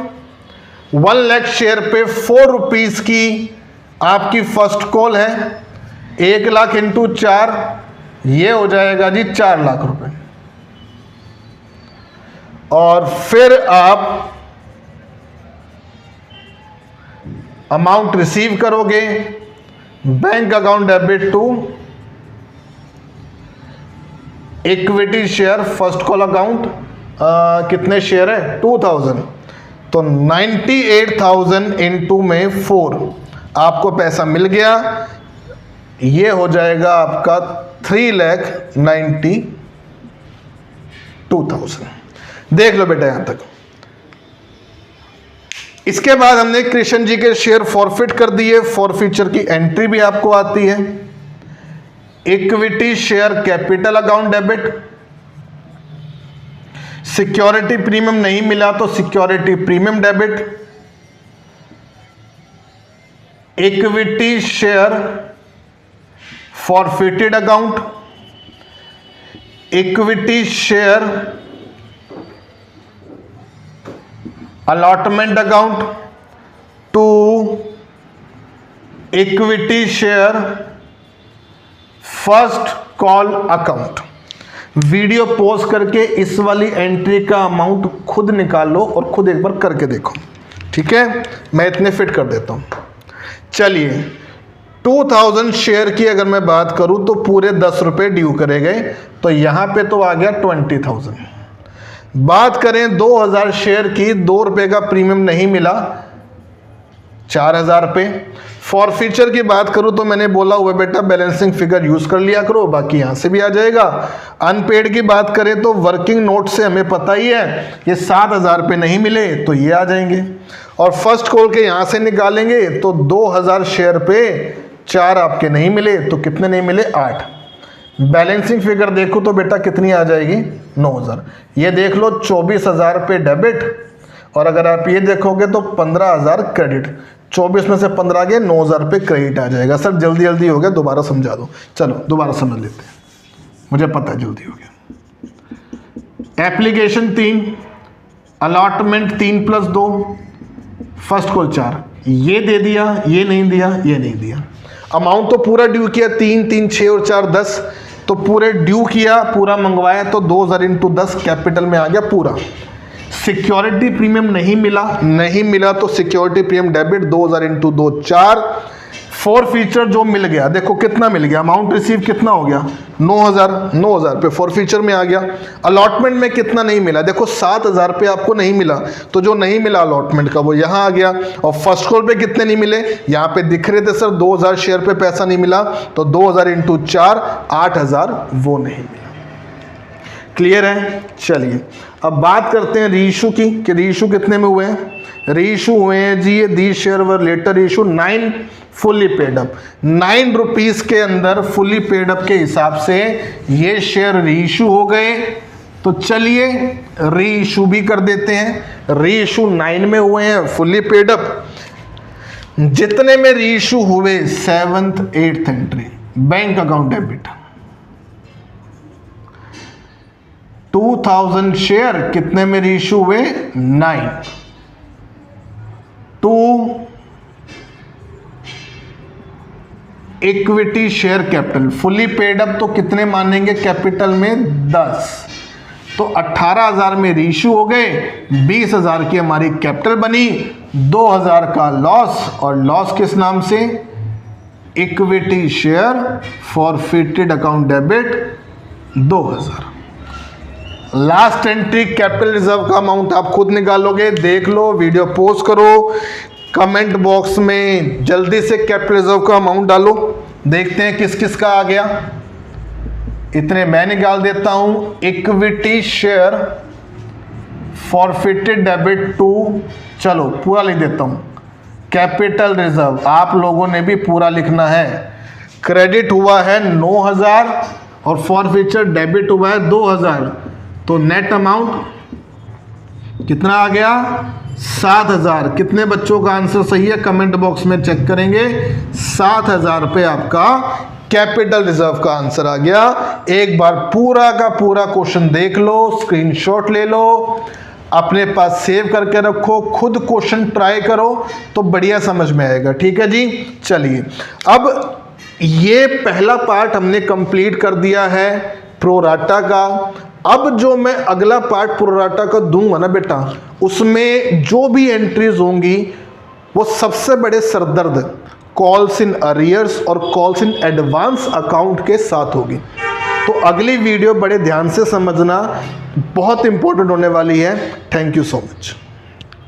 S1: 1 lakh share पे 4 रुपीज की आपकी फर्स्ट कॉल है। 1 लाख इंटू 4 ये हो जाएगा जी 4 लाख रुपए। और फिर आप अमाउंट रिसीव करोगे bank account debit to equity share first call account. कितने शेयर है? 2000, तो 98,000 इंटू में 4 आपको पैसा मिल गया। ये हो जाएगा आपका 3,92,000। देख लो बेटा यहां तक। इसके बाद हमने कृष्ण जी के शेयर फॉरफिट कर दिए। फॉरफीचर की एंट्री भी आपको आती है equity share capital account debit. Security premium नहीं मिला तो security premium debit. Equity share forfeited account, equity share allotment account to equity share first call account. Video pause करके इस वाली एंट्री का अमाउंट खुद निकाल लो और खुद एक बार करके देखो, ठीक है? मैं इतने फिट कर देता हूं। चलिए 2000 शेयर की अगर मैं बात करूं तो पूरे 10 रुपए ड्यू करे गए, तो यहां पे तो आ गया 20,000। बात करें 2000 शेयर की, 2 रुपए का प्रीमियम नहीं मिला, 4,000 रुपए। फॉरफीचर की बात करूं तो मैंने बोला हुआ बेटा बैलेंसिंग फिगर यूज कर लिया करो, बाकी यहां से भी आ जाएगा। अनपेड की बात करें तो वर्किंग नोट से हमें पता ही है ये 7,000 रुपये नहीं मिले तो ये आ जाएंगे, और फर्स्ट कॉल के यहां से निकालेंगे तो 2,000 शेयर पे 4 आपके नहीं मिले तो कितने नहीं मिले 8। बैलेंसिंग फिगर देखो तो बेटा कितनी आ जाएगी 9,000। ये देख लो 24,000 पे डेबिट, और अगर आप ये देखोगे तो 15,000 क्रेडिट। 24 में से 15 गए 9,000 पे क्रेडिट आ जाएगा। सर जल्दी जल्दी हो गया, दोबारा समझा दो। चलो दोबारा समझ लेते हैं, मुझे पता है जल्दी हो गया। एप्लीकेशन 3, अलॉटमेंट 3 + 2, फर्स्ट कॉल 4, ये दे दिया, ये नहीं दिया, ये नहीं दिया। अमाउंट तो पूरा ड्यू किया, 3, 3, 6 और 4 10, तो पूरे ड्यू किया, पूरा मंगवाया तो 2,000 × 10 कैपिटल में आ गया पूरा। सिक्योरिटी प्रीमियम नहीं मिला तो सिक्योरिटी प्रीमियम डेबिट 2,000 × 2 4। फॉरफीचर जो मिल गया देखो कितना मिल गया, अमाउंट रिसीव कितना हो गया 9,000 पे फॉरफीचर में आ गया। अलॉटमेंट में कितना नहीं मिला, देखो 7,000 पे आपको नहीं मिला, तो जो नहीं मिला अलॉटमेंट का वो यहाँ आ गया। और फर्स्ट कॉल पे कितने नहीं मिले, यहाँ पे दिख रहे थे सर 2,000 शेयर पे पैसा नहीं मिला, तो 2,000 × 4 8,000 वो नहीं मिला। क्लियर है। चलिए अब बात करते हैं रीइशू की, कि रीइशू कितने में हुए हैं। रीइशू हुए हैं जी, the shares were later issue 9 fully paid up, 9 rupees के अंदर फुल्ली पेड अप के हिसाब से ये शेयर रीइशू हो गए। तो चलिए रीइशू भी कर देते हैं। रीइशू 9 में हुए हैं फुल्ली पेड अप, जितने में रीइशू हुए 7th 8th entry bank account debit 2,000 share कितने में रीइशू हुए 9 to equity share capital fully paid up, तो कितने मानेंगे कैपिटल में 10, तो 18,000 में रीइशू हो गए, 20,000 की हमारी कैपिटल बनी, 2,000 का लॉस, और लॉस किस नाम से equity share forfeited account debit 2,000। Last entry capital reserve का अमाउंट आप खुद निकालोगे, देख लो, वीडियो पॉज करो, कमेंट बॉक्स में जल्दी से कैपिटल रिजर्व का अमाउंट डालो, देखते हैं किस किस का आ गया। इतने मैं निकाल देता हूं। इक्विटी शेयर फॉरफिटेड डेबिट 2, चलो पूरा लिख देता हूं। कैपिटल रिजर्व आप लोगों ने भी पूरा लिखना है। क्रेडिट हुआ है 9,000 और फॉरफिचर डेबिट हुआ है 2,000, तो नेट अमाउंट कितना आ गया 7,000। कितने बच्चों का आंसर सही है कमेंट बॉक्स में चेक करेंगे। 7,000 रुपये आपका कैपिटल रिजर्व का आंसर आ गया। एक बार पूरा का पूरा क्वेश्चन देख लो, स्क्रीनशॉट ले लो, अपने पास सेव करके रखो, खुद क्वेश्चन ट्राई करो तो बढ़िया समझ में आएगा। ठीक है जी। चलिए अब ये पहला पार्ट हमने कंप्लीट कर दिया है प्रोराटा का। अब जो मैं अगला पार्ट प्रोराटा का दूंगा ना बेटा, उसमें जो भी एंट्रीज होंगी वो सबसे बड़े सरदर्द कॉल्स इन अरियर्स और कॉल्स इन एडवांस अकाउंट के साथ होगी। तो अगली वीडियो बड़े ध्यान से समझना, बहुत इंपॉर्टेंट होने वाली है। Thank you so much.